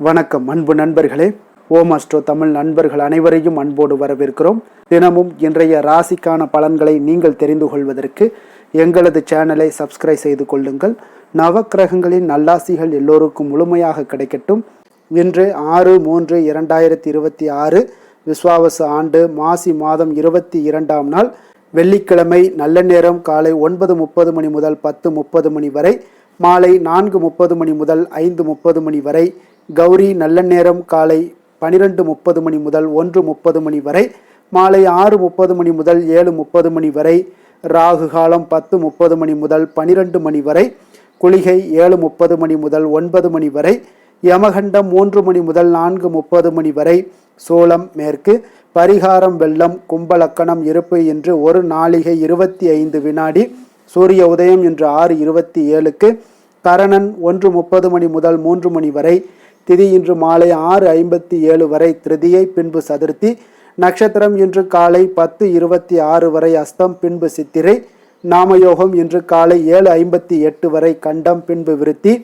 வணக்கம் அன்பு நண்பர்களே. ஓம் அஸ்ட்ரோ தமிழ் நண்பர்கள் அனைவரையும் அன்போடு வரவேற்கிறோம். தினமும் இன்றைய ராசிக்கான பலன்களை நீங்கள் தெரிந்து கொள்வதற்கு எங்களது சேனலை சப்ஸ்கிரைப் செய்து கொள்ளுங்கள். நவக்கிரகங்களின் நல்லாசிகள் எல்லோருக்கும் முழுமையாக கிடைக்கட்டும். இன்று 6/3/2026 விஸ்வாவசு ஆண்டு மாசி மாதம் 22ஆம் நாள் வெள்ளிக்கிழமை. நல்ல நேரம் காலை 9:30 மணி முதல் 10:30 மணி வரை, மாலை 4:30 மணி முதல் 5:30 மணி வரை. கௌரி நல்ல நேரம் காலை 12:30 மணி முதல் 1:30 மணி வரை, மாலை 6:30 மணி முதல் 7:30 மணி வரை. ராகு காலம் 10:30 மணி முதல் 12 மணி வரை. குளிகை 7:30 மணி முதல் 9 மணி வரை. யமகண்டம் 3 மணி முதல் 4:30 மணி வரை. சோளம் மேற்கு. பரிகாரம் வெள்ளம். கும்பலக்கணம் இருப்பு இன்று 1 நாளிகை 25 வினாடி. சூரிய உதயம் இன்று 6:27க்கு. கரணன் 1:30 மணி முதல் 3 மணி வரை. திதி இன்று மாலை 6:57 வரை திருதியை, பின்பு சதுர்த்தி. நட்சத்திரம் இன்று காலை 10:26 வரை அஸ்தம், பின்பு சித்திரை. நாமயோகம் இன்று காலை 7:58 வரை கண்டம், பின்பு விருத்தி.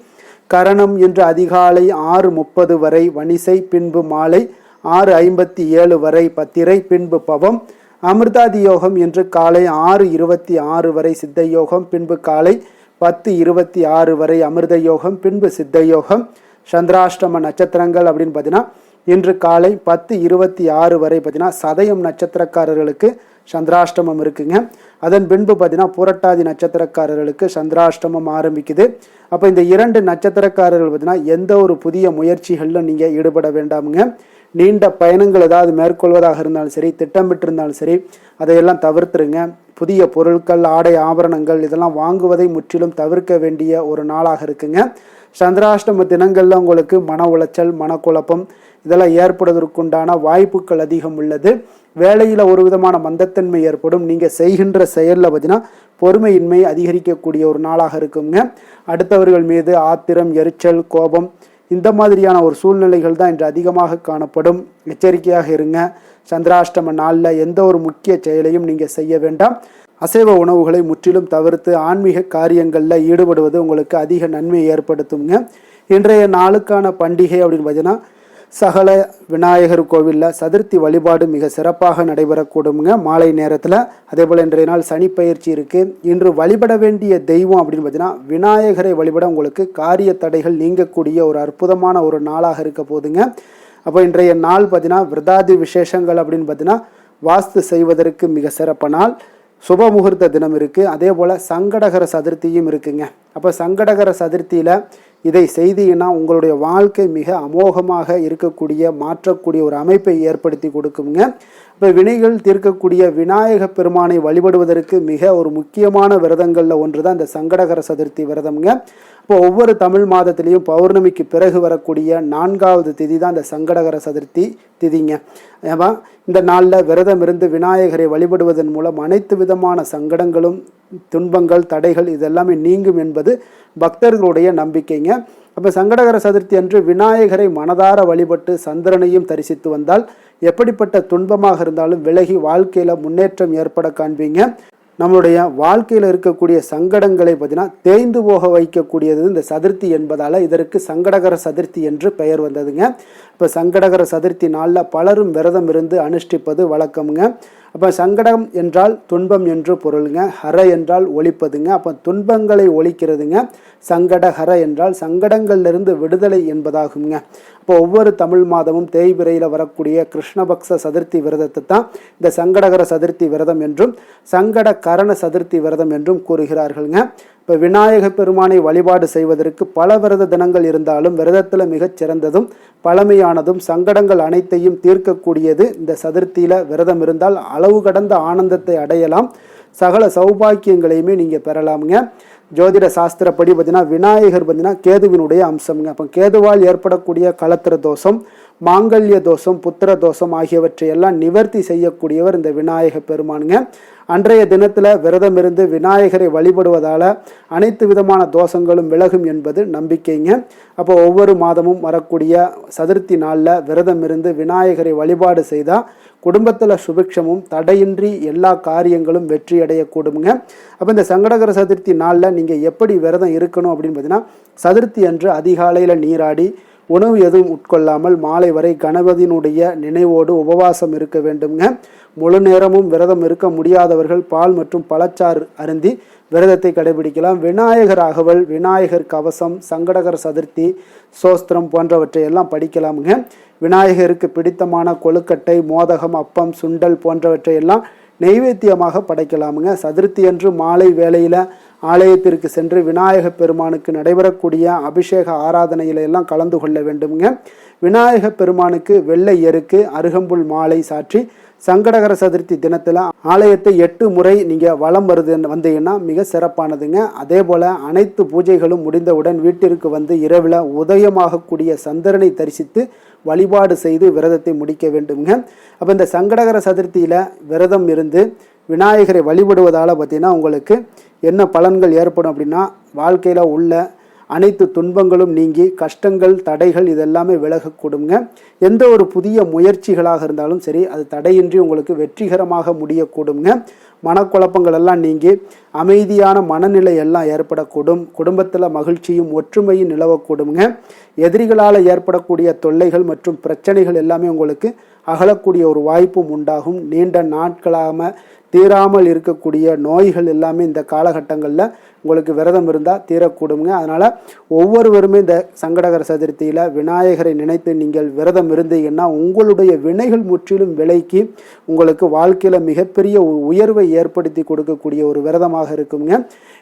கரணம் இன்று அதிகாலை 6:30 வரை வணிசை, பின்பு மாலை 6:57 வரை பத்திரை, பின்பு பவம். அமிர்தாதி யோகம் இன்று காலை 6:26 வரை சித்த யோகம், பின்பு காலை 10:26 வரை அமிர்த யோகம், பின்பு சித்த யோகம். சந்திராஷ்டம நட்சத்திரங்கள் அப்படின்னு பார்த்தீங்கன்னா இன்று காலை 10:26 வரை பார்த்தீங்கன்னா சதயம் நட்சத்திரக்காரர்களுக்கு சந்திராஷ்டமம் இருக்குங்க. அதன் பின்பு பார்த்தீங்கன்னா புரட்டாதி நட்சத்திரக்காரர்களுக்கு சந்திராஷ்டமம் ஆரம்பிக்குது. அப்போ இந்த 2 நட்சத்திரக்காரர்கள் பார்த்தீங்கன்னா எந்த ஒரு புதிய முயற்சிகளில் நீங்கள் ஈடுபட வேண்டாமுங்க. நீண்ட பயணங்கள் ஏதாவது மேற்கொள்வதாக இருந்தாலும் சரி, திட்டமிட்டிருந்தாலும் சரி, அதையெல்லாம் தவிர்த்துருங்க. புதிய பொருட்கள், ஆடை ஆபரணங்கள் இதெல்லாம் வாங்குவதை முற்றிலும் தவிர்க்க வேண்டிய ஒரு நாளாக இருக்குங்க. சந்திராஷ்டம தினங்களில் உங்களுக்கு மன உளைச்சல், மனக்குழப்பம் இதெல்லாம் ஏற்படுவதற்குண்டான வாய்ப்புகள் அதிகம் உள்ளது. வேலையில் ஒரு விதமான மந்தத்தன்மை ஏற்படும். நீங்கள் செய்கின்ற செயலில் பார்த்தீங்கன்னா பொறுமையின்மை அதிகரிக்கக்கூடிய ஒரு நாளாக இருக்குங்க. அடுத்தவர்கள் மீது ஆத்திரம், எரிச்சல், கோபம் இந்த மாதிரியான ஒரு சூழ்நிலைகள் தான் இன்று அதிகமாக காணப்படும். எச்சரிக்கையாக இருங்க. சந்திராஷ்டம நாளில் எந்த ஒரு முக்கிய செயலையும் நீங்கள் செய்ய வேண்டாம். அசைவ உணவுகளை முற்றிலும் தவிர்த்து ஆன்மீக காரியங்களில் ஈடுபடுவது உங்களுக்கு அதிக நன்மையை ஏற்படுத்துங்க. இன்றைய நாளுக்கான பண்டிகை அப்படின்னு பார்த்தீங்கன்னா சகல விநாயகர் கோவிலில் சதுர்த்தி வழிபாடு மிக சிறப்பாக நடைபெறக்கூடுங்க மாலை நேரத்தில். அதே போல் இன்றைய நாள் சனி பயிற்சி இருக்குது. இன்று வழிபட வேண்டிய தெய்வம் அப்படின்னு பார்த்தீங்கன்னா விநாயகரை வழிபட உங்களுக்கு காரிய தடைகள் நீங்கக்கூடிய ஒரு அற்புதமான ஒரு நாளாக இருக்க போதுங்க. அப்போ இன்றைய நாள் பார்த்தீங்கன்னா விரதாதி விசேஷங்கள் அப்படின்னு பார்த்தீங்கன்னா வாஸ்து செய்வதற்கு மிக சிறப்பு நாள். சுப முகூர்த்த தினம் இருக்குது. அதே போல் சங்கடகர சதுர்த்தியும் இருக்குங்க. அப்போ சங்கடகர சதுர்த்தியில் இதை செய்தீங்கன்னா உங்களுடைய வாழ்க்கை மிக அமோகமாக இருக்கக்கூடிய, மாற்றக்கூடிய ஒரு அமைப்பை ஏற்படுத்தி கொடுக்குங்க. இப்போ வினைகள் தீர்க்கக்கூடிய விநாயக பெருமானை வழிபடுவதற்கு மிக ஒரு முக்கியமான விரதங்களில் ஒன்று தான் இந்த சங்கடகர சதுர்த்தி விரதம்ங்க. இப்போ ஒவ்வொரு தமிழ் மாதத்திலையும் பௌர்ணமிக்கு பிறகு வரக்கூடிய 4வது திதி தான் இந்த சங்கடகர சதுர்த்தி திதிங்க. ஏன்னா இந்த நாளில் விரதம் இருந்து விநாயகரை வழிபடுவதன் மூலம் அனைத்து விதமான சங்கடங்களும், துன்பங்கள், தடைகள் இதெல்லாமே நீங்கும் என்பது பக்தர்களுடைய நம்பிக்கைங்க. அப்போ சங்கடகர சதுர்த்தி அன்று விநாயகரை மனதார வழிபட்டு சந்திரனையும் தரிசித்து வந்தால் எப்படிப்பட்ட துன்பமாக இருந்தாலும் விலகி வாழ்க்கையில் முன்னேற்றம் ஏற்பட காண்பீங்க. நம்மளுடைய வாழ்க்கையில் இருக்கக்கூடிய சங்கடங்களை பார்த்தீங்கன்னா தேய்ந்து போக வைக்கக்கூடியது இந்த சதுர்த்தி என்பதால் இதற்கு சங்கடகர சதுர்த்தி என்று பெயர் வந்ததுங்க. இப்போ சங்கடகர சதுர்த்தி நாளில் பலரும் விரதம் இருந்து அனுஷ்டிப்பது வழக்கமுங்க. அப்போ சங்கடம் என்றால் துன்பம் என்று பொருளுங்க. ஹர என்றால் ஒழிப்பதுங்க. அப்போ துன்பங்களை ஒழிக்கிறதுங்க. சங்கடஹர என்றால் சங்கடங்கள்லிருந்து விடுதலை என்பதாகுங்க. இப்போ ஒவ்வொரு தமிழ் மாதமும் தேய்பிரையில் வரக்கூடிய கிருஷ்ணபக்ஷ சதுர்த்தி விரதத்தை தான் இந்த சங்கடகர சதுர்த்தி விரதம் என்றும் சங்கட கரண சதுர்த்தி விரதம் என்றும் கூறுகிறார்கள்ங்க. இப்போ விநாயக பெருமானை வழிபாடு செய்வதற்கு பல விரத தினங்கள் இருந்தாலும் விரதத்தில் மிகச் சிறந்ததும் பழமையானதும் சங்கடங்கள் அனைத்தையும் தீர்க்கக்கூடியது இந்த சதுர்த்தியில் விரதம் இருந்தால் அளவு கடந்த ஆனந்தத்தை அடையலாம். சகல சௌபாக்கியங்களையுமே நீங்கள் பெறலாமுங்க. ஜோதிட சாஸ்திரப்படி பார்த்தீங்கன்னா விநாயகர் பார்த்தீங்கன்னா கேதுவினுடைய அம்சம்ங்க. அப்போ கேதுவால் ஏற்படக்கூடிய கலத்திர தோஷம், மாங்கல்ய தோஷம், புத்திர தோஷம் ஆகியவற்றை எல்லாம் நிவர்த்தி செய்யக்கூடியவர் இந்த விநாயக பெருமானுங்க. அன்றைய தினத்தில் விரதம் இருந்து விநாயகரை வழிபடுவதால் அனைத்து விதமான தோஷங்களும் விலகும் என்பது நம்பிக்கைங்க. அப்போ ஒவ்வொரு மாதமும் வரக்கூடிய சதுர்த்தி நாளில் விரதம் இருந்து விநாயகரை வழிபாடு செய்தால் குடும்பத்தில் சுபிக்ஷமும் தடையின்றி எல்லா காரியங்களும் வெற்றி அடையக்கூடுங்க. அப்போ இந்த சங்கடகர சதுர்த்தி நாளில் நீங்கள் எப்படி விரதம் இருக்கணும் அப்படின்னு பார்த்தீங்கன்னா, சதுர்த்தி அன்று அதிகாலையில் நீராடி உணவு எதுவும் உட்கொள்ளாமல் மாலை வரை கணபதியினுடைய நினைவோடு உபவாசம் இருக்க வேண்டுங்க. முழு நேரமும் விரதம் இருக்க முடியாதவர்கள் பால் மற்றும் பழச்சாறு அருந்தி விரதத்தை கடைபிடிக்கலாம். விநாயகர் அகவல், விநாயகர் கவசம், சங்கடகர சதுர்த்தி சோஸ்திரம் போன்றவற்றை எல்லாம் படிக்கலாமுங்க. விநாயகருக்கு பிடித்தமான கொழுக்கட்டை, மோதகம், அப்பம், சுண்டல் போன்றவற்றை எல்லாம் நெய்வேத்தியமாக படைக்கலாமுங்க. சதுர்த்தி அன்று மாலை வேளையில் ஆலயத்திற்கு சென்று விநாயக பெருமானுக்கு நடைபெறக்கூடிய அபிஷேக ஆராதனையில எல்லாம் கலந்து கொள்ள வேண்டுங்க. விநாயக பெருமானுக்கு வெள்ளை எருக்கு அருகம்புல் மாலை சாற்றி சங்கடகர சதுர்த்தி தினத்தில் ஆலயத்தை 8 முறை நீங்கள் வலம் வந்தீங்கன்னா மிக சிறப்பானதுங்க. அதே போல் அனைத்து பூஜைகளும் முடிந்தவுடன் வீட்டிற்கு வந்து இரவில் உதயமாகக்கூடிய சந்திரனை தரிசித்து வழிபாடு செய்து விரதத்தை முடிக்க வேண்டுங்க. அப்போ இந்த சங்கடகர சதுர்த்தியில் விரதம் இருந்து விநாயகரை வழிபடுவதால் பார்த்தீங்கன்னா உங்களுக்கு என்ன பலன்கள் ஏற்படும் அப்படின்னா, வாழ்க்கையில் உள்ள அனைத்து துன்பங்களும் நீங்கி கஷ்டங்கள், தடைகள் இதெல்லாமே விலகக்கூடுங்க. எந்த ஒரு புதிய முயற்சிகளாக இருந்தாலும் சரி அது தடையின்றி உங்களுக்கு வெற்றிகரமாக முடியக்கூடுங்க. மனக்குழப்பங்கள் எல்லாம் நீங்கி அமைதியான மனநிலை எல்லாம் ஏற்படக்கூடும். குடும்பத்தில் மகிழ்ச்சியும் ஒற்றுமையும் நிலவக்கூடுங்க. எதிரிகளால் ஏற்படக்கூடிய தொல்லைகள் மற்றும் பிரச்சனைகள் எல்லாமே உங்களுக்கு அகலக்கூடிய ஒரு வாய்ப்பும் உண்டாகும். நீண்ட நாட்களாக தீராமல் இருக்கக்கூடிய நோய்கள் எல்லாமே இந்த காலகட்டங்களில் உங்களுக்கு விரதம் இருந்தால் தீரக்கூடுங்க. அதனால் ஒவ்வொருவருமே இந்த சங்கடகர சதுர்த்தியில் விநாயகரை நினைத்து நீங்கள் விரதம் இருந்தீங்கன்னா உங்களுடைய வினைகள் முற்றிலும் விலக்கி உங்களுக்கு வாழ்க்கையில் மிகப்பெரிய உயர்வை ஏற்படுத்தி கொடுக்கக்கூடிய ஒரு விரதமாக இருக்குங்க.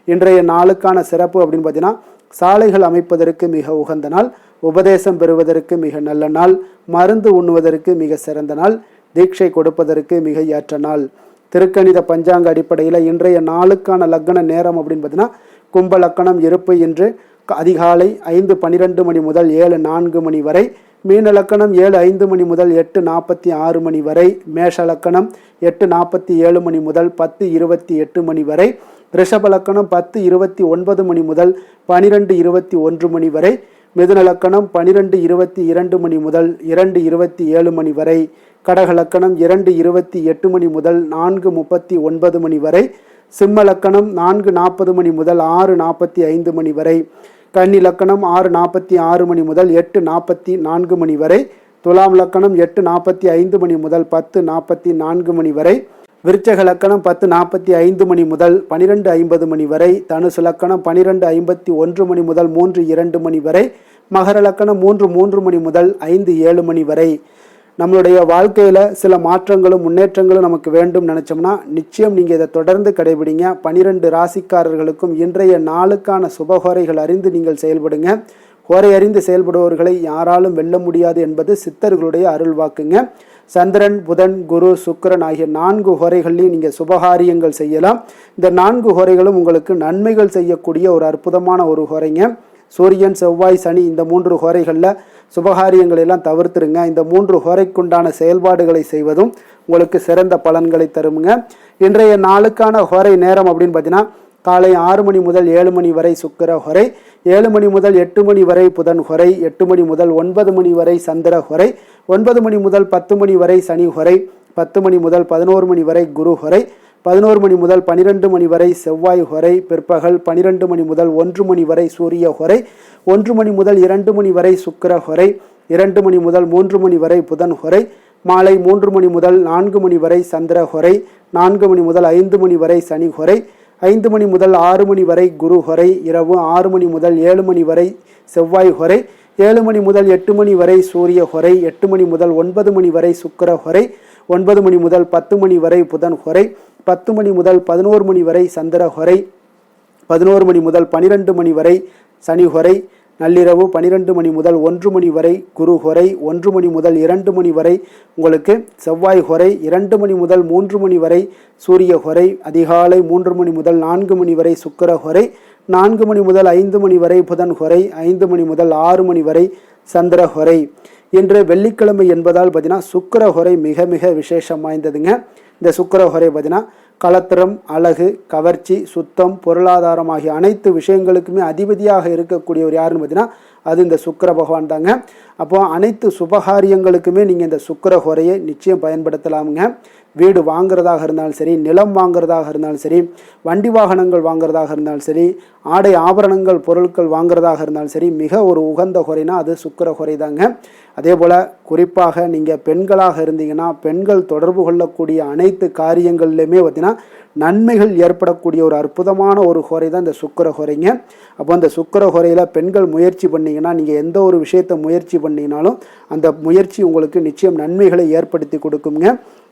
இன்றைய நாளுக்கான சிறப்பு அப்படின்னு பார்த்தீங்கன்னா, சாலைகள் அமைப்பதற்கு மிக உகந்த நாள், உபதேசம் பெறுவதற்கு மிக நல்ல நாள், மருந்து உண்ணுவதற்கு மிக சிறந்த நாள், தீட்சை கொடுப்பதற்கு மிக ஏற்ற நாள். திருக்கணித பஞ்சாங்க அடிப்படையில் இன்றைய நாளுக்கான லக்ன நேரம் அப்படின்னு பார்த்தீங்கன்னா, கும்ப லக்கணம் இருப்பு இன்று அதிகாலை 5:12 மணி முதல் 7:04 மணி வரை, மீன லக்கணம் 7:05 மணி முதல் 8:46 மணி வரை, மேஷ லக்கணம் 8:47 மணி முதல் 10:28 மணி வரை, ரிஷப லக்கணம் 10:29 மணி முதல் 12:21 மணி வரை, மிதுன லக்கணம் 12:22 மணி முதல் 2:27 மணி வரை, கடக லக்கணம் 2:28 மணி முதல் 4:39 மணி வரை, சிம்ம லக்கணம் 4:40 மணி முதல் 6:45 மணி வரை, கன்னி லக்கணம் 6:46 மணி முதல் 8:44 மணி வரை, துலாம் லக்கணம் 8:45 மணி முதல் 10:44 மணி வரை, விருச்சக லக்கணம் 10:45 மணி முதல் 12:50 மணி வரை, தனுசு லக்கணம் 12:51 மணி முதல் 3:02 மணி வரை, மகர லக்கணம் 3:03 மணி முதல் 5:07 மணி வரை. நம்மளுடைய வாழ்க்கையில் சில மாற்றங்களும் முன்னேற்றங்களும் நமக்கு வேண்டும் நினச்சோம்னா நிச்சயம் நீங்கள் இதை தொடர்ந்து கடைபிடிங்க. 12 ராசிக்காரர்களுக்கும் இன்றைய நாளுக்கான சுபஹோரைகள் அறிந்து நீங்கள் செயல்படுங்க. ஹோரை அறிந்து செயல்படுபவர்களை யாராலும் வெல்ல முடியாது என்பது சித்தர்களுடைய அருள்வாக்குங்க. சந்திரன், புதன், குரு, சுக்கிரன் ஆகிய 4 ஹோரைகள்லையும் நீங்கள் சுபகாரியங்கள் செய்யலாம். இந்த 4 ஹோரைகளும் உங்களுக்கு நன்மைகள் செய்யக்கூடிய ஒரு அற்புதமான ஒரு ஹோரைங்க. சூரியன், செவ்வாய், சனி இந்த 3 ஹோரைகளில் சுபகாரியங்களை எல்லாம் தவிர்த்துருங்க. இந்த 3 ஹோரைக்குண்டான செயல்பாடுகளை செய்வதும் உங்களுக்கு சிறந்த பலன்களை தருங்க. இன்றைய நாளுக்கான ஹோரை நேரம் அப்படின்னு பார்த்தீங்கன்னா, காலை 6 மணி முதல் 7 மணி வரை சுக்கிர ஹோரை, 7 மணி முதல் 8 மணி வரை புதன் ஹோரை, 8 மணி முதல் 9 மணி வரை சந்திர ஹோரை, 9 மணி முதல் 10 மணி வரை சனி ஹோரை, 10 மணி முதல் 11 மணி வரை குரு ஹோரை, 11 மணி முதல் 12 மணி வரை செவ்வாய் ஹோரை, பிற்பகல் 12 மணி முதல் 1 மணி வரை சூரிய ஹோரை, 1 மணி முதல் 2 மணி வரை சுக்கிர ஹோரை, 2 மணி முதல் 3 மணி வரை புதன் ஹோரை, மாலை 3 மணி முதல் 4 மணி வரை சந்திர ஹோரை, 4 மணி முதல் 5 மணி வரை சனி ஹோரை, 5 மணி முதல் 6 மணி வரை குரு ஹோரை, இரவு 6 மணி முதல் 7 மணி வரை செவ்வாய் ஹோரை, 7 மணி முதல் 8 மணி வரை சூரிய ஹோரை, 8 மணி முதல் 9 மணி வரை சுக்கிர ஹோரை, 9 மணி முதல் 10 மணி வரை புதன் ஹோரை, 10 மணி முதல் 11 மணி வரை சந்திர ஹோரை, 11 மணி முதல் 12 மணி வரை சனி ஹோரை, நள்ளிரவு 12 மணி முதல் 1 மணி வரை குரு ஹோரை, 1 மணி முதல் 2 மணி வரை உங்களுக்கு செவ்வாய் ஹோரை, 2 மணி முதல் 3 மணி வரை சூரிய ஹோரை, அதிகாலை 3 மணி முதல் 4 மணி வரை சுக்கிர ஹோரை, 4 மணி முதல் 5 மணி வரை புதன் ஹோரை, 5 மணி முதல் 6 மணி வரை சந்திர ஹோரை. இன்று வெள்ளிக்கிழமை என்பதால் பார்த்தீங்கன்னா சுக்கிரஹோரை மிக மிக விசேஷம் வாய்ந்ததுங்க. இந்த சுக்கிரஹோரை பார்த்தீங்கன்னா கலத்திரம், அழகு, கவர்ச்சி, சுத்தம், பொருளாதாரம் ஆகிய அனைத்து விஷயங்களுக்குமே அதிபதியாக இருக்கக்கூடியவர் யாருன்னு பார்த்தீங்கன்னா அது இந்த சுக்கிர பகவான் தாங்க. அப்போ அனைத்து சுபகாரியங்களுக்குமே நீங்கள் இந்த சுக்கிரஹோரையை நிச்சயம் பயன்படுத்தலாமுங்க. வீடு வாங்குறதாக இருந்தாலும் சரி, நிலம் வாங்குறதாக இருந்தாலும் சரி, வண்டி வாகனங்கள் வாங்குறதாக இருந்தாலும் சரி, ஆடை ஆபரணங்கள் பொருட்கள் வாங்குறதாக இருந்தாலும் சரி, மிக ஒரு உகந்த ஹோரைனா அது சுக்கிரஹோரை தாங்க. அதே போல் குறிப்பாக நீங்கள் பெண்களாக இருந்தீங்கன்னா பெண்கள் தொடர்பு கொள்ளக்கூடிய அனைத்து காரியங்கள்லையுமே பார்த்தீங்கன்னா நன்மைகள் ஏற்படக்கூடிய ஒரு அற்புதமான ஒரு ஹோரை தான் இந்த சுக்கிரஹோரைங்க. அப்போ அந்த சுக்கிரஹோரையில் பெண்கள் முயற்சி பண்ணிங்கன்னா நீங்கள் எந்த ஒரு விஷயத்தை முயற்சி பண்ணிங்கனாலும் அந்த முயற்சி உங்களுக்கு நிச்சயம் நன்மைகளை ஏற்படுத்தி கொடுக்குங்க.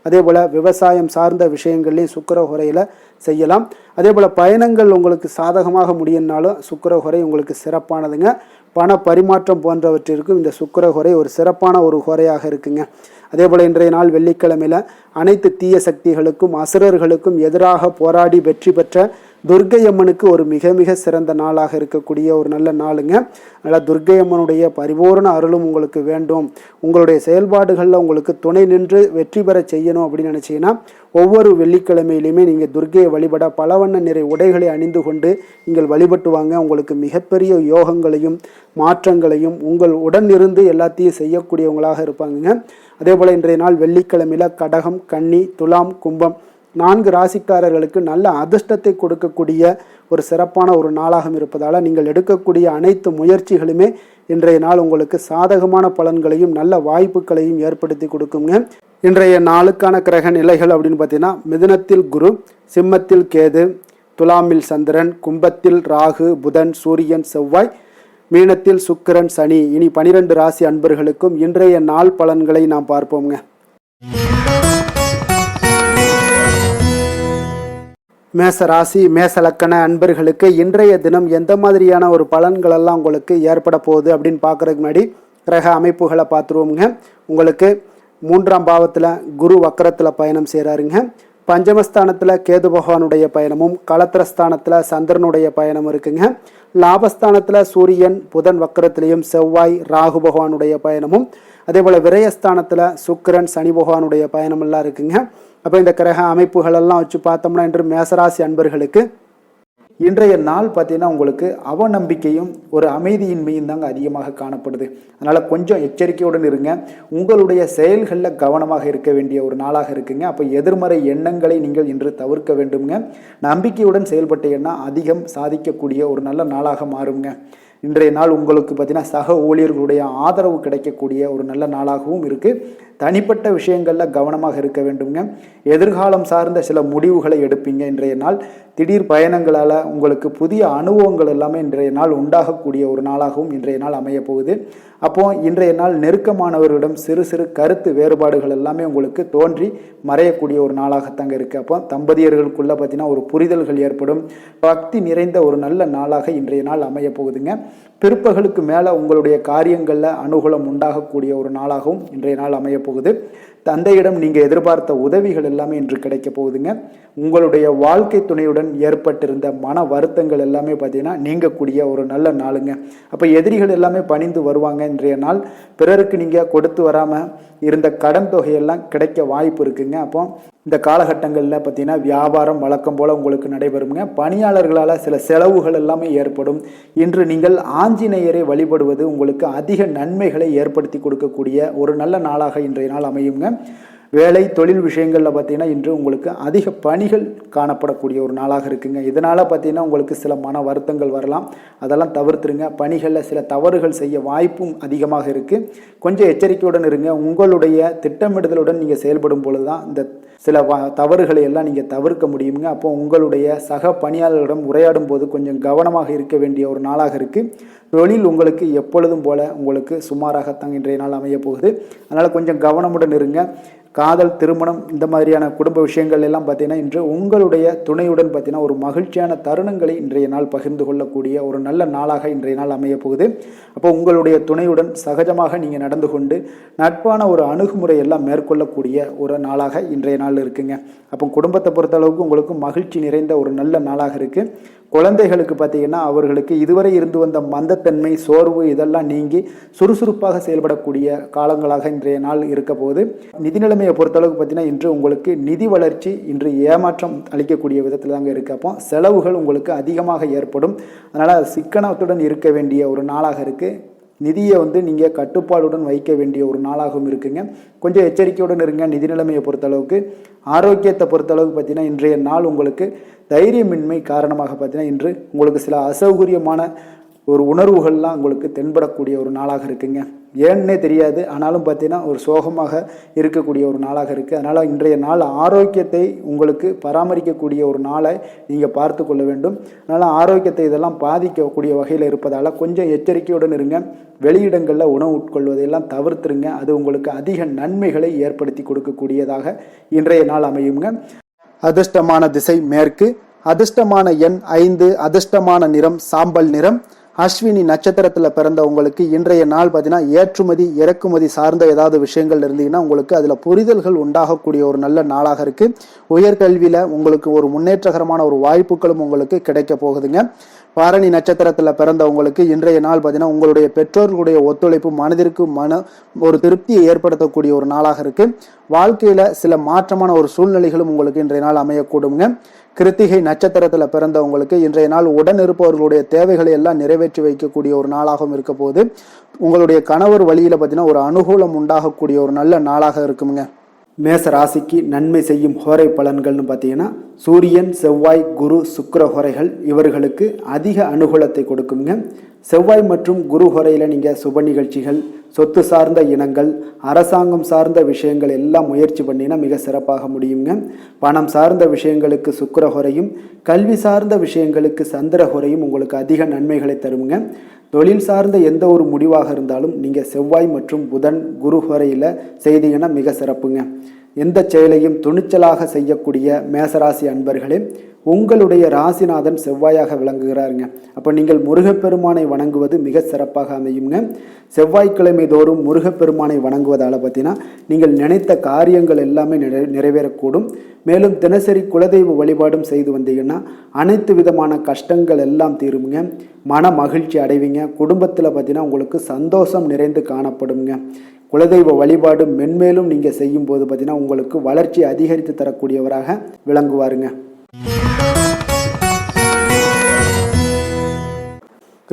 அதே போல் விவசாயம் சார்ந்த விஷயங்கள்லையும் சுக்கிரஹோரையில் செய்யலாம். அதே போல் பயணங்கள் உங்களுக்கு சாதகமாக முடியும்னாலும் சுக்கிரஹோரை உங்களுக்கு சிறப்பானதுங்க. பண பரிமாற்றம் போன்றவற்றிற்கும் இந்த சுக்கிரஹோரை ஒரு சிறப்பான ஒரு ஹோரையாக இருக்குங்க. அதே போல் இன்றைய நாள் வெள்ளிக்கிழமையில் அனைத்து தீய சக்திகளுக்கும் அசுரர்களுக்கும் எதிராக போராடி வெற்றி பெற்ற துர்க்கை அம்மனுக்கு ஒரு மிக மிக சிறந்த நாளாக இருக்கக்கூடிய ஒரு நல்ல நாளுங்க. அதனால் துர்க்கை அம்மனுடைய பரிபூர்ண அருளும் உங்களுக்கு வேண்டும், உங்களுடைய செயல்பாடுகளில் உங்களுக்கு துணை நின்று வெற்றி பெற செய்யணும் அப்படின்னு நினச்சிங்கன்னா ஒவ்வொரு வெள்ளிக்கிழமையிலையுமே நீங்கள் துர்க்கையை வழிபட பலவண்ண நிறை உடைகளை அணிந்து கொண்டு நீங்கள் வழிபட்டு வாங்க. உங்களுக்கு மிகப்பெரிய யோகங்களையும் மாற்றங்களையும் உங்கள் உடன் இருந்து எல்லாத்தையும் செய்யக்கூடியவங்களாக இருப்பாங்க. அதே போல் இன்றைய நாள் வெள்ளிக்கிழமையில் கடகம், கன்னி, துலாம், கும்பம் 4 ராசிக்காரர்களுக்கு நல்ல அதிர்ஷ்டத்தை கொடுக்கக்கூடிய ஒரு சிறப்பான ஒரு நாளாக இருப்பதால் நீங்கள் எடுக்கக்கூடிய அனைத்து முயற்சிகளுமே இன்றைய நாள் உங்களுக்கு சாதகமான பலன்களையும் நல்ல வாய்ப்புகளையும் ஏற்படுத்தி கொடுக்குங்க. இன்றைய நாளுக்கான கிரக நிலைகள் அப்படின்னு பார்த்தீங்கன்னா மிதுனத்தில் குரு, சிம்மத்தில் கேது, துலாமில் சந்திரன், கும்பத்தில் ராகு, புதன், சூரியன், செவ்வாய், மீனத்தில் சுக்கிரன், சனி. இனி 12 ராசி அன்பர்களுக்கும் இன்றைய நாள் பலன்களை நாம் பார்ப்போங்க. மேச ராசி மேச லக்கண அன்பர்களுக்கு இன்றைய தினம் எந்த மாதிரியான ஒரு பலன்களெல்லாம் உங்களுக்கு ஏற்பட போகுது அப்படின்னு பார்க்குறதுக்கு முன்னாடி கிரக அமைப்புகளை பார்த்துருவோங்க. உங்களுக்கு 3ஆம் பாவத்தில் குரு வக்கரத்தில் பயணம் செய்கிறாருங்க. பஞ்சமஸ்தானத்தில் கேது பகவானுடைய பயணமும், களத்திரஸ்தானத்தில் சந்திரனுடைய பயணம் இருக்குங்க. லாபஸ்தானத்தில் சூரியன் புதன் வக்கரத்திலையும், செவ்வாய் ராகு பகவானுடைய பயணமும், அதே போல் விரயஸ்தானத்தில் சுக்கிரன் சனி பகவானுடைய பயணமெல்லாம் இருக்குங்க. அப்போ இந்த கிரக அமைப்புகளெல்லாம் வச்சு பார்த்தோம்னா இன்று மேசராசி அன்பர்களுக்கு இன்றைய நாள் பார்த்தீங்கன்னா உங்களுக்கு அவநம்பிக்கையும் ஒரு அமைதியின்மையும் தாங்க அதிகமாக காணப்படுது. அதனால் கொஞ்சம் எச்சரிக்கையுடன் இருங்க. உங்களுடைய செயல்களில் கவனமாக இருக்க வேண்டிய ஒரு நாளாக இருக்குங்க. அப்போ எதிர்மறை எண்ணங்களை நீங்கள் இன்று தவிர்க்க வேண்டுங்க. நம்பிக்கையுடன் செயல்பட்டீங்கன்னா அதிகம் சாதிக்கக்கூடிய ஒரு நல்ல நாளாக மாறுங்க. இன்றைய நாள் உங்களுக்கு பார்த்தீங்கன்னா சக ஊழியர்களுடைய ஆதரவு கிடைக்கக்கூடிய ஒரு நல்ல நாளாகவும் இருக்குது. தனிப்பட்ட விஷயங்களில் கவனமாக இருக்க வேண்டுங்க. எதிர்காலம் சார்ந்த சில முடிவுகளை எடுப்பீங்க. இன்றைய நாள் திடீர் பயணங்களால் உங்களுக்கு புதிய அனுபவங்கள் எல்லாமே இன்றைய நாள் உண்டாகக்கூடிய ஒரு நாளாகவும் இன்றைய நாள் அமைய போகுது. அப்போது இன்றைய நாள் நெருக்கமானவர்களிடம் சிறு சிறு கருத்து வேறுபாடுகள் எல்லாமே உங்களுக்கு தோன்றி மறையக்கூடிய ஒரு நாளாகத்தாங்க இருக்குது. அப்போ தம்பதியர்களுக்குள்ளே பார்த்தீங்கன்னா ஒரு புரிதல்கள் ஏற்படும். பக்தி நிறைந்த ஒரு நல்ல நாளாக இன்றைய நாள் அமைய போகுதுங்க. பிற்பகலுக்கு மேலே உங்களுடைய காரியங்களில் அனுகூலம் உண்டாகக்கூடிய ஒரு நாளாகவும் இன்றைய நாள் அமைய போகுது. தந்தையிடம் நீங்கள் எதிர்பார்த்த உதவிகள் எல்லாமே இன்று கிடைக்க போகுதுங்க. உங்களுடைய வாழ்க்கை துணையுடன் ஏற்பட்டிருந்த மன வருத்தங்கள் எல்லாமே பார்த்தீங்கன்னா நீங்கக்கூடிய ஒரு நல்ல நாளுங்க. அப்போ எதிரிகள் எல்லாமே பணிந்து வருவாங்க. இன்றைய நாள் பிறருக்கு நீங்கள் கொடுத்து வராமல் இருந்த கடன் தொகையெல்லாம் கிடைக்க வாய்ப்பு இருக்குங்க. அப்போ இந்த காலகட்டங்களில் பார்த்தீங்கன்னா வியாபாரம் வழக்கம் போல் உங்களுக்கு நடைபெறுங்க. பணியாளர்களால் சில செலவுகள் எல்லாமே ஏற்படும். இன்று நீங்கள் ஆஞ்சநேயரை வழிபடுவது உங்களுக்கு அதிக நன்மைகளை ஏற்படுத்தி கொடுக்கக்கூடிய ஒரு நல்ல நாளாக இன்றைய நாள் அமையுங்க. வேலை தொழில் விஷயங்களில் பார்த்தீங்கன்னா இன்று உங்களுக்கு அதிக பணிகள் காணப்படக்கூடிய ஒரு நாளாக இருக்குங்க. இதனால் பார்த்தீங்கன்னா உங்களுக்கு சில மன வருத்தங்கள் வரலாம். அதெல்லாம் தவிர்த்துருங்க. பணிகளில் சில தவறுகள் செய்ய வாய்ப்பும் அதிகமாக இருக்குது. கொஞ்சம் எச்சரிக்கையுடன் இருங்க. உங்களுடைய திட்டமிடுதலுடன் நீங்கள் செயல்படும் பொழுது தான் இந்த சில தவறுகளை எல்லாம் நீங்கள் தவிர்க்க முடியுங்க. அப்போ உங்களுடைய சக பணியாளர்களிடம் உரையாடும் போது கொஞ்சம் கவனமாக இருக்க வேண்டிய ஒரு நாளாக இருக்குது. தொழில் உங்களுக்கு எப்பொழுதும் போல உங்களுக்கு சுமாராகத்தான் இன்றைய நாள் அமைய போகுது. அதனால் கொஞ்சம் கவனமுடன் இருங்க. காதல், திருமணம் இந்த மாதிரியான குடும்ப விஷயங்கள் எல்லாம் பார்த்தீங்கன்னா இன்று உங்களுடைய துணையுடன் பார்த்தீங்கன்னா ஒரு மகிழ்ச்சியான தருணங்களை இன்றைய நாள் பகிர்ந்து கொள்ளக்கூடிய ஒரு நல்ல நாளாக இன்றைய நாள் அமைய போகுது. அப்போ உங்களுடைய துணையுடன் சகஜமாக நீங்கள் நடந்து கொண்டு நட்பான ஒரு அணுகுமுறை எல்லாம் மேற்கொள்ளக்கூடிய ஒரு நாளாக இன்றைய நாள் இருக்குங்க. அப்போ குடும்பத்தை பொறுத்த அளவுக்கு உங்களுக்கு மகிழ்ச்சி நிறைந்த ஒரு நல்ல நாளாக இருக்குது. குழந்தைகளுக்கு பார்த்தீங்கன்னா அவர்களுக்கு இதுவரை இருந்து வந்த மந்தத்தன்மை, சோர்வு இதெல்லாம் நீங்கி சுறுசுறுப்பாக செயல்படக்கூடிய காலங்களாக இன்றைய நாள் இருக்க போது. நிதி நிலைமையை பொறுத்தளவுக்கு பார்த்தீங்கன்னா இன்று உங்களுக்கு நிதி வளர்ச்சி இன்று ஏமாற்றம் அளிக்கக்கூடிய விதத்தில் தாங்க இருக்கு. அப்போ செலவுகள் உங்களுக்கு அதிகமாக ஏற்படும். அதனால் சிக்கனத்துடன் இருக்க வேண்டிய ஒரு நாளாக இருக்குது. நிதியை நீங்கள் கட்டுப்பாடுடன் வைக்க வேண்டிய ஒரு நாளாகவும் இருக்குங்க. கொஞ்சம் எச்சரிக்கையுடன் இருங்க. நிதி நிலைமையை பொறுத்தளவுக்கு. ஆரோக்கியத்தை பொறுத்தளவுக்கு பார்த்தீங்கன்னா இன்றைய நாள் உங்களுக்கு தைரியமின்மை காரணமாக பார்த்தீங்கன்னா இன்று உங்களுக்கு சில அசௌகரியமான ஒரு உணர்வுகள்லாம் உங்களுக்கு தென்படக்கூடிய ஒரு நாளாக இருக்குங்க. ஏன்னே தெரியாது, ஆனாலும் பார்த்தீங்கன்னா ஒரு சோகமாக இருக்கக்கூடிய ஒரு நாளாக இருக்குது. அதனால் இன்றைய நாள் ஆரோக்கியத்தை உங்களுக்கு பராமரிக்கக்கூடிய ஒரு நாளை நீங்கள் பார்த்து கொள்ள வேண்டும். அதனால் ஆரோக்கியத்தை இதெல்லாம் பாதிக்கக்கூடிய வகையில் இருப்பதால் கொஞ்சம் எச்சரிக்கையுடன் இருங்க. வெளியிடங்களில் உணவு உட்கொள்வதையெல்லாம் தவிர்த்துருங்க. அது உங்களுக்கு அதிக நன்மைகளை ஏற்படுத்தி கொடுக்கக்கூடியதாக இன்றைய நாள் அமையுங்க. அதிர்ஷ்டமான திசை மேற்கு, அதிர்ஷ்டமான எண் 5, அதிர்ஷ்டமான நிறம் சாம்பல் நிறம். அஸ்வினி நட்சத்திரத்தில் பிறந்த உங்களுக்கு இன்றைய நாள் பார்த்தீங்கன்னா ஏற்றுமதி இறக்குமதி சார்ந்த ஏதாவது விஷயங்கள் இருந்தீங்கன்னா உங்களுக்கு அதில் புரிதல்கள் உண்டாகக்கூடிய ஒரு நல்ல நாளாக இருக்குது. உயர்கல்வியில் உங்களுக்கு ஒரு முன்னேற்றகரமான ஒரு வாய்ப்புகளும் உங்களுக்கு கிடைக்க போகுதுங்க. பாரணி நட்சத்திரத்தில் பிறந்த உங்களுக்கு இன்றைய நாள் பார்த்தீங்கன்னா உங்களுடைய பெற்றோர்களுடைய ஒத்துழைப்பு மனதிற்கு ஒரு திருப்தியை ஏற்படுத்தக்கூடிய ஒரு நாளாக இருக்குது. வாழ்க்கையில் சில மாற்றமான ஒரு சூழ்நிலைகளும் உங்களுக்கு இன்றைய நாள் அமையக்கூடுங்க. கிருத்திகை நட்சத்திரத்தில் பிறந்தவங்களுக்கு இன்றைய நாள் உடன் இருப்பவர்களுடைய தேவைகளை எல்லாம் நிறைவேற்றி வைக்கக்கூடிய ஒரு நாளாகவும் இருக்க போது. உங்களுடைய கணவர் வழியில் பார்த்தீங்கன்னா ஒரு அனுகூலம் உண்டாகக்கூடிய ஒரு நல்ல நாளாக இருக்குங்க. மேச ராசிக்கு நன்மை செய்யும் ஹோரை பலன்கள்னு பார்த்தீங்கன்னா சூரியன், செவ்வாய், குரு, சுக்கிர ஹோரைகள் இவர்களுக்கு அதிக அனுகூலத்தை கொடுக்குங்க. செவ்வாய் மற்றும் குரு ஹோரையில் நீங்கள் சுப நிகழ்ச்சிகள், சொத்து சார்ந்த இனங்கள், அரசாங்கம் சார்ந்த விஷயங்கள் எல்லாம் முயற்சி பண்ணினா மிக சிறப்பாக முடியுங்க. பணம் சார்ந்த விஷயங்களுக்கு சுக்கிர ஹோரையும், கல்வி சார்ந்த விஷயங்களுக்கு சந்திர ஹோரையும் உங்களுக்கு அதிக நன்மைகளை தருங்க. தொழில் சார்ந்த எந்த ஒரு முடிவாக இருந்தாலும் நீங்கள் செவ்வாய் மற்றும் புதன், குரு ஹோரையில் செய்தீங்கன்னா மிக சிறப்புங்க. எந்த செயலையும் துணிச்சலாக செய்யக்கூடிய மேசராசி அன்பர்களே, உங்களுடைய ராசிநாதன் செவ்வாயாக விளங்குகிறாருங்க. அப்போ நீங்கள் முருகப்பெருமானை வணங்குவது மிக சிறப்பாக அமையுங்க. செவ்வாய்க்கிழமை தோறும் முருகப்பெருமானை வணங்குவதால் பார்த்தீங்கன்னா நீங்கள் நினைத்த காரியங்கள் எல்லாமே நிறைவேறக்கூடும். மேலும் தினசரி குலதெய்வ வழிபாடும் செய்து வந்தீங்கன்னா அனைத்து விதமான கஷ்டங்கள் எல்லாம் தீருங்க. மன மகிழ்ச்சி அடைவீங்க. குடும்பத்தில் பார்த்தீங்கன்னா உங்களுக்கு சந்தோஷம் நிறைந்து காணப்படுங்க. குலதெய்வ வழிபாடு மென்மேலும் நீங்கள் செய்யும் போது பார்த்தீங்கன்னா உங்களுக்கு வளர்ச்சி அதிகரித்து தரக்கூடியவராக விளங்குவாருங்க.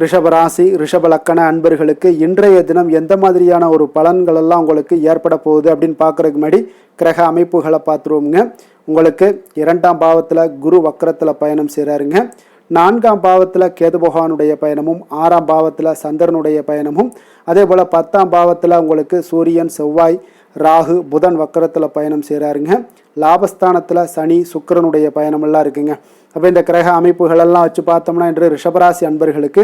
ரிஷபராசி ரிஷப லக்கண அன்பர்களுக்கு இன்றைய தினம் எந்த மாதிரியான ஒரு பலன்கள் எல்லாம் உங்களுக்கு ஏற்பட போகுது அப்படின்னு பார்க்குறதுக்கு முன்னாடி கிரக அமைப்புகளை பார்த்துருவோங்க. உங்களுக்கு 2ஆம் பாவத்தில் குரு வக்கரத்தில் பயணம் செய்கிறாருங்க. 4ஆம் பாவத்தில் கேது பகவானுடைய பயணமும், 6ஆம் பாவத்தில் சந்திரனுடைய பயணமும், அதே போல் 10ஆம் பாவத்தில் உங்களுக்கு சூரியன், செவ்வாய், ராகு, புதன் வக்கரத்தில் பயணம் செய்கிறாருங்க. லாபஸ்தானத்தில் சனி, சுக்கிரனுடைய பயணமெல்லாம் இருக்குங்க. அப்போ இந்த கிரக அமைப்புகளெல்லாம் வச்சு பார்த்தோம்னா இன்று ரிஷபராசி அன்பர்களுக்கு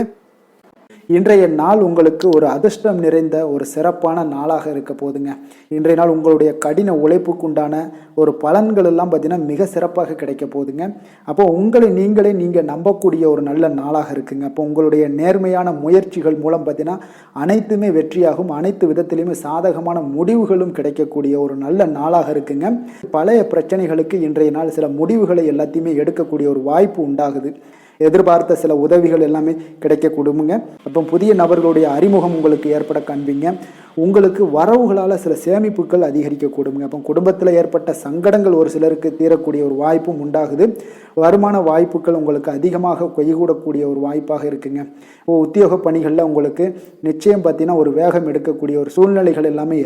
இன்றைய நாள் உங்களுக்கு ஒரு அதிர்ஷ்டம் நிறைந்த ஒரு சிறப்பான நாளாக இருக்க போதுங்க. இன்றைய நாள் உங்களுடைய கடின உழைப்புக்கு உண்டான ஒரு பலன்கள் எல்லாம் பார்த்தீங்கன்னா மிக சிறப்பாக கிடைக்க போகுதுங்க. அப்போ உங்களை நீங்கள் நம்பக்கூடிய ஒரு நல்ல நாளாக இருக்குங்க. அப்போ உங்களுடைய நேர்மையான முயற்சிகள் மூலம் பார்த்தீங்கன்னா அனைத்துமே வெற்றியாகும். அனைத்து விதத்திலையுமே சாதகமான முடிவுகளும் கிடைக்கக்கூடிய ஒரு நல்ல நாளாக இருக்குங்க. பழைய பிரச்சனைகளுக்கு இன்றைய நாள் சில முடிவுகளை எல்லாத்தையுமே எடுக்கக்கூடிய ஒரு வாய்ப்பு உண்டாகுது. எதிர்பார்த்த சில உதவிகள் எல்லாமே கிடைக்கக்கூடுமுங்க. அப்போ புதிய நபர்களுடைய அறிமுகம் உங்களுக்கு ஏற்பட காண்பீங்க. உங்களுக்கு வரவுகளால் சில சேமிப்புகள் அதிகரிக்கக்கூடுங்க. அப்போ குடும்பத்தில் ஏற்பட்ட சங்கடங்கள் ஒரு சிலருக்கு தீரக்கூடிய ஒரு வாய்ப்பும் உண்டாகுது. வருமான வாய்ப்புகள் உங்களுக்கு அதிகமாக கைகூடக்கூடிய ஒரு வாய்ப்பாக இருக்குங்க. உத்தியோக பணிகளில் உங்களுக்கு நிச்சயம் பார்த்தீங்கன்னா ஒரு வேகம் எடுக்கக்கூடிய ஒரு சூழ்நிலைகள் எல்லாமே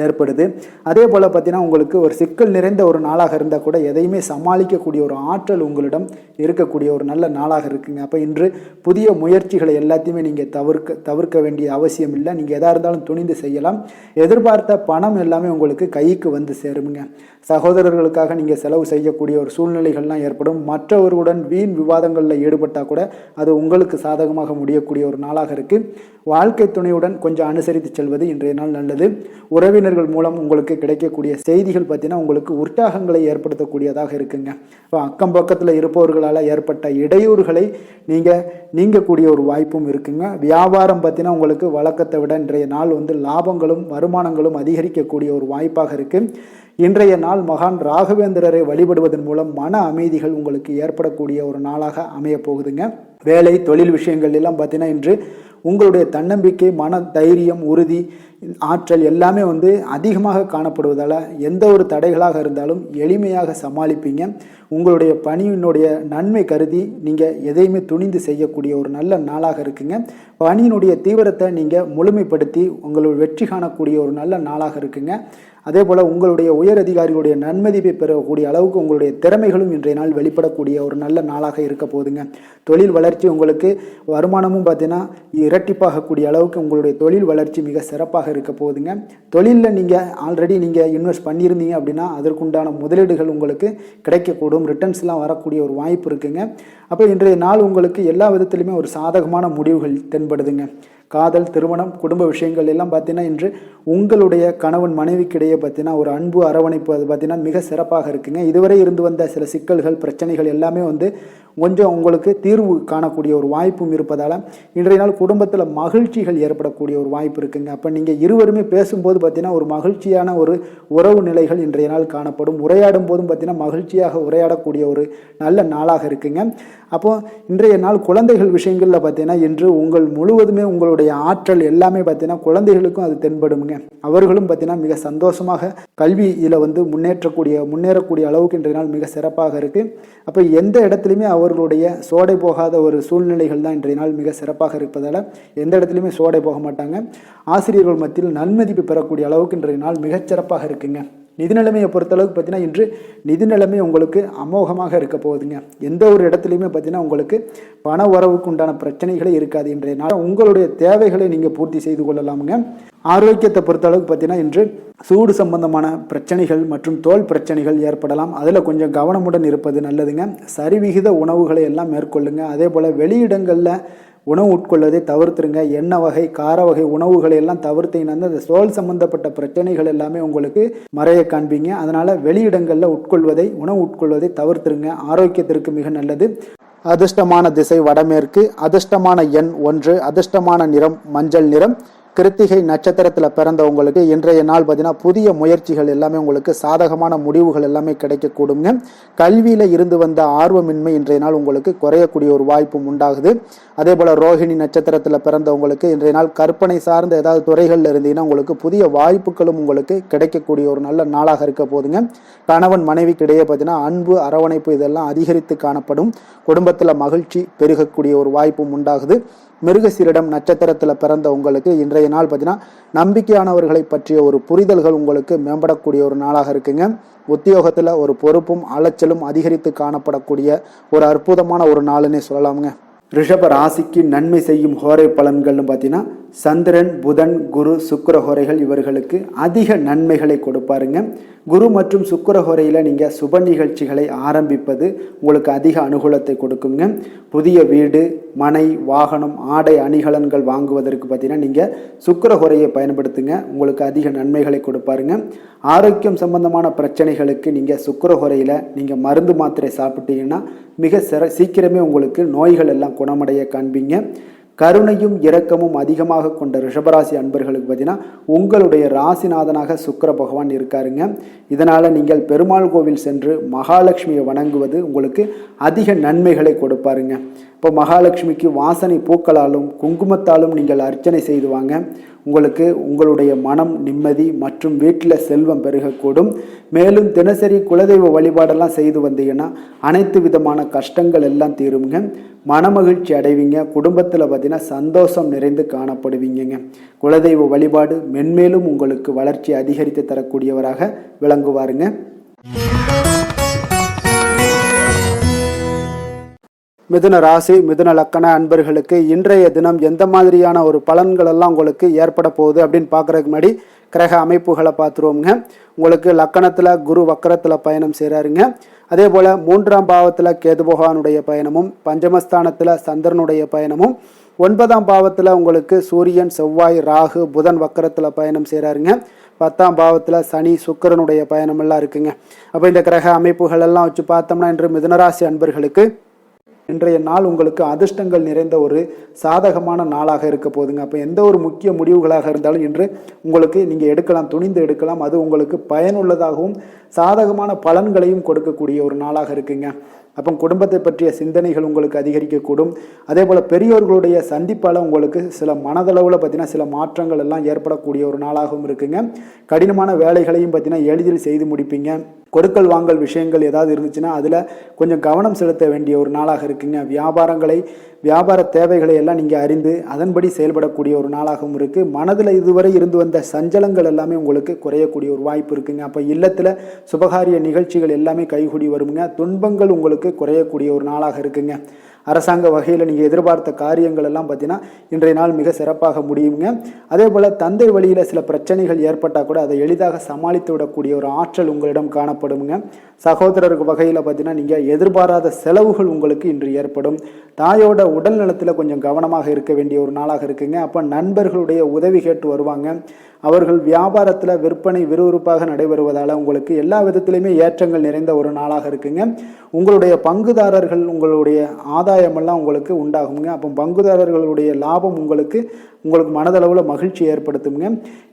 ஏற்படுது. அதே போல் பார்த்தீங்கன்னா உங்களுக்கு ஒரு சிக்கல் நிறைந்த ஒரு நாளாக இருந்தால் கூட எதையுமே சமாளிக்கக்கூடிய ஒரு ஆற்றல் உங்களிடம் இருக்கக்கூடிய ஒரு நல்ல நாளாக இருக்குங்க. அப்போ இன்று புதிய முயற்சிகளை எல்லாத்தையுமே நீங்கள் தவிர்க்க வேண்டிய அவசியம் இல்லை. நீங்கள் எதாக இருந்தாலும் துணிந்து செய்யலாம். எதிர்பார்த்த பணம் எல்லாமே உங்களுக்கு கைக்கு வந்து சேருங்க. சகோதரர்களுக்காக நீங்கள் செலவு செய்யக்கூடிய ஒரு சூழ்நிலைகள்லாம் ஏற்படும். மற்றவர்களுடன் வீண் விவாதங்களில் ஈடுபட்டால் கூட அது உங்களுக்கு சாதகமாக முடியக்கூடிய ஒரு நாளாக இருக்குது. வாழ்க்கை துணையுடன் கொஞ்சம் அனுசரித்து செல்வது இன்றைய நாள் நல்லது. உறவினர்கள் மூலம் உங்களுக்கு கிடைக்கக்கூடிய செய்திகள் பார்த்தீங்கன்னா உங்களுக்கு உற்சாகங்களை ஏற்படுத்தக்கூடியதாக இருக்குங்க. இப்போ அக்கம் பக்கத்தில் இருப்பவர்களால் ஏற்பட்ட இடையூறுகளை நீங்கக்கூடிய ஒரு வாய்ப்பும் இருக்குங்க. வியாபாரம் பார்த்தீங்கன்னா உங்களுக்கு வழக்கத்தை விட இன்றைய நாள் லாபங்களும் வருமானங்களும் அதிகரிக்கக்கூடிய ஒரு வாய்ப்பாக இருக்குது. இன்றைய நாள் மகான் ராகவேந்திரரை வழிபடுவதன் மூலம் மன அமைதிகள் உங்களுக்கு ஏற்படக்கூடிய ஒரு நாளாக அமைய போகுதுங்க. வேலை தொழில் விஷயங்கள் எல்லாம் பார்த்தீங்கன்னா இன்று உங்களுடைய தன்னம்பிக்கை, மன தைரியம், உறுதி, ஆற்றல் எல்லாமே அதிகமாக காணப்படுவதால் எந்த ஒரு தடைகளாக இருந்தாலும் எளிமையாக சமாளிப்பீங்க. உங்களுடைய பணியினுடைய நன்மை கருதி நீங்கள் எதையுமே துணிந்து செய்யக்கூடிய ஒரு நல்ல நாளாக இருக்குங்க. பணியினுடைய தீவிரத்தை நீங்கள் முழுமைப்படுத்தி உங்களுடைய வெற்றி காணக்கூடிய ஒரு நல்ல நாளாக இருக்குங்க. அதே போல் உங்களுடைய உயர் அதிகாரிகளுடைய நன்மதிப்பை பெறக்கூடிய அளவுக்கு உங்களுடைய திறமைகளும் இன்றைய நாள் வெளிப்படக்கூடிய ஒரு நல்ல நாளாக இருக்க போகுதுங்க. தொழில் வளர்ச்சி உங்களுக்கு வருமானமும் பார்த்தீங்கன்னா இரட்டிப்பாகக்கூடிய அளவுக்கு உங்களுடைய தொழில் வளர்ச்சி மிக சிறப்பாக இருக்க போகுதுங்க. தொழிலில் நீங்கள் ஆல்ரெடி நீங்கள் இன்வெஸ்ட் பண்ணியிருந்தீங்க அப்படின்னா அதற்குண்டான முதலீடுகள் உங்களுக்கு கிடைக்கக்கூடும், ரிட்டர்ன்ஸ்லாம் வரக்கூடிய ஒரு வாய்ப்பு இருக்குங்க. அப்போ இன்றைய நாள் உங்களுக்கு எல்லா விதத்திலுமே ஒரு சாதகமான முடிவுகள் தென்படுதுங்க. காதல், திருமணம், குடும்ப விஷயங்கள் எல்லாம் பார்த்தீங்கன்னா இன்று உங்களுடைய கணவன் மனைவிக்கிடையே பார்த்தீங்கன்னா ஒரு அன்பு அரவணைப்பு அது பார்த்தீங்கன்னா மிக சிறப்பாக இருக்குங்க. இதுவரை இருந்து வந்த சில சிக்கல்கள், பிரச்சனைகள் எல்லாமே கொஞ்சம் உங்களுக்கு தீர்வு காணக்கூடிய ஒரு வாய்ப்பும் இருப்பதால் இன்றைய நாள் குடும்பத்தில் மகிழ்ச்சிகள் ஏற்படக்கூடிய ஒரு வாய்ப்பு இருக்குங்க. அப்போ நீங்கள் இருவருமே பேசும்போது பார்த்தீங்கன்னா ஒரு மகிழ்ச்சியான ஒரு உறவு நிலைகள் இன்றைய நாள் காணப்படும். உரையாடும் போதும் பார்த்தீங்கன்னா மகிழ்ச்சியாக உரையாடக்கூடிய ஒரு நல்ல நாளாக இருக்குங்க. அப்போது இன்றைய நாள் குழந்தைகள் விஷயங்களில் பார்த்தீங்கன்னா இன்று முழுவதுமே உங்களுடைய ஆற்றல் எல்லாமே பார்த்தீங்கன்னா குழந்தைகளுக்கும் அது தென்படுங்க. அவர்களும் பார்த்தீங்கன்னா மிக சந்தோஷமாக கல்வியில் முன்னேறக்கூடிய அளவுக்கு இன்றைய நாள் மிக சிறப்பாக இருக்குது. அப்போ எந்த இடத்துலையுமே அவர்களுடைய சோடை போகாத ஒரு சூழ்நிலைகள் தான் இன்றைய நாள் மிக சிறப்பாக இருப்பதால் எந்த இடத்துலையுமே சோடை போக மாட்டாங்க. ஆசிரியர்கள் மத்தியில் நன்மதிப்பு பெறக்கூடிய அளவுக்கு இன்றைய நாள் மிகச்சிறப்பாக இருக்குங்க. நிதி நிலைமையை பொறுத்தளவுக்கு பார்த்தீங்கன்னா இன்று நிதி நிலைமை உங்களுக்கு அமோகமாக இருக்க போகுதுங்க. எந்த ஒரு இடத்துலையுமே பார்த்தீங்கன்னா உங்களுக்கு பண வரவுக்கு உண்டான பிரச்சனைகளே இருக்காது. இன்றைய நாள் உங்களுடைய தேவைகளை நீங்கள் பூர்த்தி செய்து கொள்ளலாமுங்க. ஆரோக்கியத்தை பொறுத்தளவுக்கு பார்த்தீங்கன்னா இன்று சூடு சம்பந்தமான பிரச்சனைகள் மற்றும் தோல் பிரச்சனைகள் ஏற்படலாம். அதில் கொஞ்சம் கவனமுடன் இருப்பது நல்லதுங்க. சரிவிகித உணவுகளை எல்லாம் மேற்கொள்ளுங்க. அதே போல் வெளியிடங்களில் உணவு உட்கொள்வதை தவிர்த்துருங்க. எண்ணெய் வகை, கார வகை உணவுகளை எல்லாம் தவிர்த்தீங்கன்னா அந்த தோல் சம்பந்தப்பட்ட பிரச்சனைகள் எல்லாமே உங்களுக்கு மறைய காண்பீங்க. அதனால் வெளியிடங்களில் உணவு உட்கொள்வதை தவிர்த்துருங்க. ஆரோக்கியத்திற்கு மிக நல்லது. அதிர்ஷ்டமான திசை வடமேற்கு, அதிர்ஷ்டமான எண் 1, அதிர்ஷ்டமான நிறம் மஞ்சள் நிறம். கிருத்திகை நட்சத்திரத்தில் பிறந்தவங்களுக்கு இன்றைய நாள் பார்த்தீங்கன்னா புதிய முயற்சிகள் எல்லாமே உங்களுக்கு சாதகமான முடிவுகள் எல்லாமே கிடைக்கக்கூடுங்க. கல்வியில் இருந்து வந்த ஆர்வமின்மை இன்றைய நாள் உங்களுக்கு குறையக்கூடிய ஒரு வாய்ப்பும் உண்டாகுது. அதே போல் ரோஹிணி நட்சத்திரத்தில் பிறந்தவங்களுக்கு இன்றைய நாள் கற்பனை சார்ந்த ஏதாவது துறைகளில் இருந்தீங்கன்னா உங்களுக்கு புதிய வாய்ப்புகளும் உங்களுக்கு கிடைக்கக்கூடிய ஒரு நல்ல நாளாக இருக்க போதுங்க. கணவன் மனைவிக்கிடையே பார்த்தீங்கன்னா அன்பு, அரவணைப்பு இதெல்லாம் அதிகரித்து காணப்படும். குடும்பத்தில் மகிழ்ச்சி பெருகக்கூடிய ஒரு வாய்ப்பும் உண்டாகுது. மிருகசீரிடம் நட்சத்திரத்தில் பிறந்த உங்களுக்கு இன்றைய நாள் பார்த்தீங்கன்னா நம்பிக்கையானவர்களை பற்றிய ஒரு புரிதல்கள் உங்களுக்கு மேம்படக்கூடிய ஒரு நாளாக இருக்குங்க. உத்தியோகத்தில் ஒரு பொறுப்பும் அலைச்சலும் அதிகரித்து காணப்படக்கூடிய ஒரு அற்புதமான ஒரு நாளுன்னே சொல்லலாமுங்க. ரிஷப ராசிக்கு நன்மை செய்யும் ஹோரை பலன்கள்னு பார்த்தீங்கன்னா சந்திரன், புதன், குரு, சுக்கிர ஹோரைகள் இவர்களுக்கு அதிக நன்மைகளை கொடுப்பாருங்க. குரு மற்றும் சுக்கிர ஹோரையில் நீங்கள் சுப நிகழ்ச்சிகளை ஆரம்பிப்பது உங்களுக்கு அதிக அனுகூலத்தை கொடுக்குங்க. புதிய வீடு, மனை, வாகனம், ஆடை அணிகலன்கள் வாங்குவதற்கு பார்த்தீங்கன்னா நீங்கள் சுக்கிர ஹோரையை பயன்படுத்துங்க. உங்களுக்கு அதிக நன்மைகளை கொடுப்பாருங்க. ஆரோக்கியம் சம்பந்தமான பிரச்சனைகளுக்கு நீங்கள் சுக்கிர ஹோரையில் நீங்கள் மருந்து மாத்திரை சாப்பிட்டீங்கன்னா மிக சீக்கிரமே உங்களுக்கு நோய்கள் எல்லாம் குணமடைய காண்பீங்க. கருணையும் இரக்கமும் அதிகமாக கொண்ட ரிஷபராசி அன்பர்களுக்கு பார்த்தீங்கன்னா உங்களுடைய ராசிநாதனாக சுக்கிர பகவான் இருக்காருங்க. இதனால் நீங்கள் பெருமாள் கோவில் சென்று மகாலட்சுமியை வணங்குவது உங்களுக்கு அதிக நன்மைகளை கொடுப்பாருங்க. இப்போ மகாலட்சுமிக்கு வாசனை பூக்களாலும் குங்குமத்தாலும் நீங்கள் அர்ச்சனை செய்து வாங்க. உங்களுக்கு உங்களுடைய மனம் நிம்மதி மற்றும் வீட்டில் செல்வம் பெருகக்கூடும். மேலும் தினசரி குலதெய்வ வழிபாடெல்லாம் செய்து வந்தீங்கன்னா அனைத்து விதமான கஷ்டங்கள் எல்லாம் தீருங்க. மனமகிழ்ச்சி அடைவீங்க. குடும்பத்தில் பார்த்தீங்கன்னா சந்தோஷம் நிறைந்து காணப்படுவீங்க. குலதெய்வ வழிபாடு மென்மேலும் உங்களுக்கு வளர்ச்சி அதிகரித்து தரக்கூடியவராக விளங்குவாருங்க. மிதுன ராசி, மிதுன லக்கண அன்பர்களுக்கு இன்றைய தினம் எந்த மாதிரியான ஒரு பலன்கள் எல்லாம் உங்களுக்கு ஏற்பட போகுது அப்படின்னு பார்க்குறதுக்கு முன்னாடி கிரக அமைப்புகளை பார்த்துருவோங்க. உங்களுக்கு லக்கணத்தில் குரு வக்கரத்தில் பயணம் செய்கிறாருங்க. அதே போல் 3ஆம் பாவத்தில் கேது பகவானுடைய பயணமும், பஞ்சமஸ்தானத்தில் சந்திரனுடைய பயணமும், 9ஆம் பாவத்தில் உங்களுக்கு சூரியன், செவ்வாய், ராகு, புதன் வக்கரத்தில் பயணம் செய்கிறாருங்க. 10ஆம் பாவத்தில் சனி, சுக்கிரனுடைய பயணமெல்லாம் இருக்குங்க. அப்போ இந்த கிரக அமைப்புகள் எல்லாம் வச்சு பார்த்தோம்னா இன்று மிதுனராசி அன்பர்களுக்கு இன்றைய நாள் உங்களுக்கு அதிர்ஷ்டங்கள் நிறைந்த ஒரு சாதகமான நாளாக இருக்க போகுதுங்க. அப்போ எந்த ஒரு முக்கிய முடிவுகளாக இருந்தாலும் இன்று உங்களுக்கு நீங்கள் எடுக்கலாம், துணிந்து எடுக்கலாம். அது உங்களுக்கு பயனுள்ளதாகவும் சாதகமான பலன்களையும் கொடுக்கக்கூடிய ஒரு நாளாக இருக்குங்க. அப்போ குடும்பத்தை பற்றிய சிந்தனைகள் உங்களுக்கு அதிகரிக்கக்கூடும். அதே போல் பெரியோர்களுடைய சந்திப்பால் உங்களுக்கு சில மனதளவில் பார்த்தீங்கன்னா சில மாற்றங்கள் எல்லாம் ஏற்படக்கூடிய ஒரு நாளாகவும் இருக்குங்க. கடினமான வேலைகளையும் பார்த்தீங்கன்னா எளிதில் செய்து முடிப்பீங்க. கொடுக்கல் வாங்கல் விஷயங்கள் ஏதாவது இருந்துச்சுன்னா அதில் கொஞ்சம் கவனம் செலுத்த வேண்டிய ஒரு நாளாக இருக்குங்க. வியாபார தேவைகளை எல்லாம் நீங்கள் அறிந்து அதன்படி செயல்படக்கூடிய ஒரு நாளாகவும் இருக்குது. மனதில் இதுவரை இருந்து வந்த சஞ்சலங்கள் எல்லாமே உங்களுக்கு குறையக்கூடிய ஒரு வாய்ப்பு இருக்குங்க. அப்போ இல்லத்தில் சுபகாரிய நிகழ்ச்சிகள் எல்லாமே கைகூடி வருங்க. துன்பங்கள் உங்களுக்கு குறையக்கூடிய ஒரு நாளாக இருக்குங்க. அரசாங்க வகையில் நீங்கள் எதிர்பார்த்த காரியங்கள் எல்லாம் பார்த்தீங்கன்னா இன்றைய நாள் மிக சிறப்பாக முடியுங்க. அதே போல் தந்தை வழியில் சில பிரச்சனைகள் ஏற்பட்டால் கூட அதை எளிதாக சமாளித்து விடக்கூடிய ஒரு ஆற்றல் உங்களிடம் காணப்படுங்க. சகோதரருக்கு வகையில் பார்த்தீங்கன்னா நீங்கள் எதிர்பாராத செலவுகள் உங்களுக்கு இன்று ஏற்படும். தாயோட உடல் நலத்தில் கொஞ்சம் கவனமாக இருக்க வேண்டிய ஒரு நாளாக இருக்குங்க. அப்போ நண்பர்களுடைய உதவி கேட்டு வருவாங்க. அவர்கள் வியாபாரத்தில் விற்பனை விறுவிறுப்பாக நடைபெறுவதால் உங்களுக்கு எல்லா விதத்திலையுமே ஏற்றங்கள் நிறைந்த ஒரு நாளாக இருக்குங்க. உங்களுடைய பங்குதாரர்கள் உங்களுடைய ஆதாயமெல்லாம் உங்களுக்கு உண்டாகுங்க. அப்போ பங்குதாரர்களுடைய லாபம் உங்களுக்கு மனதளவில் மகிழ்ச்சி ஏற்படுத்துங்க.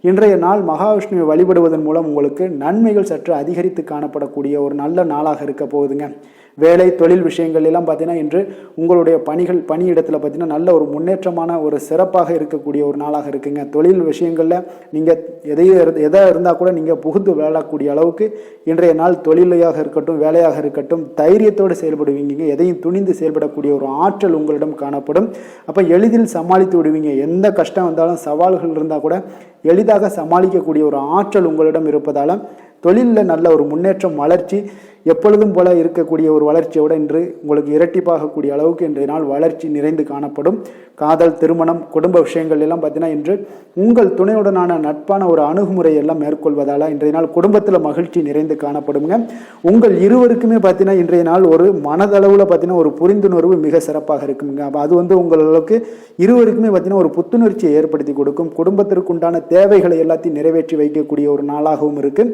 இன்றைய நாள் மகாவிஷ்ணுவை வழிபடுவதன் மூலம் உங்களுக்கு நன்மைகள் சற்று அதிகரித்து காணப்படக்கூடிய ஒரு நல்ல நாளாக இருக்க போகுதுங்க. வேலை தொழில் விஷயங்கள் எல்லாம் பார்த்தீங்கன்னா இன்று உங்களுடைய பணியிடத்தில் பார்த்தீங்கன்னா நல்ல ஒரு முன்னேற்றமான ஒரு சிறப்பாக இருக்கக்கூடிய ஒரு நாளாக இருக்குங்க. தொழில் விஷயங்களில் நீங்கள் எதாக இருந்தால் கூட நீங்கள் புகுந்து விளையாடக்கூடிய அளவுக்கு இன்றைய நாள் தொழிலையாக இருக்கட்டும் வேலையாக இருக்கட்டும் தைரியத்தோடு செயல்படுவீங்க. எதையும் துணிந்து செயல்படக்கூடிய ஒரு ஆற்றல் உங்களிடம் காணப்படும். அப்போ எளிதில் சமாளித்து விடுவீங்க. எந்த கஷ்டம் வந்தாலும் சவால்கள் இருந்தால் கூட எளிதாக சமாளிக்கக்கூடிய ஒரு ஆற்றல் உங்களிடம் இருப்பதால் தொழிலில் நல்ல ஒரு முன்னேற்றம் வளர்ச்சி எப்பொழுதும் போல இருக்கக்கூடிய ஒரு வளர்ச்சியோடு இன்று உங்களுக்கு இரட்டிப்பாகக்கூடிய அளவுக்கு இன்றைய நாள் வளர்ச்சி நிறைந்து காணப்படும். காதல் திருமணம் குடும்ப விஷயங்கள் எல்லாம் பார்த்தீங்கன்னா இன்று உங்கள் துணையுடனான நட்பான ஒரு அணுகுமுறை எல்லாம் மேற்கொள்வதால் இன்றைய நாள் குடும்பத்தில் மகிழ்ச்சி நிறைந்து காணப்படுங்க. உங்கள் இருவருக்குமே பார்த்தீங்கன்னா இன்றைய நாள் ஒரு மனதளவில் பார்த்தீங்கன்னா ஒரு புரிந்துணர்வு மிக சிறப்பாக இருக்குங்க. அப்போ அது உங்களுக்கு இருவருக்குமே பார்த்தீங்கன்னா ஒரு புத்துணர்ச்சியை ஏற்படுத்தி கொடுக்கும். குடும்பத்திற்குண்டான தேவைகளை எல்லாத்தையும் நிறைவேற்றி வைக்கக்கூடிய ஒரு நாளாகவும் இருக்கு.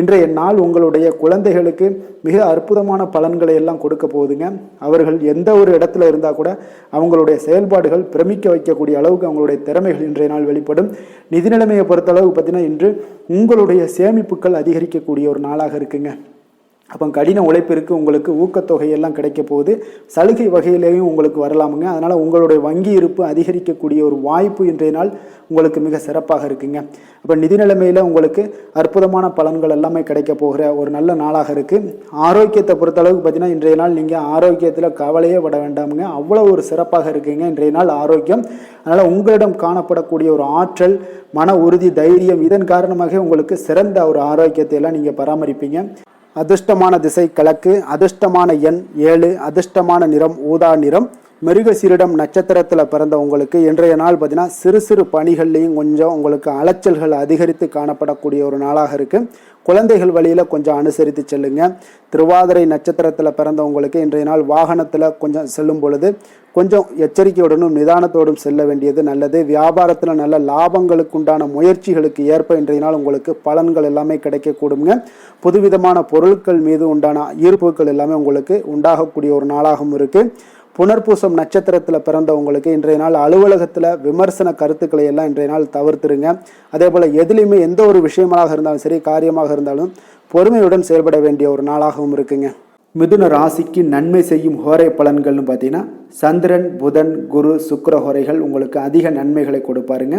இன்றைய நாள் உங்களுடைய குழந்தைகளுக்கு மிக அற்புதமான பலன்களை எல்லாம் கொடுக்க போகுதுங்க. அவர்கள் எந்த ஒரு இடத்துல இருந்தால் கூட அவங்களுடைய செயல்பாடுகள் பிரமிக்க வைக்கக்கூடிய அளவுக்கு அவங்களுடைய திறமைகள் இன்றைய நாள் வெளிப்படும். நிதி நிலைமையை பொறுத்த அளவுக்கு பார்த்தீங்கன்னா இன்று உங்களுடைய சேமிப்புகள் அதிகரிக்கக்கூடிய ஒரு நாளாக இருக்குங்க. அப்போ கடின உழைப்பிற்கு உங்களுக்கு ஊக்கத்தொகையெல்லாம் கிடைக்க போகுது. சலுகை வகையிலேயும் உங்களுக்கு வரலாமுங்க. அதனால் உங்களுடைய வங்கி இருப்பு அதிகரிக்கக்கூடிய ஒரு வாய்ப்பு இன்றைய நாள் உங்களுக்கு மிக சிறப்பாக இருக்குங்க. அப்போ நிதி நிலைமையில் உங்களுக்கு அற்புதமான பலன்கள் எல்லாமே கிடைக்க போகிற ஒரு நல்ல நாளாக இருக்குது. ஆரோக்கியத்தை பொறுத்தளவுக்கு பார்த்தீங்கன்னா இன்றைய நாள் நீங்கள் ஆரோக்கியத்தில் கவலையே பட வேண்டாமுங்க. அவ்வளோ ஒரு சிறப்பாக இருக்குங்க இன்றைய நாள் ஆரோக்கியம். அதனால் உங்களிடம் காணப்படக்கூடிய ஒரு ஆற்றல் மன உறுதி தைரியம் இதன் காரணமாக உங்களுக்கு சிறந்த ஒரு ஆரோக்கியத்தை எல்லாம் நீங்கள் பராமரிப்பீங்க. அதிர்ஷ்டமான திசை கிழக்கு, அதிர்ஷ்டமான எண் 7, அதிர்ஷ்டமான நிறம் ஊதா நிறம். மிருகசீரிடம் நட்சத்திரத்தில் பிறந்த உங்களுக்கு இன்றைய நாள் பார்த்தீங்கன்னா சிறு சிறு பணிகள்லையும் கொஞ்சம் உங்களுக்கு அலைச்சல்கள் அதிகரித்து காணப்படக்கூடிய ஒரு நாளாக இருக்குது. குழந்தைகள் வழியில் கொஞ்சம் அனுசரித்து செல்லுங்க. திருவாதிரை நட்சத்திரத்தில் பிறந்தவங்களுக்கு இன்றைய நாள் வாகனத்தில் கொஞ்சம் செல்லும் பொழுது கொஞ்சம் எச்சரிக்கையுடனும் நிதானத்தோடும் செல்ல வேண்டியது நல்லது. வியாபாரத்தில் நல்ல லாபங்களுக்கு உண்டான முயற்சிகளுக்கு ஏற்ப இன்றைய நாள் உங்களுக்கு பலன்கள் எல்லாமே கிடைக்கக்கூடுங்க. புதுவிதமான பொருட்கள் மீது உண்டான ஈர்ப்புகள் எல்லாமே உங்களுக்கு உண்டாகக்கூடிய ஒரு நாளாகவும் இருக்குது. புனர்பூசம் நட்சத்திரத்தில் பிறந்தவங்களுக்கு இன்றைய நாள் அலுவலகத்தில் விமர்சன கருத்துக்களை எல்லாம் இன்றைய நாள் தவிர்த்துருங்க. அதே போல் எதுலேயுமே எந்த ஒரு விஷயமாக இருந்தாலும் சரி காரியமாக இருந்தாலும் பொறுமையுடன் செயல்பட வேண்டிய ஒரு நாளாகவும் இருக்குங்க. மிதுன ராசிக்கு நன்மை செய்யும் ஹோரை பலன்கள்னு பார்த்தீங்கன்னா சந்திரன் புதன் குரு சுக்கிர ஹோரைகள் உங்களுக்கு அதிக நன்மைகளை கொடுப்பாருங்க.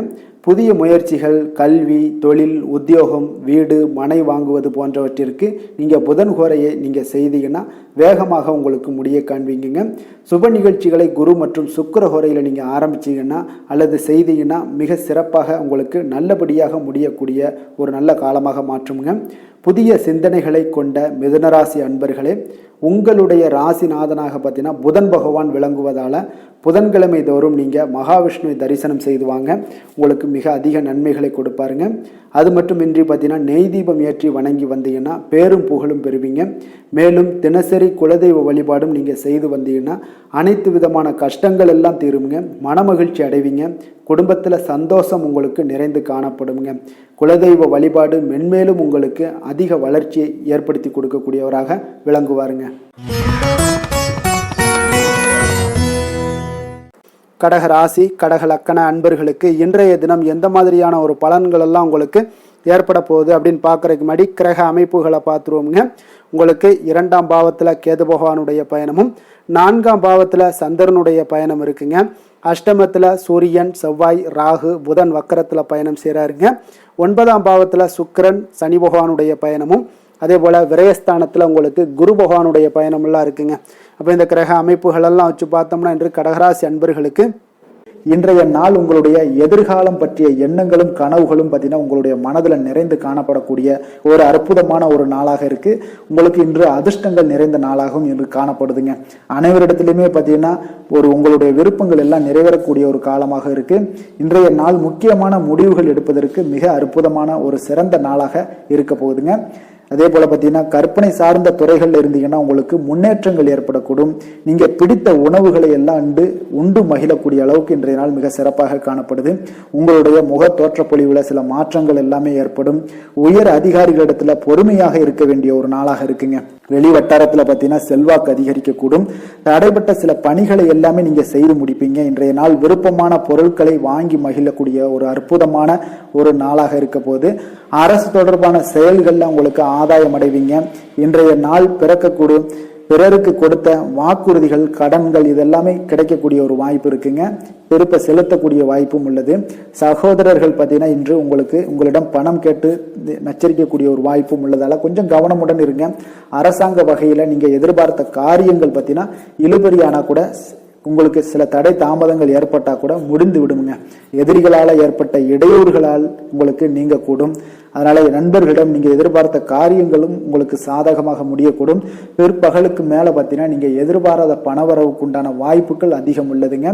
புதிய முயற்சிகள் கல்வி தொழில் உத்தியோகம் வீடு மனை வாங்குவது போன்றவற்றிற்கு நீங்கள் புதன் ஹோரையை நீங்கள் செய்தீங்கன்னா வேகமாக உங்களுக்கு முடிய காண்பீங்க. சுப நிகழ்ச்சிகளை குரு மற்றும் சுக்கிர ஹோரையில் நீங்கள் ஆரம்பிச்சிங்கன்னா அல்லது செய்தீங்கன்னா மிக சிறப்பாக உங்களுக்கு நல்லபடியாக முடியக்கூடிய ஒரு நல்ல காலமாக மாற்றுங்க. புதிய சிந்தனைகளை கொண்ட மிதுனராசி அன்பர்களே, உங்களுடைய ராசிநாதனாக பார்த்தீங்கன்னா புதன் பகவான் விளங்குவதால் புதன்கிழமை தோறும் நீங்கள் மகாவிஷ்ணுவை தரிசனம் செய்து வாங்க. உங்களுக்கு மிக அதிக நன்மைகளை கொடுப்பாருங்க. அது மட்டுமின்றி பார்த்தீங்கன்னா நெய் தீபம் ஏற்றி வணங்கி வந்தீங்கன்னா பேரும் புகழும் பெறுவீங்க. மேலும் தினசரி குலதெய்வ வழிபாடும் நீங்கள் செய்து வந்தீங்கன்னா அனைத்து விதமான கஷ்டங்கள் எல்லாம் தீருங்க. மனமகிழ்ச்சி அடைவீங்க. குடும்பத்தில் சந்தோஷம் உங்களுக்கு நிறைந்து காணப்படுங்க. குலதெய்வ வழிபாடு மென்மேலும் உங்களுக்கு அதிக வளர்ச்சியை ஏற்படுத்தி கொடுக்கக்கூடியவராக விளங்குவாருங்க. கடக ராசி கடக லக்கண அன்பர்களுக்கு இன்றைய தினம் எந்த மாதிரியான ஒரு பலன்கள் எல்லாம் உங்களுக்கு ஏற்பட போகுது அப்படின்னு பார்க்கறதுக்கு முன்னாடி கிரக அமைப்புகளை பார்த்துருவோங்க. உங்களுக்கு 2ஆம் பாவத்தில் கேது பகவானுடைய பயணமும் 4ஆம் பாவத்தில் சந்திரனுடைய பயணம் இருக்குங்க. அஷ்டமத்தில் சூரியன் செவ்வாய் ராகு புதன் வக்கரத்தில் பயணம் செய்கிறாருங்க. 9ஆம் பாவத்தில் சுக்கிரன் சனி பகவானுடைய பயணமும் அதே போல் விரயஸ்தானத்தில் உங்களுக்கு குரு பகவானுடைய பயணமெல்லாம் இருக்குங்க. அப்போ இந்த கிரக அமைப்புகளெல்லாம் வச்சு பார்த்தோம்னா இன்று கடகராசி அன்பர்களுக்கு இன்றைய நாள் உங்களுடைய எதிர்காலம் பற்றிய எண்ணங்களும் கனவுகளும் பார்த்தீங்கன்னா உங்களுடைய மனதில் நிறைந்து காணப்படக்கூடிய ஒரு அற்புதமான ஒரு நாளாக இருக்கு. உங்களுக்கு இன்று அதிர்ஷ்டங்கள் நிறைந்த நாளாகவும் இன்று காணப்படுதுங்க. அனைவரிடத்திலுமே பார்த்தீங்கன்னா உங்களுடைய விருப்பங்கள் எல்லாம் நிறைவேறக்கூடிய ஒரு காலமாக இருக்கு. இன்றைய நாள் முக்கியமான முடிவுகள் எடுப்பதற்கு மிக அற்புதமான ஒரு சிறந்த நாளாக இருக்க போகுதுங்க. அதே போல பார்த்தீங்கன்னா கற்பனை சார்ந்த துறைகள்ல இருந்தீங்கன்னா உங்களுக்கு முன்னேற்றங்கள் ஏற்படக்கூடும். நீங்க பிடித்த உணவுகளை எல்லாம் உண்டு மகிழக்கூடிய அளவுக்கு இன்றைய நாள் மிக சிறப்பாக காணப்படுது. உங்களுடைய முக தோற்றப்பொழிவுல சில மாற்றங்கள் எல்லாமே ஏற்படும். உயர் அதிகாரிகளிடத்துல பொறுமையாக இருக்க வேண்டிய ஒரு நாளாக இருக்குங்க. வெளி வட்டாரத்துல பார்த்தீங்கன்னா செல்வாக்கு அதிகரிக்கக்கூடும். தடைப்பட்ட சில பணிகளை எல்லாமே நீங்க செய்து முடிப்பீங்க. இன்றைய நாள் விருப்பமான பொருட்களை வாங்கி மகிழக்கூடிய ஒரு அற்புதமான ஒரு நாளாக இருக்க போது அரசு தொடர்பான செயல்கள்ல உங்களுக்கு ஆதாயம் அடைவீங்க. இன்றைய நாள் பிறக்கக்கூடும். பிறருக்கு கொடுத்த வாக்குறுதிகள் கடன்கள் இதெல்லாமே கிடைக்கக்கூடிய ஒரு வாய்ப்பு இருக்குங்க. திருப்ப செலுத்தக்கூடிய வாய்ப்பும் உள்ளது. சகோதரர்கள் பார்த்தீங்கன்னா இன்று உங்களிடம் பணம் கேட்டு நச்சரிக்கக்கூடிய ஒரு வாய்ப்பும் உள்ளதால கொஞ்சம் கவனமுடன் இருங்க. அரசாங்க வகையில நீங்க எதிர்பார்த்த காரியங்கள் பார்த்தீங்கன்னா இழுபறியானா கூட உங்களுக்கு சில தடை தாமதங்கள் ஏற்பட்டா கூட முடிந்து விடுங்க. எதிரிகளால் ஏற்பட்ட இடையூறுகளால் உங்களுக்கு நீங்க கூடும். அதனால நண்பர்களிடம் நீங்க எதிர்பார்த்த காரியங்களும் உங்களுக்கு சாதகமாக முடியக்கூடும். பிற்பகலுக்கு மேல பார்த்தீங்கன்னா நீங்க எதிர்பாராத பணவரவுக்கு உண்டான வாய்ப்புகள் அதிகம் உள்ளதுங்க.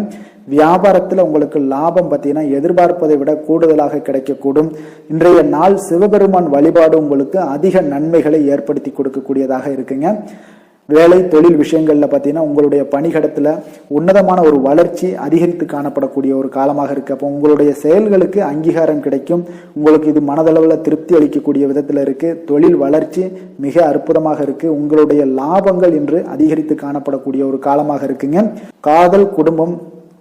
வியாபாரத்துல உங்களுக்கு லாபம் பார்த்தீங்கன்னா எதிர்பார்ப்பதை விட கூடுதலாக கிடைக்கக்கூடும். இன்றைய நாள் சிவபெருமான் வழிபாடு உங்களுக்கு அதிக நன்மைகளை ஏற்படுத்தி கொடுக்கக்கூடியதாக இருக்குங்க. வேலை தொழில் விஷயங்கள்ல பார்த்தீங்கன்னா உங்களுடைய பணிகடத்துல உன்னதமான ஒரு வளர்ச்சி அதிகரித்து காணப்படக்கூடிய ஒரு காலமாக இருக்கு. அப்போ உங்களுடைய செயல்களுக்கு அங்கீகாரம் கிடைக்கும். உங்களுக்கு இது மனதளவில் திருப்தி அளிக்கக்கூடிய விதத்துல இருக்கு. தொழில் வளர்ச்சி மிக அற்புதமாக இருக்கு. உங்களுடைய லாபங்கள் இன்று அதிகரித்து காணப்படக்கூடிய ஒரு காலமாக இருக்குங்க. காதல் குடும்பம்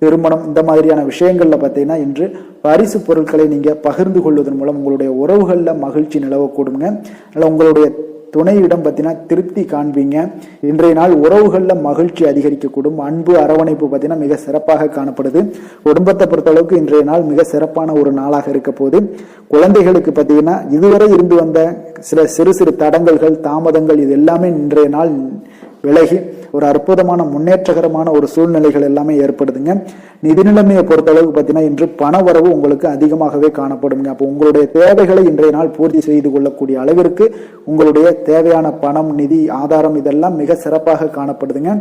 திருமணம் இந்த மாதிரியான விஷயங்கள்ல பார்த்தீங்கன்னா இன்று பரிசு பொருட்களை நீங்க பகிர்ந்து கொள்வதன் மூலம் உங்களுடைய உறவுகள்ல மகிழ்ச்சி நிலவக்கூடுங்க. அதனால உங்களுடைய துணையிடம் பார்த்தீங்கன்னா திருப்தி காண்பீங்க. இன்றைய நாள் உறவுகள்ல மகிழ்ச்சி அதிகரிக்கக்கூடும். அன்பு அரவணைப்பு பார்த்தீங்கன்னா மிக சிறப்பாக காணப்படுது. குடும்பத்தை பொறுத்தளவுக்கு இன்றைய நாள் மிக சிறப்பான ஒரு நாளாக இருக்க போது குழந்தைகளுக்கு பார்த்தீங்கன்னா இதுவரை இருந்து வந்த சில சிறு சிறு தடங்கல்கள் தாமதங்கள் இது எல்லாமே இன்றைய நாள் விலகி ஒரு அற்புதமான முன்னேற்றகரமான ஒரு சூழ்நிலைகள் எல்லாமே ஏற்படுதுங்க. நிதி நிலைமையை பொறுத்தளவுக்கு பார்த்தீங்கன்னா இன்று பண வரவு உங்களுக்கு அதிகமாகவே காணப்படுங்க. அப்போ உங்களுடைய தேவைகளை இன்றைய நாள் பூர்த்தி செய்து கொள்ளக்கூடிய அளவிற்கு உங்களுடைய தேவையான பணம் நிதி ஆதாரம் இதெல்லாம் மிக சிறப்பாக காணப்படுதுங்க.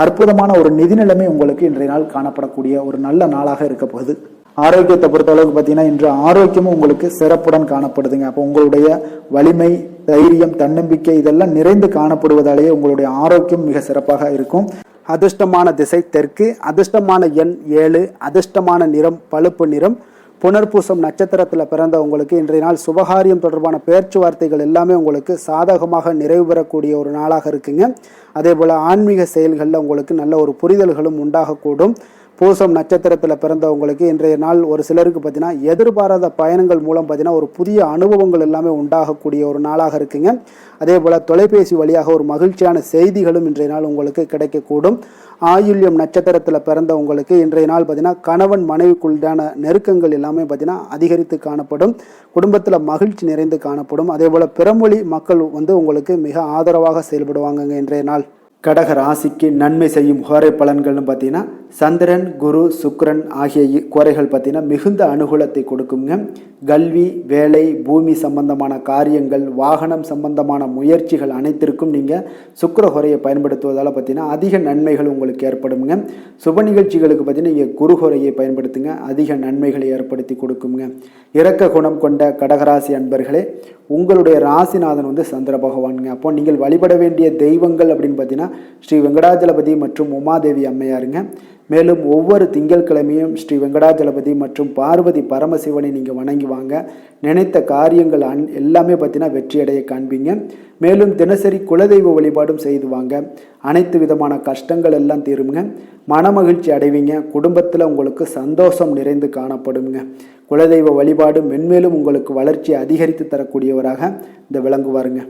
அற்புதமான ஒரு நிதி நிலைமை உங்களுக்கு இன்றைய நாள் காணப்படக்கூடிய ஒரு நல்ல நாளாக இருக்க போகுது. ஆரோக்கியத்தை பொறுத்த அளவுக்கு பார்த்தீங்கன்னா இன்று ஆரோக்கியமும் உங்களுக்கு சிறப்புடன் காணப்படுதுங்க. அப்போ உங்களுடைய வலிமை தைரியம் தன்னம்பிக்கை இதெல்லாம் நிறைந்து காணப்படுவதாலேயே உங்களுடைய ஆரோக்கியம் மிக சிறப்பாக இருக்கும். அதிர்ஷ்டமான திசை தெற்கு, அதிர்ஷ்டமான எண் 7, அதிர்ஷ்டமான நிறம் பழுப்பு நிறம். புனர்பூசம் நட்சத்திரத்தில் பிறந்த உங்களுக்கு இன்றைய நாள் சுபகாரியம் தொடர்பான பேச்சுவார்த்தைகள் எல்லாமே உங்களுக்கு சாதகமாக நிறைவு பெறக்கூடிய ஒரு நாளாக இருக்குங்க. அதே போல் ஆன்மீக செயல்களில் உங்களுக்கு நல்ல ஒரு புரிதல்களும் உண்டாகக்கூடும். பூசம் நட்சத்திரத்தில் பிறந்தவங்களுக்கு இன்றைய நாள் ஒரு சிலருக்கு பார்த்தீங்கன்னா எதிர்பாராத பயணங்கள் மூலம் பார்த்தீங்கன்னா ஒரு புதிய அனுபவங்கள் எல்லாமே உண்டாகக்கூடிய ஒரு நாளாக இருக்குங்க. அதே போல் தொலைபேசி வழியாக ஒரு மகிழ்ச்சியான செய்திகளும் இன்றைய நாள் உங்களுக்கு கிடைக்கக்கூடும். ஆயுள்யம் நட்சத்திரத்தில் பிறந்தவங்களுக்கு இன்றைய நாள் பார்த்தீங்கன்னா கணவன் மனைவிக்குள்ளான நெருக்கங்கள் எல்லாமே பார்த்தீங்கன்னா அதிகரித்து காணப்படும். குடும்பத்தில் மகிழ்ச்சி நிறைந்து காணப்படும். அதே போல் பிறமொழி மக்கள் உங்களுக்கு மிக ஆதரவாக செயல்படுவாங்க இன்றைய நாள். கடக ராசிக்கு நன்மை செய்யும் கோரை பலன்கள்னு பார்த்தீங்கன்னா சந்திரன் குரு சுக்கிரன் ஆகிய கோரைகள் பார்த்தீங்கன்னா மிகுந்த அனுகூலத்தை கொடுக்குங்க. கல்வி வேலை பூமி சம்பந்தமான காரியங்கள் வாகனம் சம்பந்தமான முயற்சிகள் அனைத்திற்கும் நீங்கள் சுக்கிர கோரையை பயன்படுத்துவதால் பார்த்தீங்கன்னா அதிக நன்மைகள் உங்களுக்கு ஏற்படுங்க. சுப நிகழ்ச்சிகளுக்கு பார்த்தீங்கன்னா நீங்கள் குரு கோரையை பயன்படுத்துங்க, அதிக நன்மைகளை ஏற்படுத்தி கொடுக்குங்க. இரக்க குணம் கொண்ட கடகராசி அன்பர்களே, உங்களுடைய ராசிநாதன் சந்திர பகவானுங்க. அப்போ நீங்கள் வழிபட வேண்டிய தெய்வங்கள் அப்படின்னு பார்த்தீங்கன்னா ஸ்ரீ வெங்கடாஜலபதி மற்றும் உமாதேவி அம்மையாருங்க. மேலும் ஒவ்வொரு திங்கட்கிழமையும் ஸ்ரீ வெங்கடாஜலபதி மற்றும் பார்வதி பரமசிவனை நீங்கள் வணங்கி வாங்க. நினைத்த காரியங்கள் எல்லாமே பார்த்தீங்கன்னா வெற்றியடைய காண்பீங்க. மேலும் தினசரி குலதெய்வ வழிபாடும் செய்து வாங்க. அனைத்து விதமான கஷ்டங்கள் எல்லாம் தீருங்க. மனமகிழ்ச்சி அடைவீங்க. குடும்பத்தில் உங்களுக்கு சந்தோஷம் நிறைந்து காணப்படுங்க. குலதெய்வ வழிபாடு மென்மேலும் உங்களுக்கு வளர்ச்சி அதிகரித்து தரக்கூடியவராக இந்த விளங்குவாருங்க.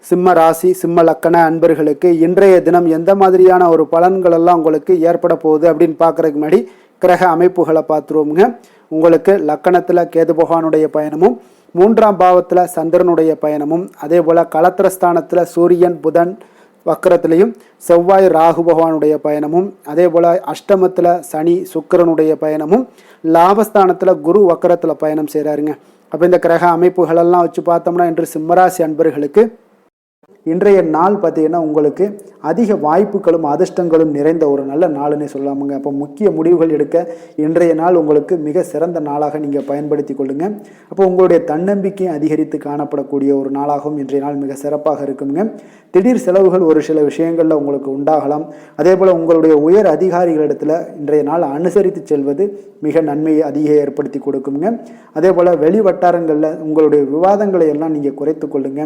சிம்ம ராசி சிம்ம லக்கண அன்பர்களுக்கு இன்றைய தினம் எந்த மாதிரியான ஒரு பலன்கள் எல்லாம் உங்களுக்கு ஏற்பட போகுது அப்படின்னு பார்க்கறதுக்கு முன்னாடி கிரக அமைப்புகளை பார்த்துருவோமுங்க. உங்களுக்கு லக்கணத்தில் கேது பகவானுடைய பயணமும், 3ஆம் பாவத்தில் சந்திரனுடைய பயணமும், அதே போல் களத்திரஸ்தானத்தில் சூரியன் புதன் வக்கரத்திலையும், செவ்வாய் ராகு பகவானுடைய பயணமும், அதே போல் அஷ்டமத்தில் சனி சுக்கிரனுடைய பயணமும், லாபஸ்தானத்தில் குரு வக்கரத்தில் பயணம் செய்கிறாருங்க. அப்போ இந்த கிரக அமைப்புகளெல்லாம் வச்சு பார்த்தோம்னா இன்று சிம்மராசி அன்பர்களுக்கு இன்றைய நாள் பார்த்தீங்கன்னா உங்களுக்கு அதிக வாய்ப்புகளும் அதிர்ஷ்டங்களும் நிறைந்த ஒரு நல்ல நாளுன்னே சொல்லாமுங்க. அப்போ முக்கிய முடிவுகள் எடுக்க இன்றைய நாள் உங்களுக்கு மிக சிறந்த நாளாக நீங்கள் பயன்படுத்தி கொள்ளுங்க. அப்போ உங்களுடைய தன்னம்பிக்கையும் அதிகரித்து காணப்படக்கூடிய ஒரு நாளாகவும் இன்றைய நாள் மிக சிறப்பாக இருக்குங்க. திடீர் செலவுகள் ஒரு சில விஷயங்களில் உங்களுக்கு உண்டாகலாம். அதே போல் உங்களுடைய உயர் அதிகாரிகளிடத்தில் இன்றைய நாள் அனுசரித்து செல்வது மிக நன்மையை அதிக ஏற்படுத்தி கொடுக்குங்க. அதே போல் வெளி வட்டாரங்களில் உங்களுடைய விவாதங்களை எல்லாம் நீங்கள் குறைத்து கொள்ளுங்க.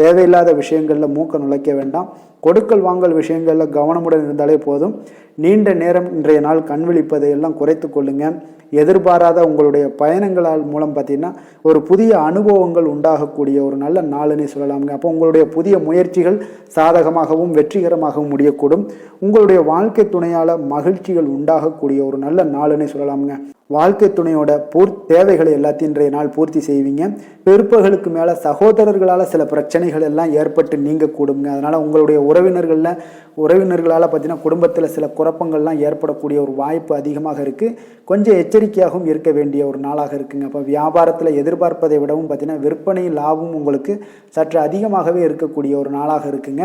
தேவையில்லாத விஷயங்களில் மூக்க நுழைக்க வேண்டாம். கொடுக்கல் வாங்கல் விஷயங்களில் கவனமுடன் இருந்தாலே போதும். நீண்ட நேரம் இன்றைய நாள் கண் விழிப்பதை எல்லாம் குறைத்து கொள்ளுங்க. எதிர்பாராத உங்களுடைய பயணங்களால் மூலம் பார்த்தீங்கன்னா ஒரு புதிய அனுபவங்கள் உண்டாகக்கூடிய ஒரு நல்ல நாளுன்னு சொல்லலாமுங்க. அப்போ உங்களுடைய புதிய முயற்சிகள் சாதகமாகவும் வெற்றிகரமாகவும் முடியக்கூடும். உங்களுடைய வாழ்க்கை துணையால் மகிழ்ச்சிகள் உண்டாகக்கூடிய ஒரு நல்ல நாளுன்னு சொல்லலாமுங்க. வாழ்க்கை துணையோட தேவைகளை எல்லாத்தையும் இன்றைய நாள் பூர்த்தி செய்வீங்க. பிற்பகலுக்கு மேலே சகோதரர்களால் சில பிரச்சனைகள் எல்லாம் ஏற்பட்டு நீங்கக்கூடுங்க. அதனால் உங்களுடைய உறவினர்களால் பார்த்தீங்கன்னா குடும்பத்தில் சில குழப்பங்கள்லாம் ஏற்படக்கூடிய ஒரு வாய்ப்பு அதிகமாக இருக்குது. கொஞ்சம் எச்சரிக்கையாகவும் இருக்க வேண்டிய ஒரு நாளாக இருக்குங்க. அப்போ வியாபாரத்தில் எதிர்பார்ப்பதை விடவும் பார்த்தீங்கன்னா விற்பனை லாபம் உங்களுக்கு சற்று அதிகமாகவே இருக்கக்கூடிய ஒரு நாளாக இருக்குங்க.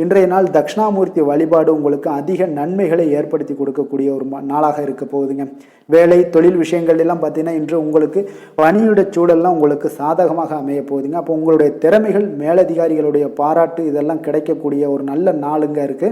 இன்றைய நாள் தட்சிணாமூர்த்தி வழிபாடு உங்களுக்கு அதிக நன்மைகளை ஏற்படுத்தி கொடுக்கக்கூடிய ஒரு நாளாக இருக்க போகுதுங்க. வேலை தொழில் விஷயங்கள் எல்லாம் பார்த்தீங்கன்னா இன்று உங்களுக்கு பணியுடைய சூழல்லாம் உங்களுக்கு சாதகமாக அமைய போகுதுங்க. அப்போ உங்களுடைய திறமைகள் மேலதிகாரிகளுடைய பாராட்டு இதெல்லாம் கிடைக்கக்கூடிய ஒரு நல்ல நாளுங்க இருக்குது.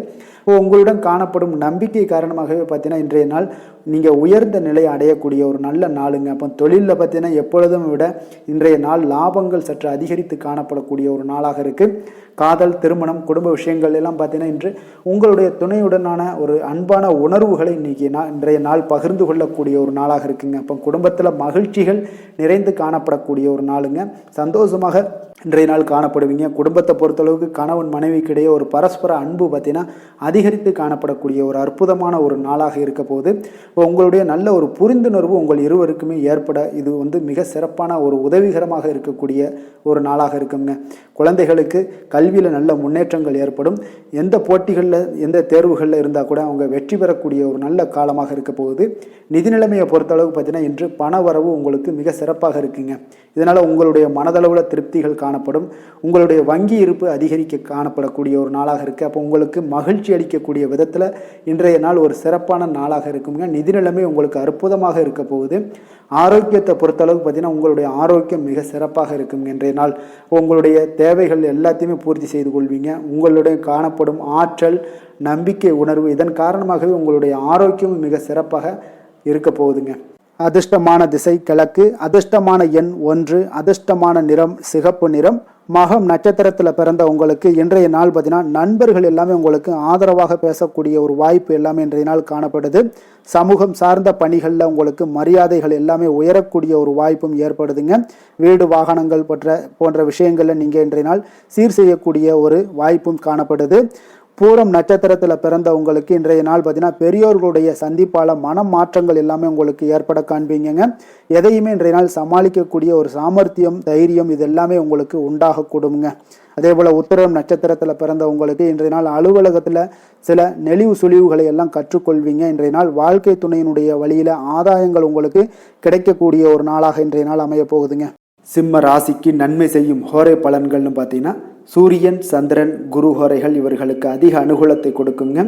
உங்களுடன் காணப்படும் நம்பிக்கை காரணமாகவே பார்த்தீங்கன்னா இன்றைய நாள் நீங்கள் உயர்ந்த நிலையை அடையக்கூடிய ஒரு நல்ல நாளுங்க. அப்போ தொழிலில் பார்த்தீங்கன்னா எப்பொழுதும் விட இன்றைய நாள் லாபங்கள் சற்று அதிகரித்து காணப்படக்கூடிய ஒரு நாளாக இருக்குது. காதல் திருமணம் குடும்ப விஷயங்கள் எல்லாம் பார்த்தீங்கன்னா இன்று உங்களுடைய துணையுடனான ஒரு அன்பான உணர்வுகளை இன்றைய நாள் பகிர்ந்து கொள்ளக்கூடிய ஒரு நாளாக இருக்குங்க. அப்போ குடும்பத்தில் மகிழ்ச்சிகள் நிறைந்து காணப்படக்கூடிய ஒரு நாளுங்க. சந்தோஷமாக இன்றைய நாள் காணப்படுவீங்க. குடும்பத்தை பொறுத்தளவுக்கு கணவன் மனைவிக்கிடையே ஒரு பரஸ்பர அன்பு பார்த்தீங்கன்னா அதிகரித்து காணப்படக்கூடிய ஒரு அற்புதமான ஒரு நாளாக இருக்க போது. உங்களுடைய நல்ல ஒரு புரிந்துணர்வு உங்கள் இருவருக்குமே ஏற்பட இது மிக சிறப்பான ஒரு உதவிகரமாக இருக்கக்கூடிய ஒரு நாளாக இருக்குங்க. குழந்தைகளுக்கு கல்வியில் நல்ல முன்னேற்றங்கள் ஏற்படும். எந்த போட்டிகளில் எந்த தேர்வுகளில் இருந்தால் கூட அவங்க வெற்றி பெறக்கூடிய ஒரு நல்ல காலமாக இருக்க போகுது. நிதி நிலைமையை பொறுத்தளவுக்கு பார்த்தீங்கன்னா இன்று பண வரவு உங்களுக்கு மிக சிறப்பாக இருக்குங்க. இதனால் உங்களுடைய மனதளவில் திருப்திகள் காணப்படும். உங்களுடைய வங்கி இருப்பு அதிகரிக்க காணப்படக்கூடிய ஒரு நாளாக இருக்குது. அப்போ உங்களுக்கு மகிழ்ச்சி அளிக்கக்கூடிய விதத்தில் இன்றைய நாள் ஒரு சிறப்பான நாளாக இருக்குங்க. நிதி நிலைமை உங்களுக்கு அற்புதமாக இருக்க போகுது. ஆரோக்கியத்தை பொறுத்தளவுக்கு பார்த்தீங்கன்னா உங்களுடைய ஆரோக்கியம் மிக சிறப்பாக இருக்குங்க. இன்றைய நாள் உங்களுடைய தேவைகள் எல்லாத்தையுமே பூர்த்தி செய்து கொள்வீங்க. உங்களுடைய காணப்படும் ஆற்றல் நம்பிக்கை உணர்வு இதன் காரணமாகவே உங்களுடைய ஆரோக்கியமும் மிக சிறப்பாக இருக்க போகுதுங்க. அதிர்ஷ்டமான திசை கிழக்கு, அதிர்ஷ்டமான எண் 1, அதிர்ஷ்டமான நிறம் சிகப்பு நிறம். மகம் நட்சத்திரத்தில் பிறந்த உங்களுக்கு இன்றைய நாள் பார்த்தீங்கன்னா நண்பர்கள் எல்லாமே உங்களுக்கு ஆதரவாக பேசக்கூடிய ஒரு வாய்ப்பு எல்லாமே இன்றைய நாள் காணப்படுது. சமூகம் சார்ந்த பணிகளில் உங்களுக்கு மரியாதைகள் எல்லாமே உயரக்கூடிய ஒரு வாய்ப்பும் ஏற்படுதுங்க. வீடு வாகனங்கள் போன்ற விஷயங்களில் நீங்கள் இன்றைய நாள் சீர் செய்யக்கூடிய ஒரு வாய்ப்பும் காணப்படுது. பூரம் நட்சத்திரத்தில் பிறந்த உங்களுக்கு இன்றைய நாள் பார்த்தீங்கன்னா பெரியோர்களுடைய சந்திப்பால் மன மாற்றங்கள் எல்லாமே உங்களுக்கு ஏற்பட காண்பீங்க. எதையுமே இன்றைய நாள் சமாளிக்கக்கூடிய ஒரு சாமர்த்தியம் தைரியம் இது எல்லாமே உங்களுக்கு உண்டாகக்கூடுங்க. அதே போல் உத்திரம் நட்சத்திரத்தில் பிறந்த உங்களுக்கு இன்றைய நாள் அலுவலகத்தில் சில நெளிவு சுழிவுகளை எல்லாம் கற்றுக்கொள்வீங்க. இன்றைய நாள் வாழ்க்கை துணையினுடைய வழியில் ஆதாயங்கள் உங்களுக்கு கிடைக்கக்கூடிய ஒரு நாளாக இன்றைய நாள் அமைய போகுதுங்க. சிம்ம ராசிக்கு நன்மை செய்யும் ஹோரை பலன்கள்னு பார்த்தீங்கன்னா சூரியன் சந்திரன் குரு ஹோரைகள் இவர்களுக்கு அதிக அனுகூலத்தை கொடுக்குங்க.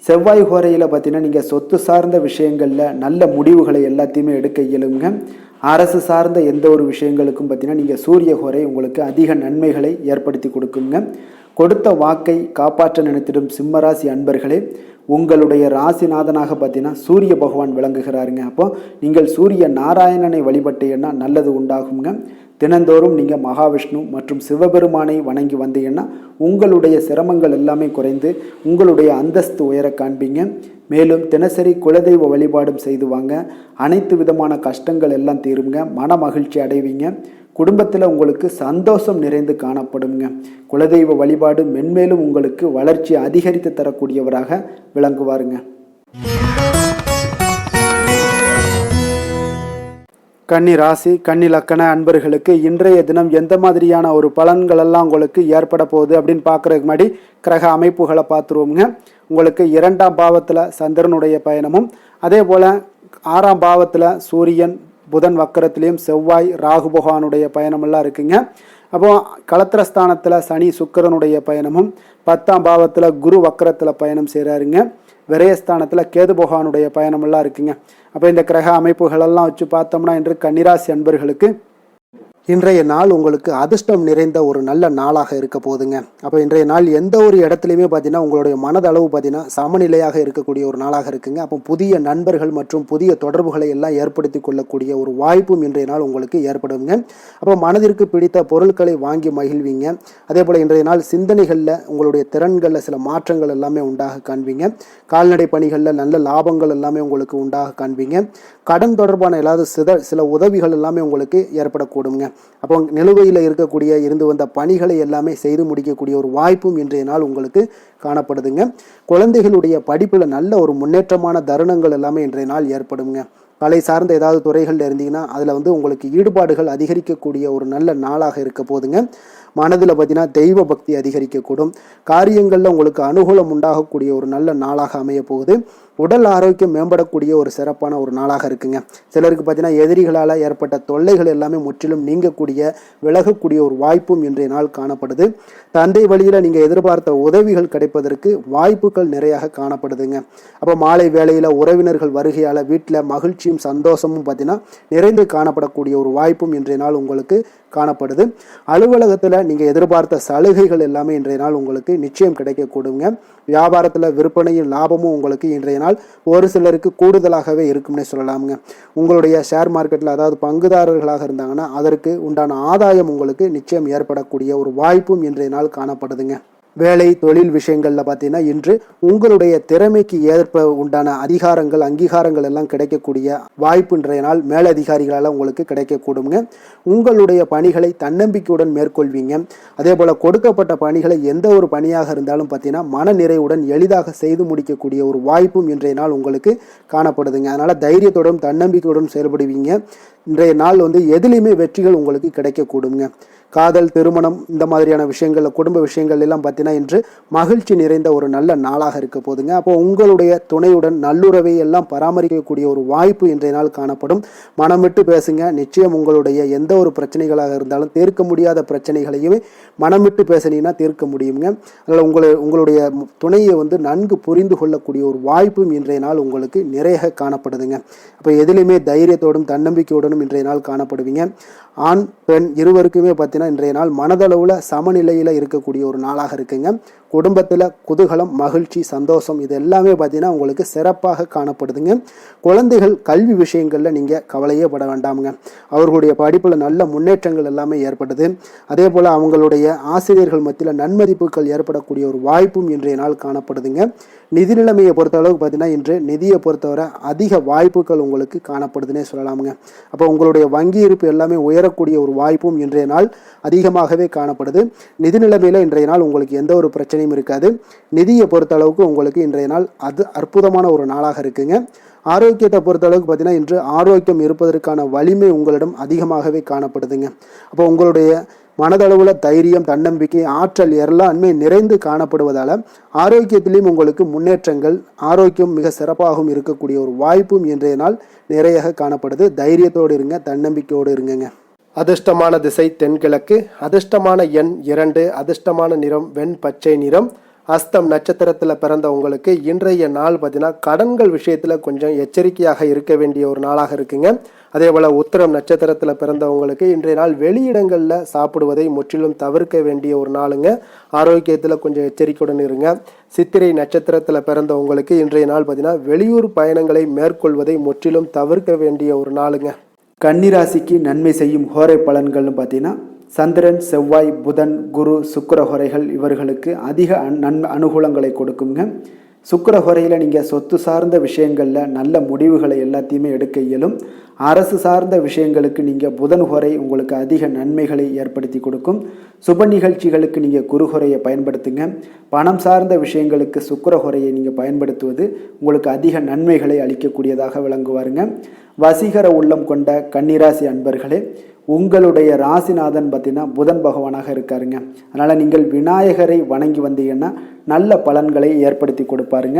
செவ்வாய் ஹோரையில் பார்த்தீங்கன்னா நீங்கள் சொத்து சார்ந்த விஷயங்களில் நல்ல முடிவுகளை எல்லாத்தையுமே எடுக்க இயலுங்க. அரசு சார்ந்த எந்த ஒரு விஷயங்களுக்கும் பார்த்தீங்கன்னா நீங்கள் சூரிய ஹோரை உங்களுக்கு அதிக நன்மைகளை ஏற்படுத்தி கொடுக்குங்க. கொடுத்த வாக்கை காப்பாற்ற நினைத்திடும் சிம்மராசி அன்பர்களே, உங்களுடைய ராசிநாதனாக பார்த்தீங்கன்னா சூரிய பகவான் விளங்குகிறாருங்க. அப்போ நீங்கள் சூரிய நாராயணனை வழிபட்டீங்கன்னா நல்லது உண்டாகுங்க. தினந்தோறும் நீங்கள் மகாவிஷ்ணு மற்றும் சிவபெருமானை வணங்கி வந்தீங்கன்னா உங்களுடைய சிரமங்கள் எல்லாமே குறைந்து உங்களுடைய அந்தஸ்து உயர காண்பீங்க. மேலும் தினசரி குலதெய்வ வழிபாடும் செய்து வாங்க. அனைத்து விதமான கஷ்டங்கள் எல்லாம் தீருங்க. மன மகிழ்ச்சி அடைவீங்க. குடும்பத்தில் உங்களுக்கு சந்தோஷம் நிறைந்து காணப்படுங்க. குலதெய்வ வழிபாடு மென்மேலும் உங்களுக்கு வளர்ச்சி அதிகரித்து தரக்கூடியவராக விளங்குவாருங்க. கன்னி ராசி கன்னி லக்கண அன்பர்களுக்கு இன்றைய தினம் எந்த மாதிரியான ஒரு பலன்கள் எல்லாம் உங்களுக்கு ஏற்பட போகுது அப்படின்னு பார்க்குறதுக்கு முன்னாடி கிரக அமைப்புகளை பார்த்துருவோங்க. உங்களுக்கு 2ஆம் பாவத்தில் சந்திரனுடைய பயணமும், அதே போல் 6ஆம் பாவத்தில் சூரியன் புதன் வக்கரத்திலையும் செவ்வாய் ராகு பகவானுடைய பயணமெல்லாம் இருக்குங்க. அப்போ களத்திரஸ்தானத்தில் சனி சுக்கிரனுடைய பயணமும், 10ஆம் பாவத்தில் குரு வக்கரத்தில் பயணம் செய்கிறாருங்க. விரயஸ்தானத்தில் கேது பகவானுடைய பயணமெல்லாம் இருக்குங்க. அப்போ இந்த கிரக அமைப்புகளெல்லாம் வச்சு பார்த்தோம்னா இன்று கன்னிராசி அன்பர்களுக்கு இன்றைய நாள் உங்களுக்கு அதிர்ஷ்டம் நிறைந்த ஒரு நல்ல நாளாக இருக்க போகுதுங்க. அப்போ இன்றைய நாள் எந்த ஒரு இடத்துலையுமே பார்த்தீங்கன்னா உங்களுடைய மனதளவு பார்த்தீங்கன்னா சமநிலையாக இருக்கக்கூடிய ஒரு நாளாக இருக்குங்க. அப்போ புதிய நண்பர்கள் மற்றும் புதிய தொடர்புகளை எல்லாம் ஏற்படுத்தி கொள்ளக்கூடிய ஒரு வாய்ப்பும் இன்றைய நாள் உங்களுக்கு ஏற்படுங்க. அப்போ மனதிற்கு பிடித்த பொருட்களை வாங்கி மகிழ்வீங்க. அதே போல் இன்றைய நாள் சிந்தனைகளில் உங்களுடைய திறன்களில் சில மாற்றங்கள் எல்லாமே உண்டாக காண்பீங்க. கால்நடை பணிகளில் நல்ல லாபங்கள் எல்லாமே உங்களுக்கு உண்டாக காண்பீங்க. கடன் தொடர்பான ஏதாவது சில உதவிகள் எல்லாமே உங்களுக்கு ஏற்படக்கூடுங்க. அப்போ நிலுவையில் இருந்து வந்த பணிகளை எல்லாமே செய்து முடிக்கக்கூடிய ஒரு வாய்ப்பும் இன்றைய நாள் உங்களுக்கு காணப்படுதுங்க. குழந்தைகளுடைய படிப்பில் நல்ல ஒரு முன்னேற்றமான தருணங்கள் எல்லாமே இன்றைய நாள் ஏற்படுங்க. கலை சார்ந்த ஏதாவது துறைகளில் இருந்தீங்கன்னா அதில் உங்களுக்கு ஈடுபாடுகள் அதிகரிக்கக்கூடிய ஒரு நல்ல நாளாக இருக்க போதுங்க. மனதில் பார்த்தீங்கன்னா தெய்வ பக்தி அதிகரிக்கக்கூடும். காரியங்களில் உங்களுக்கு அனுகூலம் உண்டாகக்கூடிய ஒரு நல்ல நாளாக அமைய போகுது. உடல் ஆரோக்கியம் மேம்படக்கூடிய ஒரு சிறப்பான ஒரு நாளாக இருக்குங்க. சிலருக்கு பார்த்தீங்கன்னா எதிரிகளால் ஏற்பட்ட தொல்லைகள் எல்லாமே முற்றிலும் நீங்கக்கூடிய விலகக்கூடிய ஒரு வாய்ப்பும் இன்றைய நாள் காணப்படுது. தந்தை வழியில் நீங்கள் எதிர்பார்த்த உதவிகள் கிடைப்பதற்கு வாய்ப்புகள் நிறையாக காணப்படுதுங்க. அப்போ மாலை வேளையில் உறவினர்கள் வருகையால் வீட்டில் மகிழ்ச்சியும் சந்தோஷமும் பார்த்தீங்கன்னா நிறைந்து காணப்படக்கூடிய ஒரு வாய்ப்பும் இன்றைய நாள் உங்களுக்கு காணப்படுது. அலுவலகத்தில் நீங்கள் எதிர்பார்த்த சலுகைகள் எல்லாமே இன்றைய நாள் உங்களுக்கு நிச்சயம் கிடைக்கக்கூடுங்க. வியாபாரத்தில் விற்பனையும் லாபமும் உங்களுக்கு இன்றைய நாள் ஒரு சிலருக்கு கூடுதலாகவே இருக்கும்னே சொல்லலாமுங்க. உங்களுடைய ஷேர் மார்க்கெட்டில் அதாவது பங்குதாரர்களாக இருந்தாங்கன்னா அதற்கு உண்டான ஆதாயம் உங்களுக்கு நிச்சயம் ஏற்படக்கூடிய ஒரு வாய்ப்பும் இன்றைய நாள் காணப்படுதுங்க. வேலை தொழில் விஷயங்களில் பார்த்தீங்கன்னா இன்று உங்களுடைய திறமைக்கு ஏற்ப உண்டான அதிகாரங்கள் அங்கீகாரங்கள் எல்லாம் கிடைக்கக்கூடிய வாய்ப்பு இன்றைய நாள் மேலதிகாரிகளால் உங்களுக்கு கிடைக்கக்கூடுங்க. உங்களுடைய பணிகளை தன்னம்பிக்கையுடன் மேற்கொள்வீங்க. அதே போல் கொடுக்கப்பட்ட பணிகளை எந்த ஒரு பணியாக இருந்தாலும் பார்த்தீங்கன்னா மன நிறைவுடன் எளிதாக செய்து முடிக்கக்கூடிய ஒரு வாய்ப்பும் இன்றைய நாள் உங்களுக்கு காணப்படுதுங்க. அதனால் தைரியத்துடன் தன்னம்பிக்கையுடன் செயல்படுவீங்க. இன்றைய நாள் எதிலையுமே வெற்றிகள் உங்களுக்கு கிடைக்கக்கூடுங்க. காதல் திருமணம் இந்த மாதிரியான விஷயங்கள்ல குடும்ப விஷயங்கள் எல்லாம் பார்த்தீங்கன்னா இன்று மகிழ்ச்சி நிறைந்த ஒரு நல்ல நாளாக இருக்க போதுங்க. அப்போ உங்களுடைய துணையுடன் நல்லுறவை எல்லாம் பராமரிக்கக்கூடிய ஒரு வாய்ப்பு இன்றைய நாள் காணப்படும். மனம் விட்டு பேசுங்க. நிச்சயம் உங்களுடைய எந்த ஒரு பிரச்சனைகளாக இருந்தாலும் தீர்க்க முடியாத பிரச்சனைகளையுமே மனம் விட்டு பேசினீங்கன்னா தீர்க்க முடியுங்க. அதனால் உங்களுடைய துணையை நன்கு புரிந்து கொள்ளக்கூடிய ஒரு வாய்ப்பும் இன்றைய நாள் உங்களுக்கு நிறைய காணப்படுதுங்க. அப்போ எதிலுமே தைரியத்தோடும் தன்னம்பிக்கையோடும் இன்றைய நாள் காணப்படுவீங்க. ஆண் பெண் இருவருக்குமே பார்த்தீங்கன்னா இன்றைய நாள் மனதளவில் சமநிலையில் இருக்கக்கூடிய ஒரு நாளாக இருக்குங்க. குடும்பத்தில் குதூகலம் மகிழ்ச்சி சந்தோஷம் இது எல்லாமே பார்த்தீங்கன்னா உங்களுக்கு சிறப்பாக காணப்படுதுங்க. குழந்தைகள் கல்வி விஷயங்களில் நீங்கள் கவலையே பட வேண்டாமுங்க. அவர்களுடைய படிப்பில் நல்ல முன்னேற்றங்கள் எல்லாமே ஏற்படுது. அதே போல் அவங்களுடைய ஆசிரியர்கள் மத்தியில் நன்மதிப்புகள் ஏற்படக்கூடிய ஒரு வாய்ப்பும் இன்றைய நாள் காணப்படுதுங்க. நிதி நிலைமையை பொறுத்தளவுக்கு பார்த்தீங்கன்னா இன்று நிதியை பொறுத்தவரை அதிக வாய்ப்புகள் உங்களுக்கு காணப்படுதுன்னே சொல்லலாமுங்க. அப்போ உங்களுடைய வங்கி இருப்பு எல்லாமே உயரக்கூடிய ஒரு வாய்ப்பும் இன்றைய நாள் அதிகமாகவே காணப்படுது. நிதி நிலைமையில் இன்றைய நாள் உங்களுக்கு எந்த ஒரு பிரச்சனையும் இருக்காது. நிதியை பொறுத்த அளவுக்கு உங்களுக்கு இன்றைய நாள் அது அற்புதமான ஒரு நாளாக இருக்குங்க. ஆரோக்கியத்தை பொறுத்த அளவுக்கு பார்த்தீங்கன்னா இன்று ஆரோக்கியம் இருப்பதற்கான வலிமை உங்களிடம் அதிகமாகவே காணப்படுதுங்க. அப்போ உங்களுடைய மனதளவில் தைரியம் தன்னம்பிக்கை ஆற்றல் எல்லாமே நிறைந்து காணப்படுவதால் ஆரோக்கியத்திலையும் உங்களுக்கு முன்னேற்றங்கள் ஆரோக்கியம் மிக சிறப்பாகவும் இருக்கக்கூடிய ஒரு வாய்ப்பும் இன்றைய நாள் நிறைய காணப்படுது. தைரியத்தோடு இருங்க, தன்னம்பிக்கையோடு இருங்க. அதிர்ஷ்டமான திசை தென்கிழக்கு, அதிர்ஷ்டமான எண் 2, அதிர்ஷ்டமான நிறம் வெண் பச்சை நிறம், அஸ்தம் நட்சத்திரத்தில் பிறந்தவங்களுக்கு இன்றைய நாள் பார்த்தீங்கன்னா கடன்கள் விஷயத்தில் கொஞ்சம் எச்சரிக்கையாக இருக்க வேண்டிய ஒரு நாளாக இருக்குங்க. அதே போல் உத்திரம் நட்சத்திரத்தில் பிறந்தவங்களுக்கு இன்றைய நாள் வெளியிடங்களில் சாப்பிடுவதை முற்றிலும் தவிர்க்க வேண்டிய ஒரு நாளுங்க. ஆரோக்கியத்தில் கொஞ்சம் எச்சரிக்கையுடன் இருங்க. சித்திரை நட்சத்திரத்தில் பிறந்தவங்களுக்கு இன்றைய நாள் பார்த்தீங்கன்னா வெளியூர் பயணங்களை மேற்கொள்வதை முற்றிலும் தவிர்க்க வேண்டிய ஒரு நாளுங்க. கன்னிராசிக்கு நன்மை செய்யும் ஹோரை பலன்கள்னு பார்த்தீங்கன்னா சந்திரன், செவ்வாய், புதன், குரு, சுக்கிர ஹோரைகள் இவர்களுக்கு அதிக அனுகூலங்களை கொடுக்குங்க. சுக்கிர ஹோரையில் நீங்கள் சொத்து சார்ந்த விஷயங்களில் நல்ல முடிவுகளை எல்லாத்தையுமே எடுக்க இயலும். அரசு சார்ந்த விஷயங்களுக்கு நீங்கள் புதன் ஹோரை உங்களுக்கு அதிக நன்மைகளை ஏற்படுத்தி கொடுக்கும். சுப நிகழ்ச்சிகளுக்கு நீங்கள் குரு ஹோரையை பயன்படுத்துங்க. பணம் சார்ந்த விஷயங்களுக்கு சுக்கிர ஹோரையை நீங்கள் பயன்படுத்துவது உங்களுக்கு அதிக நன்மைகளை அளிக்கக்கூடியதாக விளங்குவாருங்க. வசீகர உள்ளம் கொண்ட கன்னிராசி அன்பர்களே, உங்களுடைய ராசிநாதன் பார்த்தீங்கன்னா புதன் பகவானாக இருக்காருங்க. அதனால் நீங்கள் விநாயகரை வணங்கி வந்தீங்கன்னா நல்ல பலன்களை ஏற்படுத்தி கொடுப்பாருங்க.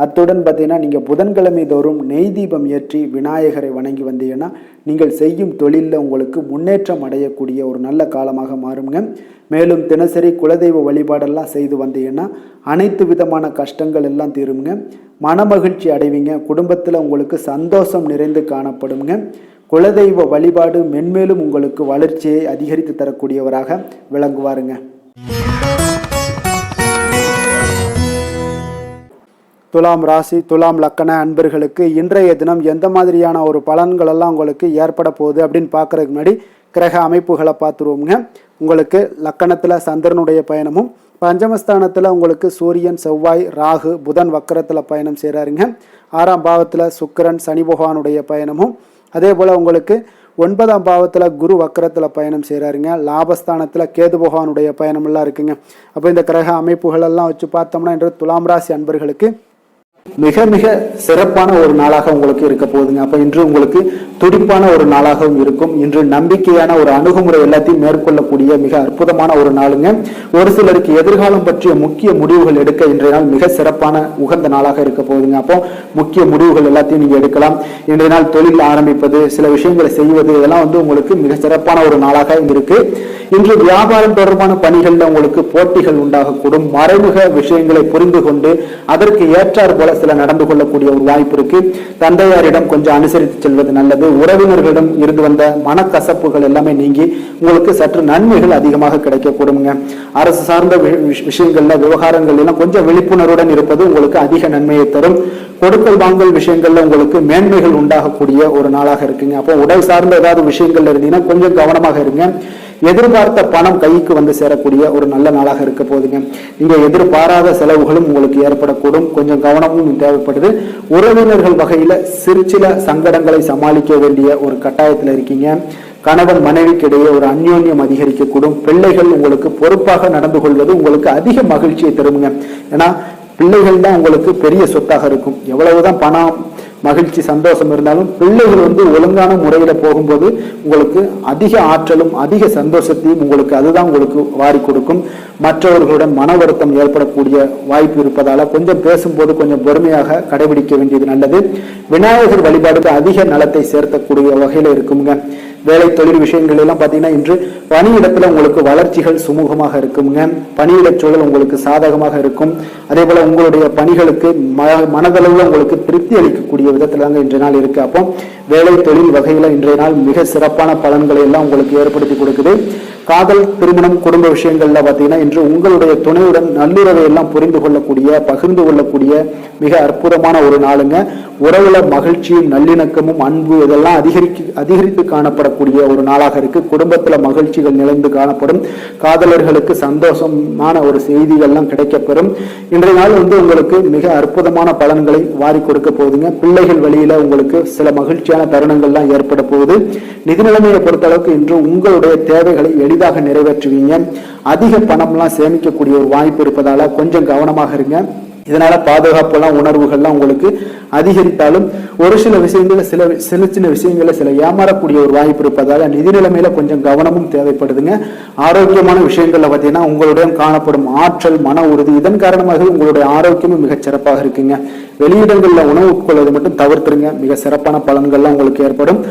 அத்துடன் பார்த்தீங்கன்னா நீங்கள் புதன்கிழமை தோறும் நெய் தீபம் ஏற்றி விநாயகரை வணங்கி வந்தீங்கன்னா நீங்கள் செய்யும் தொழிலில் உங்களுக்கு முன்னேற்றம் அடையக்கூடிய ஒரு நல்ல காலமாக மாறுங்க. மேலும் தினசரி குலதெய்வ வழிபாடெல்லாம் செய்து வந்தீங்கன்னா அனைத்து விதமான கஷ்டங்கள் எல்லாம் தீருங்க. மனமகிழ்ச்சி அடைவீங்க. குடும்பத்தில் உங்களுக்கு சந்தோஷம் நிறைந்து காணப்படுங்க. குலதெய்வ வழிபாடு மென்மேலும் உங்களுக்கு வளர்ச்சியை அதிகரித்து தரக்கூடியவராக விளங்குவாருங்க. துலாம் ராசி, துலாம் லக்கண அன்பர்களுக்கு இன்றைய தினம் எந்த மாதிரியான ஒரு பலன்களெல்லாம் உங்களுக்கு ஏற்பட போகுது அப்படின்னு பார்க்கறதுக்கு முன்னாடி கிரக அமைப்புகளை பார்த்துருவோங்க. உங்களுக்கு லக்கணத்தில் சந்திரனுடைய பயணமும், பஞ்சமஸ்தானத்தில் உங்களுக்கு சூரியன், செவ்வாய், ராகு, புதன் வக்கரத்தில் பயணம் செய்கிறாருங்க. 6ஆம் பாவத்தில் சுக்கிரன், சனி பகவானுடைய பயணமும், அதே போல் உங்களுக்கு 9ஆம் பாவத்தில் குரு வக்கரத்தில் பயணம் செய்கிறாருங்க. லாபஸ்தானத்தில் கேது பகவானுடைய பயணமெல்லாம் இருக்குங்க. அப்போ இந்த கிரக அமைப்புகளெல்லாம் வச்சு பார்த்தோம்னா இன்று துலாம் ராசி அன்பர்களுக்கு மிக மிக சிறப்பான ஒரு நாளாக உங்களுக்கு இருக்க போகுதுங்க. அப்போ இன்று உங்களுக்கு துடிப்பான ஒரு நாளாகவும் இருக்கும். இன்று நம்பிக்கையான ஒரு அணுகுமுறை எல்லாத்தையும் மேற்கொள்ளக்கூடிய மிக அற்புதமான ஒரு நாளுங்க. ஒரு சிலருக்கு எதிர்காலம் பற்றிய முக்கிய முடிவுகள் எடுக்க இன்றைய நாள் மிக சிறப்பான உகந்த நாளாக இருக்க போகுதுங்க. அப்போ முக்கிய முடிவுகள் எல்லாத்தையும் நீங்க எடுக்கலாம். இன்றைய நாள் தொழில் ஆரம்பிப்பது, சில விஷயங்களை செய்வது, இதெல்லாம் உங்களுக்கு மிக சிறப்பான ஒரு நாளாக இருக்கு. இன்று வியாபாரம் தொடர்பான பணிகள்ல உங்களுக்கு போட்டிகள் உண்டாகக்கூடும். மறைமுக விஷயங்களை புரிந்து கொண்டு அதற்கு ஏற்றார் போல சில நடந்து கொள்ளக்கூடிய ஒரு வாய்ப்பு இருக்கு. தந்தையாரிடம் கொஞ்சம் அனுசரித்து செல்வது நல்லது. உறவினர்களிடம் இருந்து வந்த மனக்கசப்புகள் எல்லாமே நீங்கி உங்களுக்கு சற்று நன்மைகள் அதிகமாக கிடைக்கக்கூடுங்க. அரசு சார்ந்த விஷயங்கள்ல விவகாரங்கள் எல்லாம் கொஞ்சம் விழிப்புணர்வுடன் இருப்பது உங்களுக்கு அதிக நன்மையை தரும். கொடுக்கல் வாங்கல் விஷயங்கள்ல உங்களுக்கு மேன்மைகள் உண்டாகக்கூடிய ஒரு நாளாக இருக்குங்க. அப்போ உடல் சார்ந்த ஏதாவது விஷயங்கள்ல இருந்தீங்கன்னா கொஞ்சம் கவனமாக இருங்க. எதிர்பார்த்த பணம் கைக்கு வந்து சேரக்கூடிய ஒரு நல்ல நாளாக இருக்க போகுதுங்க. நீங்க எதிர்பாராத செலவுகளும் உங்களுக்கு ஏற்படக்கூடும். கொஞ்சம் கவனமும் தேவைப்படுது. உறவினர்கள் வகையில சில சங்கடங்களை சமாளிக்க வேண்டிய ஒரு கட்டாயத்தில் இருக்கீங்க. கணவன் மனைவிக்கு இடையே ஒரு அந்யோன்யம் அதிகரிக்கக்கூடும். பிள்ளைகள் உங்களுக்கு பொறுப்பாக நடந்து கொள்வது உங்களுக்கு அதிக மகிழ்ச்சியை தருங்க. ஏன்னா பிள்ளைகள் தான் உங்களுக்கு பெரிய சொத்தாக இருக்கும். எவ்வளவுதான் பணம், மகிழ்ச்சி, சந்தோஷம் இருந்தாலும் பிள்ளைகள் ஒழுங்கான முறையில போகும்போது உங்களுக்கு அதிக ஆற்றலும் அதிக சந்தோஷத்தையும் உங்களுக்கு அதுதான் உங்களுக்கு வாரி கொடுக்கும். மற்றவர்களுடன் மன வருத்தம் ஏற்படக்கூடிய வாய்ப்பு இருப்பதால கொஞ்சம் பேசும்போது கொஞ்சம் பொறுமையாக கடைபிடிக்க வேண்டியது நல்லது. விநாயகர் வழிபாடுக்கு அதிக நலத்தை சேர்த்தக்கூடிய வகையில இருக்குங்க. வேலை தொழில் விஷயங்கள் எல்லாம் பார்த்தீங்கன்னா இன்று பணியிடத்துல உங்களுக்கு வளர்ச்சிகள் சுமூகமாக இருக்குங்க. பணியிட சூழல் உங்களுக்கு சாதகமாக இருக்கும். அதே போல உங்களுடைய பணிகளுக்கு மனதளவில் உங்களுக்கு திருப்தி அளிக்கக்கூடிய விதத்துல தாங்க இன்றைய நாள் இருக்கு. அப்போ வேலை தொழில் வகையில இன்றைய நாள் மிக சிறப்பான பலன்களை எல்லாம் உங்களுக்கு ஏற்படுத்தி கொடுக்குது. காதல், திருமணம், குடும்ப விஷயங்கள்ல பார்த்தீங்கன்னா இன்று உங்களுடைய துணையுடன் நல்லுறவை எல்லாம் புரிந்து கொள்ளக்கூடிய, பகிர்ந்து கொள்ளக்கூடிய மிக அற்புதமான ஒரு நாளுங்க. உறவுல மகிழ்ச்சியும் நல்லிணக்கமும் அன்பு இதெல்லாம் அதிகரித்து காணப்படக்கூடிய ஒரு நாளாக இருக்கு. குடும்பத்துல மகிழ்ச்சிகள் நிறைந்து காணப்படும். காதலர்களுக்கு சந்தோஷமான ஒரு செய்திகள்லாம் கிடைக்கப்பெறும். இன்றைய நாள் உங்களுக்கு மிக அற்புதமான பலன்களை வாரி கொடுக்க போகுதுங்க. பிள்ளைகள் வழியில உங்களுக்கு சில மகிழ்ச்சியான தருணங்கள்லாம் ஏற்பட போகுது. நிதி நிலைமையை பொறுத்த அளவுக்கு இன்று உங்களுடைய தேவைகளை எளிதாக நிறைவேற்றுவீங்க. அதிக பணம்லாம் சேமிக்கக்கூடிய ஒரு வாய்ப்பு இருப்பதால கொஞ்சம் கவனமாக இருங்க. இதனால பாதுகாப்பெல்லாம் உணர்வுகள்லாம் உங்களுக்கு அதிகரித்தாலும் ஒரு சில விஷயங்கள்ல சின்ன விஷயங்கள்ல சில ஏமாறக்கூடிய ஒரு வாய்ப்பு இருப்பதால நிதி நிலைமையில கொஞ்சம் கவனமும் தேவைப்படுதுங்க. ஆரோக்கியமான விஷயங்கள்ல பார்த்தீங்கன்னா உங்களுடன் காணப்படும் ஆற்றல், மன உறுதி, இதன் காரணமாக உங்களுடைய ஆரோக்கியமும் மிகச் சிறப்பாக இருக்குங்க. வெளியிடங்கள்ல உணவு உட்கொள்வதை மட்டும் தவிர்த்துருங்க. மிக சிறப்பான பலன்கள்லாம் உங்களுக்கு ஏற்படும்.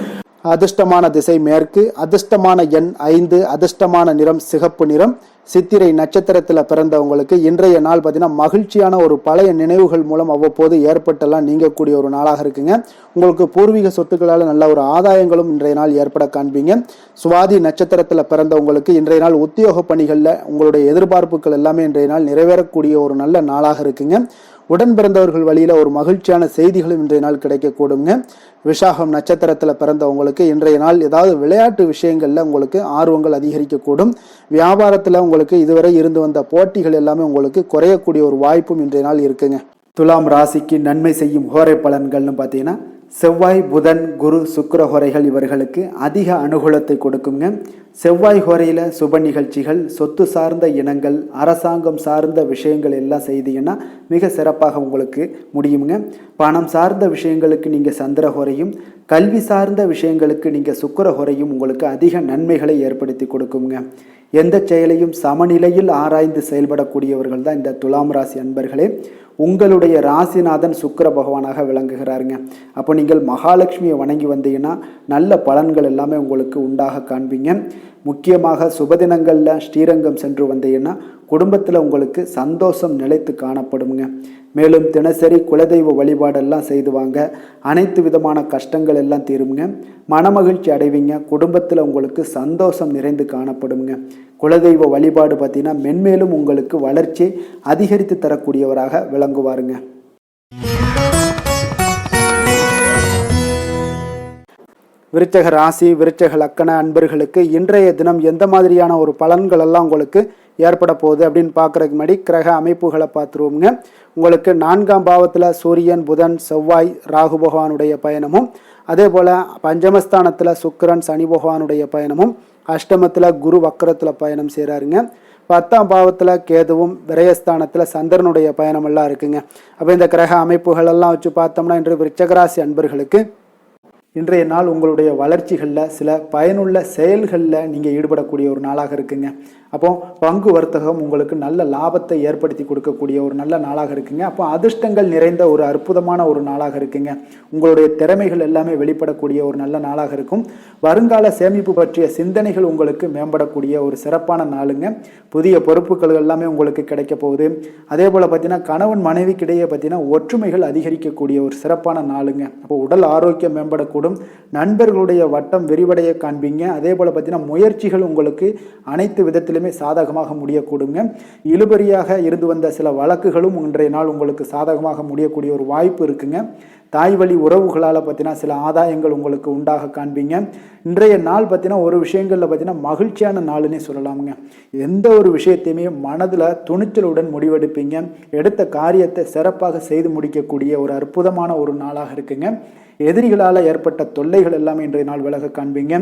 அதிர்ஷ்டமான திசை மேற்கு, அதிர்ஷ்டமான எண் 5, அதிர்ஷ்டமான நிறம் சிகப்பு நிறம், சித்திரை நட்சத்திரத்தில் பிறந்தவங்களுக்கு இன்றைய நாள் பார்த்தீங்கன்னா மகிழ்ச்சியான ஒரு பழைய நினைவுகள் மூலம் அவ்வப்போது ஏற்பட்டெல்லாம் நீங்கக்கூடிய ஒரு நாளாக இருக்குங்க. உங்களுக்கு பூர்வீக சொத்துக்களால் நல்ல ஒரு ஆதாயங்களும் இன்றைய நாள் ஏற்பட காண்பீங்க. சுவாதி நட்சத்திரத்தில் பிறந்தவங்களுக்கு இன்றைய நாள் உத்தியோக பணிகளில் உங்களுடைய எதிர்பார்ப்புகள் எல்லாமே இன்றைய நாள் நிறைவேறக்கூடிய ஒரு நல்ல நாளாக இருக்குங்க. உடன் பிறந்தவர்கள் வழியில் ஒரு மகிழ்ச்சியான செய்திகளும் இன்றைய நாள் கிடைக்கக்கூடுங்க. விசாகம் நட்சத்திரத்தில் பிறந்தவங்களுக்கு இன்றைய நாள் ஏதாவது விளையாட்டு விஷயங்களில் உங்களுக்கு ஆர்வங்கள் அதிகரிக்கக்கூடும். வியாபாரத்தில் உங்களுக்கு இதுவரை இருந்து வந்த போட்டிகள் எல்லாமே உங்களுக்கு குறையக்கூடிய ஒரு வாய்ப்பும் இன்றைய நாள் இருக்குங்க. துலாம் ராசிக்கு நன்மை செய்யும் ஹோரை பலன்கள்னு பார்த்தீங்கன்னா செவ்வாய், புதன், குரு, சுக்கிர ஹோரைகள் இவர்களுக்கு அதிக அனுகூலத்தை கொடுக்குங்க. செவ்வாய் ஹோரையில் சுப நிகழ்ச்சிகள், சொத்து சார்ந்த இனங்கள், அரசாங்கம் சார்ந்த விஷயங்கள் எல்லாம் செய்தீங்கன்னா மிக சிறப்பாக உங்களுக்கு முடியுங்க. பணம் சார்ந்த விஷயங்களுக்கு நீங்கள் சந்திர ஹோரையும், கல்வி சார்ந்த விஷயங்களுக்கு நீங்கள் சுக்கிர ஹோரையும் உங்களுக்கு அதிக நன்மைகளை ஏற்படுத்தி கொடுக்குங்க. எந்த செயலையும் சமநிலையில் ஆராய்ந்து செயல்படக்கூடியவர்கள் தான் இந்த துலாம் ராசி அன்பர்களே. உங்களுடைய ராசிநாதன் சுக்கிர பகவானாக விளங்குகிறாருங்க. அப்போ நீங்கள் மகாலட்சுமியை வணங்கி வந்தீங்கன்னா நல்ல பலன்கள் எல்லாமே உங்களுக்கு உண்டாக காண்பீங்க. முக்கியமாக சுபதினங்களில் ஸ்ரீரங்கம் சென்று வந்தீங்கன்னா குடும்பத்தில் உங்களுக்கு சந்தோஷம் நிலைத்து காணப்படுங்க. மேலும் தினசரி குலதெய்வ வழிபாடெல்லாம் செய்து வாங்க. அனைத்து விதமான கஷ்டங்கள் எல்லாம் தீருங்க. மனமகிழ்ச்சி அடைவீங்க. குடும்பத்தில் உங்களுக்கு சந்தோஷம் நிறைந்து காணப்படுங்க. குலதெய்வ வழிபாடு பார்த்தீங்கன்னா மென்மேலும் உங்களுக்கு வளர்ச்சி அதிகரித்து தரக்கூடியவராக விளங்குவாருங்க. விருச்சக ராசி, விருச்சக லக்கண அன்பர்களுக்கு இன்றைய தினம் எந்த மாதிரியான ஒரு பலன்கள் எல்லாம் உங்களுக்கு ஏற்பட போகுது அப்படின்னு பார்க்குறதுக்கு முன்னாடி கிரக அமைப்புகளை பார்த்துருவோங்க. உங்களுக்கு 4ஆம் பாவத்தில் சூரியன், புதன், செவ்வாய், ராகு பகவானுடைய பயணமும், அதே போல் பஞ்சமஸ்தானத்தில் சுக்கிரன், சனி பகவானுடைய பயணமும், அஷ்டமத்தில் குரு வக்கரத்தில் பயணம் செய்கிறாருங்க. 10ஆம் பாவத்தில் கேதுவும், விரயஸ்தானத்தில் சந்திரனுடைய பயணமெல்லாம் இருக்குங்க. அப்போ இந்த கிரக அமைப்புகள் எல்லாம் வச்சு பார்த்தோம்னா இன்று விருச்சகராசி அன்பர்களுக்கு இன்றைய நாள் உங்களுடைய வளர்ச்சிகளில் சில பயனுள்ள செயல்களில் நீங்கள் ஈடுபடக்கூடிய ஒரு நாளாக இருக்குங்க. அப்போ பங்கு வர்த்தகம் உங்களுக்கு நல்ல லாபத்தை ஏற்படுத்தி கொடுக்கக்கூடிய ஒரு நல்ல நாளாக இருக்குங்க. அப்போ அதிர்ஷ்டங்கள் நிறைந்த ஒரு அற்புதமான ஒரு நாளாக இருக்குங்க. உங்களுடைய திறமைகள் எல்லாமே வெளிப்படக்கூடிய ஒரு நல்ல நாளாக இருக்கும். வருங்கால சேமிப்பு பற்றிய சிந்தனைகள் உங்களுக்கு மேம்படக்கூடிய ஒரு சிறப்பான நாளுங்க. புதிய பொறுப்புகள் எல்லாமே உங்களுக்கு கிடைக்க போகுது. அதே போல் பார்த்தீங்கன்னா கணவன் மனைவிக்கிடையே பார்த்தீங்கன்னா ஒற்றுமைகள் அதிகரிக்கக்கூடிய ஒரு சிறப்பான நாளுங்க. அப்போ உடல் ஆரோக்கியம் மேம்படக்கூடிய நண்பர்களுடைய வட்டம் விரிவடைய காண்பீங்க. அதே போல பார்த்தீங்கன்னா முயற்சிகள் உங்களுக்கு அனைத்து விதத்திலுமே சாதகமாக முடியக்கூடுங்க. இழுபறியாக இருந்து வந்த சில வழக்குகளும் இன்றைய நாள் உங்களுக்கு சாதகமாக முடியக்கூடிய ஒரு வாய்ப்பு இருக்குங்க. தாய் வழி உறவுகளால் பார்த்தீங்கன்னா சில ஆதாயங்கள் உங்களுக்கு உண்டாக காண்பீங்க. இன்றைய நாள் பார்த்தீங்கன்னா ஒரு விஷயங்களில் பார்த்தீங்கன்னா மகிழ்ச்சியான நாளுன்னே சொல்லலாமுங்க. எந்த ஒரு விஷயத்தையுமே மனதில் துணிச்சலுடன் முடிவெடுப்பீங்க. எடுத்த காரியத்தை சிறப்பாக செய்து முடிக்கக்கூடிய ஒரு அற்புதமான ஒரு நாளாக இருக்குங்க. எதிரிகளால் ஏற்பட்ட தொல்லைகள் எல்லாமே இன்றைய நாள் விலக காண்பீங்க.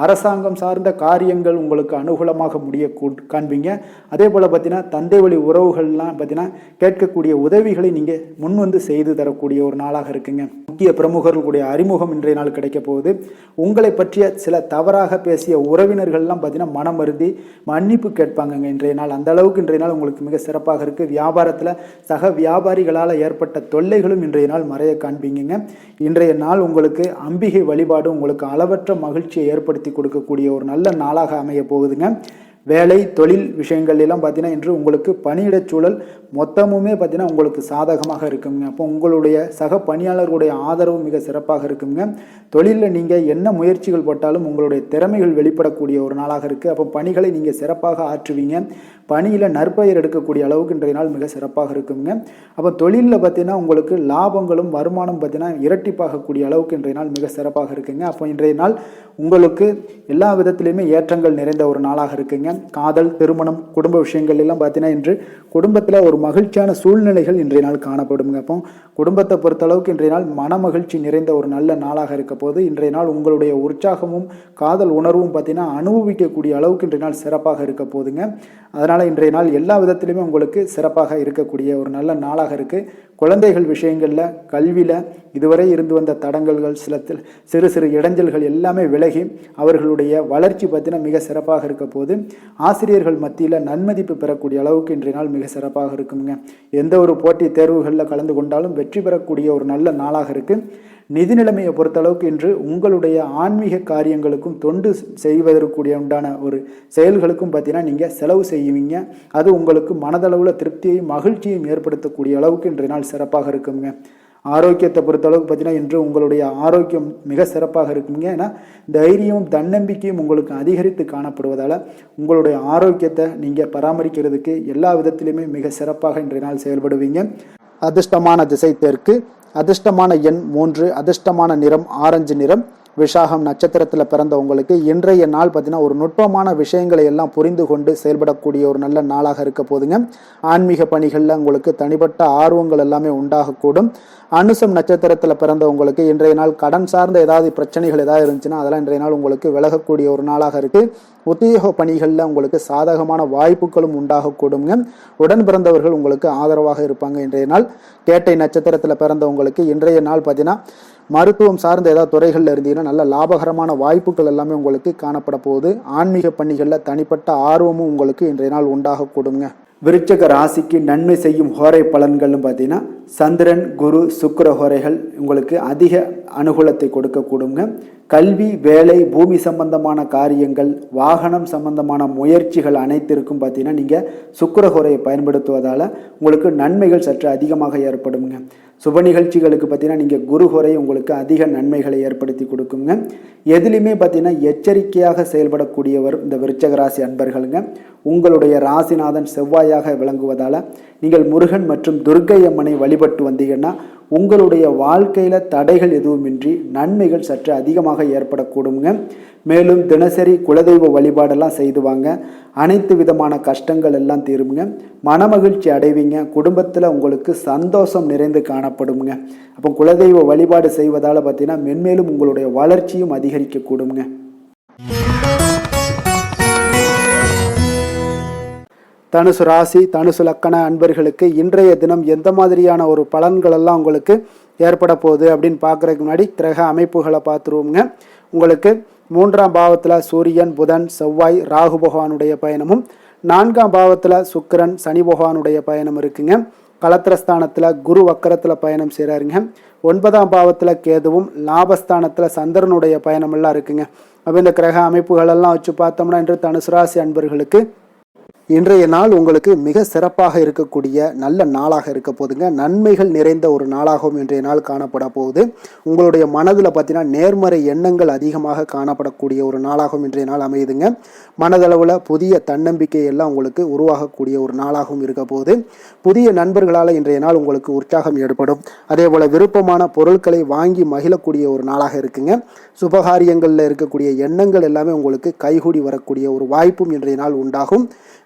அரசாங்கம் சார்ந்த காரியங்கள் உங்களுக்கு அனுகூலமாக முடிய காண்பீங்க. அதே போல் பார்த்தீங்கன்னா தந்தை வழி உறவுகள்லாம் பார்த்தீங்கன்னா கேட்கக்கூடிய உதவிகளை நீங்கள் முன் வந்து செய்து தரக்கூடிய ஒரு நாளாக இருக்குங்க. முக்கிய பிரமுகர்களுடைய அறிமுகம் இன்றைய நாள் கிடைக்க போகுது. உங்களை பற்றிய சில தவறாக பேசிய உறவினர்கள்லாம் பார்த்தீங்கன்னா மனம் வருந்தி மன்னிப்பு கேட்பாங்க இன்றைய நாள். அந்த அளவுக்கு இன்றைய நாள் உங்களுக்கு மிக சிறப்பாக இருக்குது. வியாபாரத்தில் சக வியாபாரிகளால் ஏற்பட்ட தொல்லைகளும் இன்றைய நாள் மறைய காண்பீங்க. இன்றைய நாள் உங்களுக்கு அம்பிகை வழிபாடு உங்களுக்கு அளவற்ற மகிழ்ச்சியை ஏற்படுத்தி கொடுக்கக்கூடிய ஒரு நல்ல நாளாக அமைய போகுதுங்க. வேலை தொழில் விஷயங்கள் எல்லாம் பார்த்தீங்கன்னா இன்று உங்களுக்கு பணியிடச் சூழல் மொத்தமுமே பார்த்தீங்கன்னா உங்களுக்கு சாதகமாக இருக்குங்க. அப்போ உங்களுடைய சக பணியாளர்களுடைய ஆதரவு மிக சிறப்பாக இருக்குங்க. தொழிலில் நீங்கள் என்ன முயற்சிகள் போட்டாலும் உங்களுடைய திறமைகள் வெளிப்படக்கூடிய ஒரு நாளாக இருக்குது. அப்போ பணிகளை நீங்கள் சிறப்பாக ஆற்றுவீங்க. பணியில் நற்பெயர் எடுக்கக்கூடிய அளவுக்கு இன்றைய நாள் மிக சிறப்பாக இருக்குங்க. அப்போ தொழிலில் பார்த்தீங்கன்னா உங்களுக்கு லாபங்களும் வருமானம் பார்த்தீங்கன்னா இரட்டிப்பாகக்கூடிய அளவுக்கு இன்றைய நாள் மிக சிறப்பாக இருக்குங்க. அப்போ இன்றைய நாள் உங்களுக்கு எல்லா விதத்திலையுமே ஏற்றங்கள் நிறைந்த ஒரு நாளாக இருக்குங்க. காதல், திருமணம், குடும்ப விஷயங்கள் எல்லாம் பார்த்தீங்கன்னா இன்று குடும்பத்தில் ஒரு மகிழ்ச்சியான சூழ்நிலைகள் இன்றைய நாள் காணப்படுங்க. அப்போ குடும்பத்தை பொறுத்தளவுக்கு இன்றைய நாள் மன மகிழ்ச்சி நிறைந்த ஒரு நல்ல நாளாக இருக்க போது இன்றைய நாள் உங்களுடைய உற்சாகமும் காதல் உணர்வும் பார்த்தீங்கன்னா அனுபவிக்கக்கூடிய அளவுக்கு இன்றைய நாள் சிறப்பாக இருக்க போதுங்க. அதனால் இன்றைய நாள் எல்லா விதத்திலுமே உங்களுக்கு சிறப்பாக இருக்கக்கூடிய ஒரு நல்ல நாளாக இருக்குது. குழந்தைகள் விஷயங்களில் கல்வியில் இதுவரை இருந்து வந்த தடங்கல்கள் சிறு சிறு இடைஞ்சல்கள் எல்லாமே விலகி அவர்களுடைய வளர்ச்சி பார்த்தீங்கன்னா மிக சிறப்பாக இருக்க போது ஆசிரியர்கள் மத்தியில் நன்மதிப்பு பெறக்கூடிய அளவுக்கு இன்றைய நாள் மிக சிறப்பாக இருக்குங்க. எந்த ஒரு போட்டி தேர்வுகளில் கலந்து கொண்டாலும் வெற்றி பெறக்கூடிய ஒரு நல்ல நாளாக இருக்குது. நிதி நிலைமையை பொறுத்தளவுக்கு இன்று உங்களுடைய ஆன்மீக காரியங்களுக்கும் தொண்டு செய்வதற்குரிய உண்டான ஒரு செயல்களுக்கும் பார்த்தீங்கன்னா நீங்கள் செலவு செய்வீங்க. அது உங்களுக்கு மனதளவில் திருப்தியையும் மகிழ்ச்சியையும் ஏற்படுத்தக்கூடிய அளவுக்கு இன்றைய நாள் சிறப்பாக இருக்குங்க. ஆரோக்கியத்தை பொறுத்தளவுக்கு பார்த்தீங்கன்னா இன்று உங்களுடைய ஆரோக்கியம் மிக சிறப்பாக இருக்குங்க. ஏன்னா தைரியமும் தன்னம்பிக்கையும் உங்களுக்கு அதிகரித்து காணப்படுவதால் உங்களுடைய ஆரோக்கியத்தை நீங்கள் பராமரிக்கிறதுக்கு எல்லா விதத்திலுமே மிக சிறப்பாக இன்றைய நாள் செயல்படுவீங்க. அதிர்ஷ்டமான திசை தெற்கு, அதிர்ஷ்டமான எண் 3, அதிர்ஷ்டமான நிறம் ஆரஞ்சு நிறம். விஷாகம் நட்சத்திரத்தில் பிறந்த உங்களுக்கு இன்றைய நாள் பார்த்தீங்கன்னா ஒரு நுட்பமான விஷயங்களை எல்லாம் புரிந்து கொண்டு செயல்படக்கூடிய ஒரு நல்ல நாளாக இருக்க போதுங்க. ஆன்மீக பணிகளில் உங்களுக்கு தனிப்பட்ட ஆர்வங்கள் எல்லாமே உண்டாகக்கூடும். அனுசம் நட்சத்திரத்தில் பிறந்த உங்களுக்கு இன்றைய நாள் கடன் சார்ந்த ஏதாவது பிரச்சனைகள் ஏதாவது இருந்துச்சுன்னா அதெல்லாம் இன்றைய நாள் உங்களுக்கு விலகக்கூடிய ஒரு நாளாக இருக்கு. உத்தியோக பணிகளில் உங்களுக்கு சாதகமான வாய்ப்புகளும் உண்டாகக்கூடுங்க. உடன் பிறந்தவர்கள் உங்களுக்கு ஆதரவாக இருப்பாங்க. இன்றைய நாள் கேட்டை நட்சத்திரத்தில் பிறந்தவங்களுக்கு இன்றைய நாள் பார்த்தீங்கன்னா மருத்துவம் சார்ந்த ஏதாவது துறைகளில் இருந்தீங்கன்னா நல்ல லாபகரமான வாய்ப்புகள் எல்லாமே உங்களுக்கு காணப்பட போகுது. ஆன்மீக பணிகளில் தனிப்பட்ட ஆர்வமும் உங்களுக்கு இன்றைய நாள் உண்டாகக்கூடுங்க. விருச்சக ராசிக்கு நன்மை செய்யும் ஹோரை பலன்கள்னு பார்த்தீங்கன்னா சந்திரன், குரு, சுக்கிர ஹோரைகள் உங்களுக்கு அதிக அனுகூலத்தை கொடுக்கக்கூடுங்க. கல்வி, வேலை, பூமி சம்பந்தமான காரியங்கள், வாகனம் சம்பந்தமான முயற்சிகள் அனைத்திற்கும் பார்த்தீங்கன்னா நீங்கள் சுக்கிர ஹோரையை பயன்படுத்துவதால் உங்களுக்கு நன்மைகள் சற்று அதிகமாக ஏற்படுங்க. சுப நிகழ்ச்சிகளுக்கு பார்த்தீங்கன்னா நீங்கள் குரு ஹோரை உங்களுக்கு அதிக நன்மைகளை ஏற்படுத்தி கொடுக்குங்க. எதுலையுமே பார்த்தீங்கன்னா எச்சரிக்கையாக செயல்படக்கூடியவர் இந்த விருச்சக ராசி அன்பர்களுங்க. உங்களுடைய ராசிநாதன் செவ்வாயாக விளங்குவதால் நீங்கள் முருகன் மற்றும் துர்க்கை அம்மனை வழிபட்டு வந்தீங்கன்னா உங்களுடைய வாழ்க்கையில் தடைகள் எதுவுமின்றி நன்மைகள் சற்று அதிகமாக ஏற்படக்கூடுங்க. மேலும் தினசரி குலதெய்வ வழிபாடெல்லாம் செய்து வாங்க. அனைத்து விதமான கஷ்டங்கள் எல்லாம் தீருங்க. மனமகிழ்ச்சி அடைவீங்க. குடும்பத்தில் உங்களுக்கு சந்தோஷம் நிறைந்து காணப்படுங்க. அப்போ குலதெய்வ வழிபாடு செய்வதால் பார்த்தீங்கன்னா மென்மேலும் உங்களுடைய வளர்ச்சியும் அதிகரிக்கக்கூடுங்க. தனுசு ராசி, தனுசு லக்கண அன்பர்களுக்கு இன்றைய தினம் எந்த மாதிரியான ஒரு பலன்கள் எல்லாம் உங்களுக்கு ஏற்பட போகுது அப்படின்னு பார்க்குறதுக்கு முன்னாடி கிரக அமைப்புகளை பார்த்துருவோங்க. உங்களுக்கு 3ஆம் பாவத்தில் சூரியன், புதன், செவ்வாய், ராகு பகவானுடைய பயணமும் 4ஆம் பாவத்தில் சுக்கிரன், சனி பகவானுடைய பயணம் இருக்குங்க. கலத்திரஸ்தானத்தில் குரு வக்கரத்தில் பயணம் செய்கிறாருங்க. 9ஆம் பாவத்தில் கேதுவும், லாபஸ்தானத்தில் சந்திரனுடைய பயணம் எல்லாம் இருக்குங்க. அப்போ இந்த கிரக அமைப்புகளெல்லாம் வச்சு பார்த்தோம்னா இன்று தனுசு ராசி அன்பர்களுக்கு இன்றைய நாள் உங்களுக்கு மிக சிறப்பாக இருக்கக்கூடிய நல்ல நாளாக இருக்க போதுங்க. நன்மைகள் நிறைந்த ஒரு நாளாகவும் இன்றைய நாள் காணப்பட போகுது. உங்களுடைய மனதில் பார்த்தீங்கன்னா நேர்மறை எண்ணங்கள் அதிகமாக காணப்படக்கூடிய ஒரு நாளாகவும் இன்றைய நாள் அமையுதுங்க. மனதளவில் புதிய தன்னம்பிக்கை எல்லாம் உங்களுக்கு உருவாகக்கூடிய ஒரு நாளாகவும் இருக்க போகுது. புதிய நண்பர்களால் இன்றைய நாள் உங்களுக்கு உற்சாகம் ஏற்படும். அதே போல் விருப்பமான பொருட்களை வாங்கி மகிழக்கூடிய ஒரு நாளாக இருக்குங்க. சுபகாரியங்களில் இருக்கக்கூடிய எண்ணங்கள் எல்லாமே உங்களுக்கு கைகூடி வரக்கூடிய ஒரு வாய்ப்பும் இன்றைய நாள் உண்டாகும்.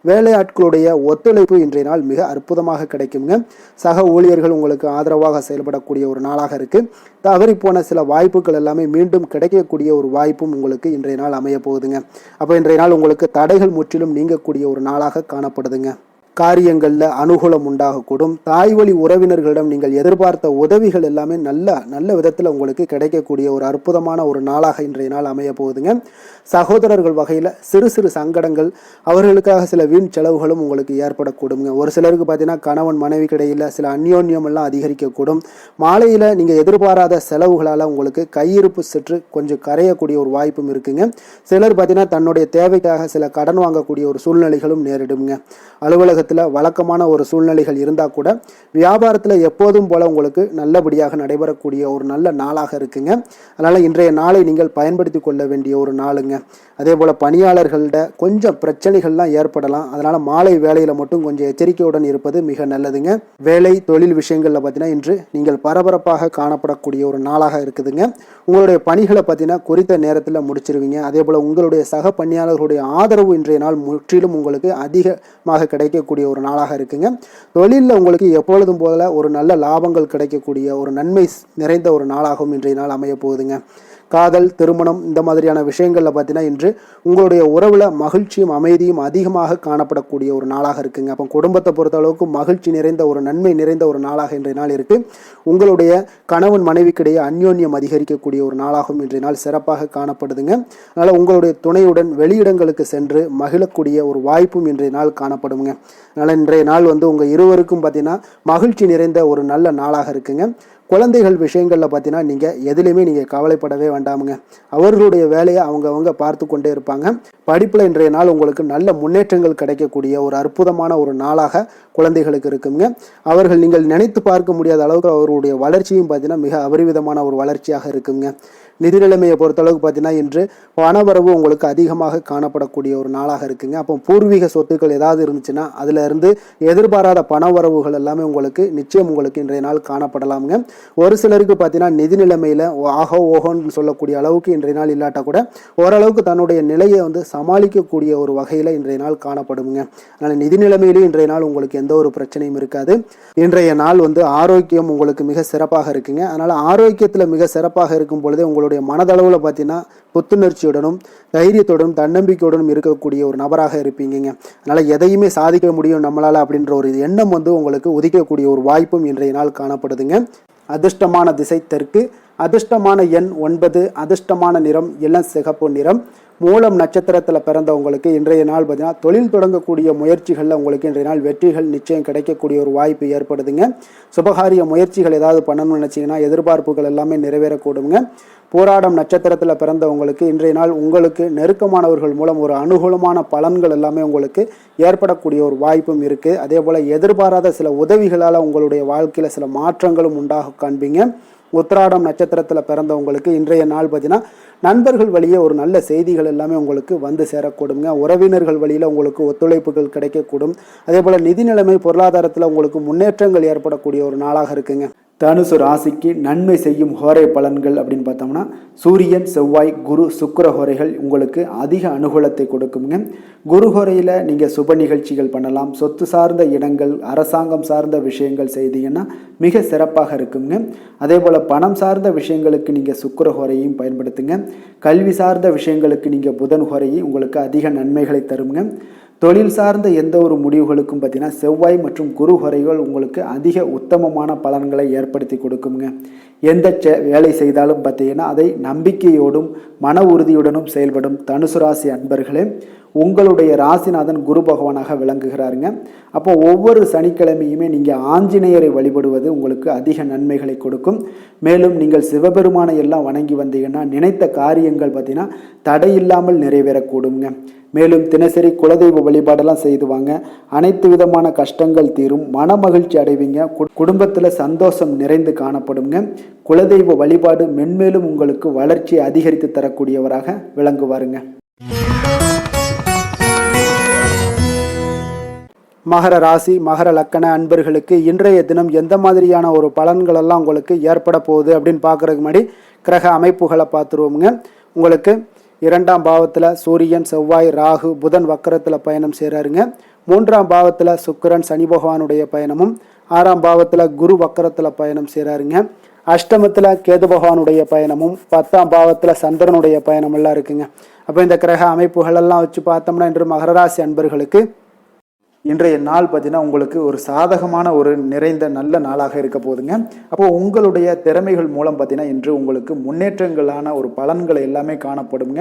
வேலையாட்களுடைய ஒத்துழைப்பு இன்றைய நாள் மிக அற்புதமாக கிடைக்குங்க. சக ஊழியர்கள் உங்களுக்கு ஆதரவாக செயல்படக்கூடிய ஒரு நாளாக இருக்குது. தவறி போன சில வாய்ப்புகள் எல்லாமே மீண்டும் கிடைக்கக்கூடிய ஒரு வாய்ப்பும் உங்களுக்கு இன்றைய நாள் அமைய போகுதுங்க. அப்போ இன்றைய நாள் உங்களுக்கு தடைகள் முற்றிலும் நீங்கக்கூடிய ஒரு நாளாக காணப்படுதுங்க. காரியங்களில் அனுகூலம் உண்டாகக்கூடும். தாய் வழி உறவினர்களிடம் நீங்கள் எதிர்பார்த்த உதவிகள் எல்லாமே நல்ல விதத்தில் உங்களுக்கு கிடைக்கக்கூடிய ஒரு அற்புதமான ஒரு நாளாக இன்றைய நாள் அமைய போகுதுங்க. சகோதரர்கள் வகையில் சிறு சிறு சங்கடங்கள், அவர்களுக்காக சில வீண் செலவுகளும் உங்களுக்கு ஏற்படக்கூடுங்க. ஒரு சிலருக்கு பார்த்தீங்கன்னா கணவன் மனைவிக்கு இடையில் சில அந்யோன்யம் எல்லாம் அதிகரிக்கக்கூடும். மாலையில் நீங்கள் எதிர்பாராத செலவுகளால் உங்களுக்கு கையிருப்பு சற்று கொஞ்சம் கரையக்கூடிய ஒரு வாய்ப்பும் இருக்குங்க. சிலர் பார்த்தீங்கன்னா தன்னுடைய தேவைக்காக சில கடன் வாங்கக்கூடிய ஒரு சூழ்நிலைகளும் நேரிடுங்க. அலுவலகத்தில் வழக்கமான ஒரு சூழ்நிலைகள் இருந்தால் கூட வியாபாரத்தில் எப்போதும் போல உங்களுக்கு நல்லபடியாக நடைபெறக்கூடிய ஒரு நல்ல நாளாக இருக்குங்க. அதனால் இன்றைய நாளை நீங்கள் பயன்படுத்தி கொள்ள வேண்டிய ஒரு நாளுங்க. அதே போல் பணியாளர்கள்ட கொஞ்சம் பிரச்சனைகள்லாம் ஏற்படலாம். அதனால் மாலை வேலையில் மட்டும் கொஞ்சம் எச்சரிக்கையுடன் இருப்பது மிக நல்லதுங்க. வேலை தொழில் விஷயங்களில் பார்த்தீங்கன்னா இன்று நீங்கள் பரபரப்பாக காணப்படக்கூடிய ஒரு நாளாக இருக்குதுங்க. உங்களுடைய பணிகளை பார்த்தீங்கன்னா குறித்த நேரத்தில் முடிச்சிருவீங்க. அதே போல் உங்களுடைய சக பணியாளர்களுடைய ஆதரவு இன்றைய நாள் முற்றிலும் உங்களுக்கு அதிகமாக கிடைக்கக்கூடிய ஒரு நாளாக இருக்குங்க. தொழிலில் உங்களுக்கு எப்பொழுதும் போல ஒரு நல்ல லாபங்கள் கிடைக்கக்கூடிய ஒரு நன்மை நிறைந்த ஒரு நாளாகவும் இன்றைய நாள் அமைய போகுதுங்க. காதல், திருமணம் இந்த மாதிரியான விஷயங்களில் பார்த்தீங்கன்னா இன்று உங்களுடைய உறவில் மகிழ்ச்சியும் அமைதியும் அதிகமாக காணப்படக்கூடிய ஒரு நாளாக இருக்குங்க. அப்போ குடும்பத்தை பொறுத்த அளவுக்கு மகிழ்ச்சி நிறைந்த ஒரு நன்மை நிறைந்த ஒரு நாளாக இன்றைய நாள் இருக்குது. உங்களுடைய கணவன் மனைவிக்கிடையே அந்யோன்யம் அதிகரிக்கக்கூடிய ஒரு நாளாகவும் இன்றைய நாள் சிறப்பாக காணப்படுதுங்க. அதனால் உங்களுடைய துணையுடன் வெளியிடங்களுக்கு சென்று மகிழக்கூடிய ஒரு வாய்ப்பும் இன்றைய நாள் காணப்படுங்க. அதனால் இன்றைய நாள் உங்கள் இருவருக்கும் பார்த்தீங்கன்னா மகிழ்ச்சி நிறைந்த ஒரு நல்ல நாளாக இருக்குங்க. குழந்தைகள் விஷயங்களில் பார்த்தீங்கன்னா நீங்கள் எதுலேயுமே நீங்கள் கவலைப்படவே வேண்டாமுங்க. அவர்களுடைய வேலையை அவங்க பார்த்து கொண்டே இருப்பாங்க. படிப்பில் இன்றைய நாள் உங்களுக்கு நல்ல முன்னேற்றங்கள் கிடைக்கக்கூடிய ஒரு அற்புதமான ஒரு நாளாக குழந்தைகளுக்கு இருக்குங்க. அவர்கள் நீங்கள் நினைத்து பார்க்க முடியாத அளவுக்கு அவருடைய வளர்ச்சியும் பார்த்தீங்கன்னா மிக அபரிவிதமான ஒரு வளர்ச்சியாக இருக்குங்க. நிதி நிலைமையை பொறுத்தளவுக்கு பார்த்தீங்கன்னா இன்று பணவரவு உங்களுக்கு அதிகமாக காணப்படக்கூடிய ஒரு நாளாக இருக்குங்க. அப்போ பூர்வீக சொத்துக்கள் ஏதாவது இருந்துச்சுன்னா அதுல இருந்து எதிர்பாராத பணவரவுகள் எல்லாமே உங்களுக்கு நிச்சயம் உங்களுக்கு இன்றைய நாள் காணப்படலாமுங்க. ஒரு சிலருக்கு பார்த்தீங்கன்னா நிதி நிலைமையில ஓஹோன்னு சொல்லக்கூடிய அளவுக்கு இன்றைய நாள் இல்லாட்டா கூட ஓரளவுக்கு தன்னுடைய நிலையை சமாளிக்கக்கூடிய ஒரு வகையில இன்றைய நாள் காணப்படுங்க. அதனால நிதி நிலைமையிலும் இன்றைய நாள் உங்களுக்கு எந்த ஒரு பிரச்சனையும் இருக்காது. இன்றைய நாள் ஆரோக்கியம் உங்களுக்கு மிக சிறப்பாக இருக்குங்க. அதனால ஆரோக்கியத்துல மிக சிறப்பாக இருக்கும் பொழுதே உங்களுடைய மனதளவுல பார்த்தீங்கன்னா புத்துணர்ச்சியுடனும் தைரியத்துடனும் தன்னம்பிக்கையுடனும் இருக்கக்கூடிய ஒரு நபராக இருப்பீங்க. அதனால எதையுமே சாதிக்க முடியும் நம்மளால அப்படின்ற ஒரு எண்ணம் உங்களுக்கு உதிக்கக்கூடிய ஒரு வாய்ப்பும் இன்றைய நாள் காணப்படுதுங்க. அதிர்ஷ்டமான திசை தெற்கு, அதிர்ஷ்டமான எண் 9, அதிர்ஷ்டமான நிறம் இளம் சிகப்பு நிறம். மூலம் நட்சத்திரத்தில் பிறந்தவங்களுக்கு இன்றைய நாள் பார்த்தீங்கன்னா தொழில் தொடங்கக்கூடிய முயற்சிகளில் உங்களுக்கு இன்றைய நாள் வெற்றிகள் நிச்சயம் கிடைக்கக்கூடிய ஒரு வாய்ப்பு ஏற்படுதுங்க. சுபகாரிய முயற்சிகள் ஏதாவது பண்ணணும்னு நினச்சிங்கன்னா எதிர்பார்ப்புகள் எல்லாமே நிறைவேறக்கூடுங்க. போராடம் நட்சத்திரத்தில் பிறந்தவங்களுக்கு இன்றைய நாள் உங்களுக்கு நெருக்கமானவர்கள் மூலம் ஒரு அனுகூலமான பலன்கள் எல்லாமே உங்களுக்கு ஏற்படக்கூடிய ஒரு வாய்ப்பும் இருக்குது. அதே போல் எதிர்பாராத சில உதவிகளால் உங்களுடைய வாழ்க்கையில் சில மாற்றங்களும் உண்டாக காண்பீங்க. உத்திராடம் நட்சத்திரத்தில் பிறந்தவங்களுக்கு இன்றைய நாள் பார்த்தீங்கன்னா நண்பர்கள் வழியே ஒரு நல்ல செய்திகள் எல்லாமே உங்களுக்கு வந்து சேரக்கூடுங்க. உறவினர்கள் வழியில் உங்களுக்கு ஒத்துழைப்புகள் கிடைக்கக்கூடும். அதே போல் நிதி நிலைமை பொருளாதாரத்தில் உங்களுக்கு முன்னேற்றங்கள் ஏற்படக்கூடிய ஒரு நாளாக இருக்குங்க. தனுசு ராசிக்கு நன்மை செய்யும் ஹோரை பலன்கள் அப்படின்னு பார்த்தோம்னா சூரியன், செவ்வாய், குரு, சுக்கிர ஹோரைகள் உங்களுக்கு அதிக அனுகூலத்தை கொடுக்குங்க. குரு ஹோரையில் நீங்கள் சுப நிகழ்ச்சிகள் பண்ணலாம். சொத்து சார்ந்த இடங்கள், அரசாங்கம் சார்ந்த விஷயங்கள் செய்தீங்கன்னா மிக சிறப்பாக இருக்குங்க. அதே போல் பணம் சார்ந்த விஷயங்களுக்கு நீங்கள் சுக்கிர ஹோரையும் பயன்படுத்துங்க. கல்வி சார்ந்த விஷயங்களுக்கு நீங்கள் புதன் ஹோரையும் உங்களுக்கு அதிக நன்மைகளை தருங்க. தொழில் சார்ந்த எந்த ஒரு முடிவுகளுக்கும் பார்த்தீங்கன்னா செவ்வாய் மற்றும் குரு ஹோரைகள் உங்களுக்கு அதிக உத்தமமான பலன்களை ஏற்படுத்தி கொடுக்குங்க. எந்த வேலை செய்தாலும் பார்த்தீங்கன்னா அதை நம்பிக்கையோடும் மன உறுதியுடனும் செயல்படும் தனுசு ராசி அன்பர்களே, உங்களுடைய ராசிநாதன் குரு பகவானாக விளங்குகிறாருங்க. அப்போ ஒவ்வொரு சனிக்கிழமையுமே நீங்கள் ஆஞ்சநேயரை வழிபடுவது உங்களுக்கு அதிக நன்மைகளை கொடுக்கும். மேலும் நீங்கள் சிவபெருமானை எல்லாம் வணங்கி வந்தீங்கன்னா நினைத்த காரியங்கள் பார்த்தீங்கன்னா தடையில்லாமல் நிறைவேறக்கூடுங்க. மேலும் தினசரி குலதெய்வ வழிபாடெல்லாம் செய்துவாங்க. அனைத்து விதமான கஷ்டங்கள் தீரும், மன மகிழ்ச்சி அடைவீங்க, குடும்பத்தில் சந்தோஷம் நிறைந்து காணப்படுங்க. குலதெய்வ வழிபாடு மென்மேலும் உங்களுக்கு வளர்ச்சியை அதிகரித்து தரக்கூடியவராக விளங்குவாருங்க. மகர ராசி, மகர லக்கண அன்பர்களுக்கு இன்றைய தினம் எந்த மாதிரியான ஒரு பலன்கள் எல்லாம் உங்களுக்கு ஏற்பட போகுது அப்படின்னு பார்க்கறதுக்கு முன்னாடி கிரக அமைப்புகளை பார்த்துருவோங்க. உங்களுக்கு 2ஆம் பாவத்தில் சூரியன், செவ்வாய், ராகு, புதன் வக்கரத்தில் பயணம் செய்கிறாருங்க. 3ஆம் பாவத்தில் சுக்கிரன், சனி பகவானுடைய பயணமும், 6ஆம் பாவத்தில் குரு வக்கரத்தில் பயணம் செய்கிறாருங்க. அஷ்டமத்தில் கேது பகவானுடைய பயணமும், 10ஆம் பாவத்தில் சந்திரனுடைய பயணம் எல்லாம் இருக்குங்க. அப்போ இந்த கிரக அமைப்புகளெல்லாம் வச்சு பார்த்தோம்னா இன்று மகர ராசி அன்பர்களுக்கு இன்றைய நாள் பார்த்தீங்கன்னா உங்களுக்கு ஒரு சாதகமான ஒரு நிறைந்த நல்ல நாளாக இருக்க போகுதுங்க. அப்போ உங்களுடைய திறமைகள் மூலம் பார்த்தீங்கன்னா இன்று உங்களுக்கு முன்னேற்றங்களான ஒரு பலன்களை எல்லாமே காணப்படுங்க.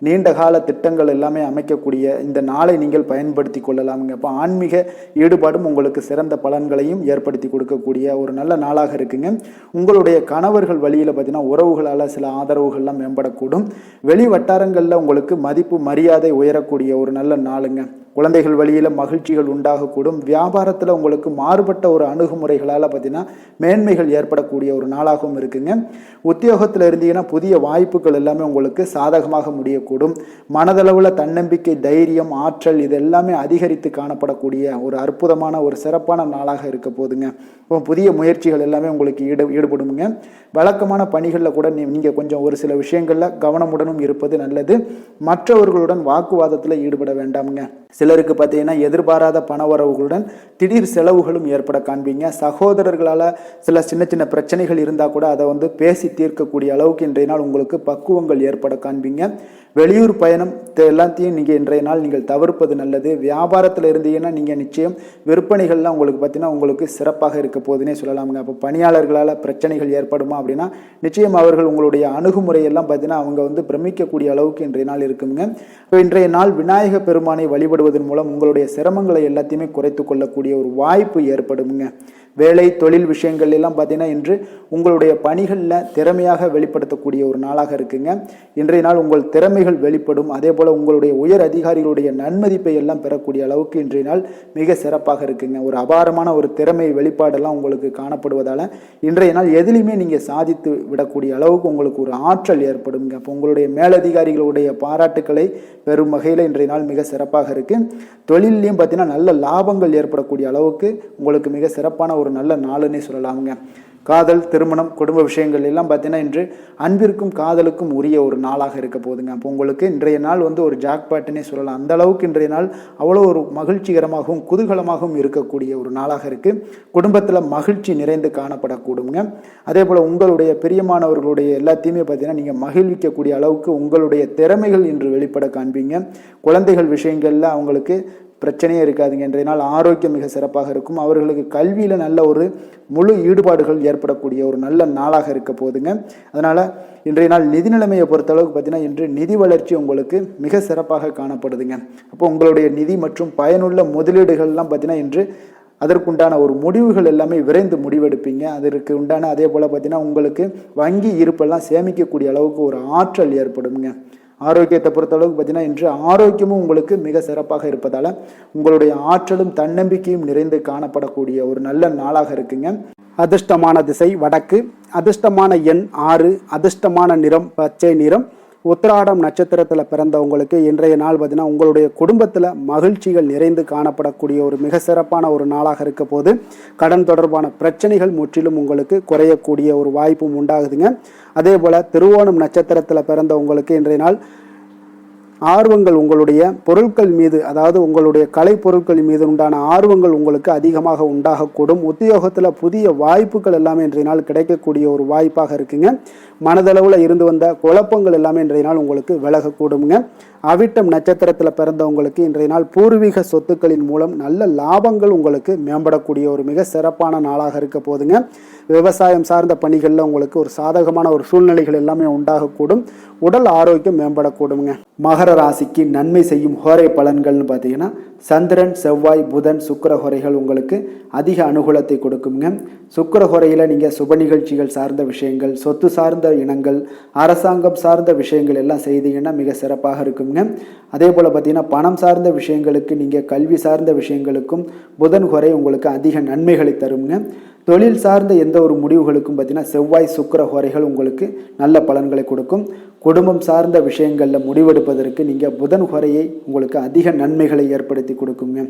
நீண்ட கால திட்டங்கள் எல்லாமே அமைக்கக்கூடிய இந்த நாளை நீங்கள் பயன்படுத்தி கொள்ளலாமுங்க. அப்போ ஆன்மீக ஈடுபாடும் உங்களுக்கு சிறந்த பலன்களையும் ஏற்படுத்தி கொடுக்கக்கூடிய ஒரு நல்ல நாளாக இருக்குங்க. உங்களுடைய கணவர்கள் வழியில் பார்த்தீங்கன்னா உறவுகளால் சில ஆதரவுகள்லாம் மேம்படக்கூடும். வெளி வட்டாரங்களில் உங்களுக்கு மதிப்பு மரியாதை உயரக்கூடிய ஒரு நல்ல நாளுங்க. குழந்தைகள் வழியில் மகிழ்ச்சிகள் உண்டாகக்கூடும். வியாபாரத்தில் உங்களுக்கு மாறுபட்ட ஒரு அணுகுமுறைகளால் பார்த்தீங்கன்னா மேன்மைகள் ஏற்படக்கூடிய ஒரு நாளாகவும் இருக்குங்க. உத்தியோகத்தில் இருந்தீங்கன்னா புதிய வாய்ப்புகள் எல்லாமே உங்களுக்கு சாதகமாக முடியக்கூடும். மனதளவில் தன்னம்பிக்கை, தைரியம், ஆற்றல் இது எல்லாமே அதிகரித்து காணப்படக்கூடிய ஒரு அற்புதமான ஒரு சிறப்பான நாளாக இருக்க போதுங்க. இப்போ புதிய முயற்சிகள் எல்லாமே உங்களுக்கு ஈடுபடுங்க. வழக்கமான பணிகளில் கூட நீங்கள் கொஞ்சம் ஒரு சில விஷயங்களில் கவனமுடனும் இருப்பது நல்லது. மற்றவர்களுடன் வாக்குவாதத்தில் ஈடுபட வேண்டாமுங்க. சிலருக்கு பார்த்தீங்கன்னா எதிர்பாராத பணவரவுகளுடன் திடீர் செலவுகளும் ஏற்பட காண்பீங்க. சகோதரர்களால் சில சின்ன சின்ன பிரச்சனைகள் இருந்தால் கூட அதை பேசி தீர்க்கக்கூடிய அளவுக்கு இன்றைய நாள் உங்களுக்கு பக்குவங்கள் ஏற்பட காண்பீங்க. வெளியூர் பயணம் எல்லாத்தையும் நீங்கள் இன்றைய நாள் நீங்கள் தவிர்ப்பது நல்லது. வியாபாரத்தில் இருந்தீங்கன்னா நீங்கள் நிச்சயம் விற்பனைகள்லாம் உங்களுக்கு பார்த்தீங்கன்னா உங்களுக்கு சிறப்பாக இருக்க போதுன்னே சொல்லலாமுங்க. அப்போ பணியாளர்களால் பிரச்சனைகள் ஏற்படுமா அப்படின்னா நிச்சயம் அவர்கள் உங்களுடைய அணுகுமுறையெல்லாம் பார்த்தீங்கன்னா அவங்க பிரமிக்கக்கூடிய அளவுக்கு இன்றைய நாள் இருக்குங்க. இப்போ இன்றைய நாள் விநாயக பெருமானை வழிபடுவதன் மூலம் உங்களுடைய சிரமங்களை எல்லாத்தையுமே குறைத்து கொள்ளக்கூடிய ஒரு வாய்ப்பு ஏற்படுங்க. வேலை தொழில் விஷயங்கள் எல்லாம் பார்த்தீங்கன்னா இன்று உங்களுடைய பணிகளில் திறமையாக வெளிப்படுத்தக்கூடிய ஒரு நாளாக இருக்குங்க. இன்றைய நாள் உங்கள் திறமைகள் வெளிப்படும். அதே போல் உங்களுடைய உயர் அதிகாரிகளுடைய நன்மதிப்பை எல்லாம் பெறக்கூடிய அளவுக்கு இன்றைய நாள் மிக சிறப்பாக இருக்குங்க. ஒரு அபாரமான ஒரு திறமை வெளிப்பாடெல்லாம் உங்களுக்கு காணப்படுவதால் இன்றைய நாள் எதிலையுமே நீங்கள் சாதித்து விடக்கூடிய அளவுக்கு உங்களுக்கு ஒரு ஆற்றல் ஏற்படுங்க. அப்போ உங்களுடைய மேலதிகாரிகளுடைய பாராட்டுக்களை பெறும் வகையில் இன்றைய நாள் மிக சிறப்பாக இருக்குது. தொழிலையும் பார்த்தீங்கன்னா நல்ல லாபங்கள் ஏற்படக்கூடிய அளவுக்கு உங்களுக்கு மிக சிறப்பான ஒரு நல்ல நாளுன்னே சொல்லலாமுங்க. காதல், திருமணம், குடும்ப விஷயங்கள் எல்லாம் பார்த்தீங்கன்னா இன்று அன்பிற்கும் காதலுக்கும் உரிய ஒரு நாளாக இருக்க போதுங்க. அப்போ உங்களுக்கு இன்றைய நாள் ஒரு ஜாக்பாட்டுன்னே சொல்லலாம். அந்த அளவுக்கு இன்றைய நாள் அவ்வளோ ஒரு மகிழ்ச்சிகரமாகவும் குதூகலமாகவும் இருக்கக்கூடிய ஒரு நாளாக இருக்குது. குடும்பத்தில் மகிழ்ச்சி நிறைந்து காணப்படக்கூடுங்க. அதே போல் உங்களுடைய பிரியமானவர்களுடைய எல்லாத்தையுமே பார்த்தீங்கன்னா நீங்கள் மகிழ்விக்கக்கூடிய அளவுக்கு உங்களுடைய திறமைகள் இன்று வெளிப்பட காண்பீங்க. குழந்தைகள் விஷயங்களில் அவங்களுக்கு பிரச்சனையே இருக்காதுங்க. இன்றைய நாள் ஆரோக்கியம் மிக சிறப்பாக இருக்கும். அவர்களுக்கு கல்வியில் நல்ல ஒரு முழு ஈடுபாடுகள் ஏற்படக்கூடிய ஒரு நல்ல நாளாக இருக்க போதுங்க. அதனால் இன்றைய நாள் நிதி நிலைமையை பொறுத்தளவுக்கு பார்த்தீங்கன்னா இன்று நிதி வளர்ச்சி உங்களுக்கு மிக சிறப்பாக காணப்படுதுங்க. அப்போ உங்களுடைய நிதி மற்றும் பயனுள்ள முதலீடுகள்லாம் பார்த்தீங்கன்னா இன்று அதற்குண்டான ஒரு முடிவுகள் எல்லாமே விரைந்து முடிவெடுப்பீங்க. அதற்கு உண்டான அதே போல் பார்த்தீங்கன்னா உங்களுக்கு வங்கி இருப்பெல்லாம் சேமிக்கக்கூடிய அளவுக்கு ஒரு ஆற்றல் ஏற்படுங்க. ஆரோக்கியத்தை பொறுத்தளவுக்கு பார்த்தீங்கன்னா இன்று ஆரோக்கியமும் உங்களுக்கு மிக சிறப்பாக இருப்பதால் உங்களுடைய ஆற்றலும் தன்னம்பிக்கையும் நிறைந்து காணப்படக்கூடிய ஒரு நல்ல நாளாக இருக்குங்க. அதிர்ஷ்டமான திசை வடக்கு, அதிர்ஷ்டமான எண் 6, அதிர்ஷ்டமான நிறம் பச்சை நிறம். உத்திராடம் நட்சத்திரத்தில் பிறந்தவங்களுக்கு இன்றைய நாள் பார்த்தீங்கன்னா உங்களுடைய குடும்பத்தில் மகிழ்ச்சிகள் நிறைந்து காணப்படக்கூடிய ஒரு மிக சிறப்பான ஒரு நாளாக இருக்க போது கடன் தொடர்பான பிரச்சனைகள் முற்றிலும் உங்களுக்கு குறையக்கூடிய ஒரு வாய்ப்பும் உண்டாகுதுங்க. அதே போல் திருவோணம் நட்சத்திரத்தில் பிறந்தவங்களுக்கு இன்றைய நாள் ஆர்வங்கள் உங்களுடைய பொருட்கள் மீது, அதாவது உங்களுடைய கலை பொருட்கள் மீது உண்டான ஆர்வங்கள் உங்களுக்கு அதிகமாக உண்டாகக்கூடும். உத்தியோகத்தில் புதிய வாய்ப்புகள் எல்லாமே இன்றைய நாள் கிடைக்கக்கூடிய ஒரு வாய்ப்பாக இருக்குங்க. மனதளவில் இருந்து வந்த குழப்பங்கள் எல்லாமே இன்றைய நாள் உங்களுக்கு விலகக்கூடுங்க. அவிட்டம் நட்சத்திரத்தில் பிறந்தவங்களுக்கு இன்றைய நாள் பூர்வீக சொத்துக்களின் மூலம் நல்ல லாபங்கள் உங்களுக்கு மேம்படக்கூடிய ஒரு மிக சிறப்பான நாளாக இருக்க போதுங்க. விவசாயம் சார்ந்த பணிகளில் உங்களுக்கு ஒரு சாதகமான ஒரு சூழ்நிலைகள் எல்லாமே உண்டாகக்கூடும். உடல் ஆரோக்கியம் மேம்படக்கூடுங்க. மகர ராசிக்கு நன்மை செய்யும் ஹோரை பலன்கள்னு பார்த்தீங்கன்னா சந்திரன், செவ்வாய், புதன், சுக்கிர ஹோரைகள் உங்களுக்கு அதிக அனுகூலத்தை கொடுக்குங்க. சுக்கிர ஹோரையில் நீங்கள் சுப நிகழ்ச்சிகள் சார்ந்த விஷயங்கள், சொத்து சார்ந்த இனங்கள், அரசாங்கம் சார்ந்த விஷயங்கள் எல்லாம் செய்தீங்கன்னா மிக சிறப்பாக இருக்குங்க. அதே போல் பார்த்தீங்கன்னா பணம் சார்ந்த விஷயங்களுக்கு, நீங்கள் கல்வி சார்ந்த விஷயங்களுக்கும் புதன் ஹோரை உங்களுக்கு அதிக நன்மைகளை தருங்க. தொழில் சார்ந்த எந்த ஒரு முடிவுகளுக்கும் பார்த்தீங்கன்னா செவ்வாய், சுக்கிர ஹோரைகள் உங்களுக்கு நல்ல பலன்களை கொடுக்கும். குடும்பம் சார்ந்த விஷயங்களில் முடிவெடுப்பதற்கு நீங்கள் புதன் ஹோரையை உங்களுக்கு அதிக நன்மைகளை ஏற்படுத்தி கொடுக்குங்க.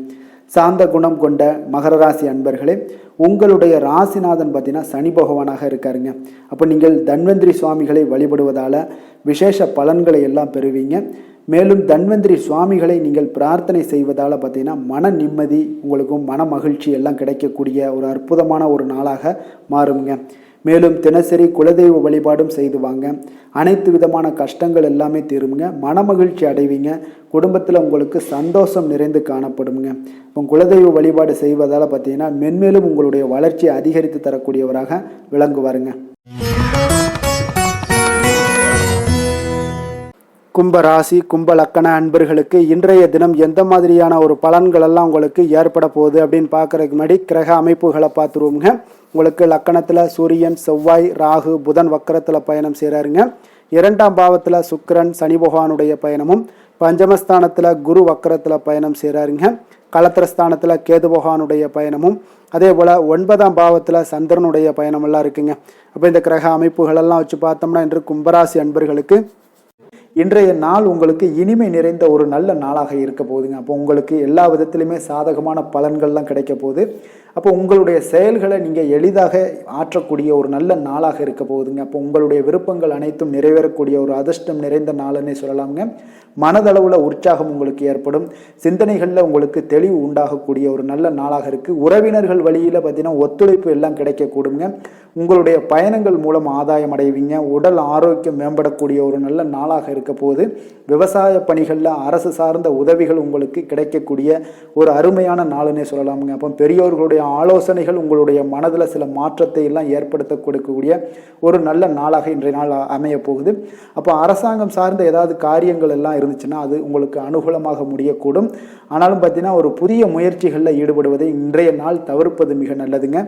சாந்த குணம் கொண்ட மகர ராசி அன்பர்களே, உங்களுடைய ராசிநாதன் பார்த்தீங்கன்னா சனி பகவானாக இருக்காருங்க. அப்போ நீங்கள் தன்வந்திரி சுவாமிகளை வழிபடுவதால் விசேஷ பலன்களை எல்லாம் பெறுவீங்க. மேலும் தன்வந்திரி சுவாமிகளை நீங்கள் பிரார்த்தனை செய்வதால் பார்த்தீங்கன்னா மன நிம்மதி உங்களுக்கும் மன மகிழ்ச்சி எல்லாம் கிடைக்கக்கூடிய ஒரு அற்புதமான ஒரு நாளாக மாறுங்க. மேலும் தினசரி குலதெய்வ வழிபாடும் செய்து வாங்க. அனைத்து விதமான கஷ்டங்கள் எல்லாமே தீருங்க. மன மகிழ்ச்சி அடைவீங்க. குடும்பத்தில் உங்களுக்கு சந்தோஷம் நிறைந்து காணப்படுங்க. இப்போ குலதெய்வ வழிபாடு செய்வதால் பார்த்தீங்கன்னா மென்மேலும் உங்களுடைய வளர்ச்சியை அதிகரித்து தரக்கூடியவராக விளங்குவாருங்க. கும்ப ராசி, கும்ப லக்கண அன்பர்களுக்கு இன்றைய தினம் எந்த மாதிரியான ஒரு பலன்கள் எல்லாம் உங்களுக்கு ஏற்பட போகுது அப்படின்னு பார்க்கறதுக்கு முன்னாடி கிரக அமைப்புகளை பார்த்துருவோங்க. உங்களுக்கு லக்கணத்தில் சூரியன், செவ்வாய், ராகு, புதன் வக்கரத்தில் பயணம் செய்கிறாருங்க. 2ஆம் பாவத்தில் சுக்கிரன், சனி பகவானுடைய பயணமும், பஞ்சமஸ்தானத்தில் குரு வக்கரத்தில் பயணம் செய்கிறாருங்க. களத்திரஸ்தானத்தில் கேது பகவானுடைய பயணமும், அதே போல் 9ஆம் பாவத்தில் சந்திரனுடைய பயணமெல்லாம் இருக்குங்க. அப்போ இந்த கிரக அமைப்புகளெல்லாம் வச்சு பார்த்தோம்னா இன்று கும்பராசி அன்பர்களுக்கு இன்றைய நாள் உங்களுக்கு இனிமை நிறைந்த ஒரு நல்ல நாளாக இருக்க போகுதுங்க. அப்போ உங்களுக்கு எல்லா விதத்திலுமே சாதகமான பலன்கள்லாம் கிடைக்க போகுது. அப்போ உங்களுடைய செயல்களை நீங்கள் எளிதாக ஆற்றக்கூடிய ஒரு நல்ல நாளாக இருக்க போகுதுங்க. அப்போ உங்களுடைய விருப்பங்கள் அனைத்தும் நிறைவேறக்கூடிய ஒரு அதிர்ஷ்டம் நிறைந்த நாளுன்னே சொல்லலாம்ங்க. மனதளவில் உற்சாகம் உங்களுக்கு ஏற்படும். சிந்தனைகளில் உங்களுக்கு தெளிவு உண்டாகக்கூடிய ஒரு நல்ல நாளாக இருக்குது. உறவினர்கள் வழியில் பார்த்தீங்கன்னா ஒத்துழைப்பு எல்லாம் கிடைக்கக்கூடுங்க. உங்களுடைய பயணங்கள் மூலம் ஆதாயம் அடைவீங்க. உடல் ஆரோக்கியம் மேம்படக்கூடிய ஒரு நல்ல நாளாக இருக்க போது. விவசாய பணிகளில் அரசு சார்ந்த உதவிகள் உங்களுக்கு கிடைக்கக்கூடிய ஒரு அருமையான நாளுன்னே சொல்லலாமுங்க. அப்போ பெரியோர்களுடைய ஆலோசனைகள் உங்களுடைய மனதில் சில மாற்றத்தை எல்லாம் ஏற்படுத்த கொடுக்கக்கூடிய ஒரு நல்ல நாளாக இன்றைய நாள் அமைய போகுது. அப்போ அரசாங்கம் சார்ந்த ஏதாவது காரியங்கள் எல்லாம் இருந்துச்சுன்னா அது உங்களுக்கு அனுகூலமாக முடியக்கூடும். ஆனாலும் பார்த்தீங்கன்னா ஒரு புதிய முயற்சிகளில் ஈடுபடுவதை இன்றைய நாள் தவிர்ப்பது மிக நல்லதுங்க.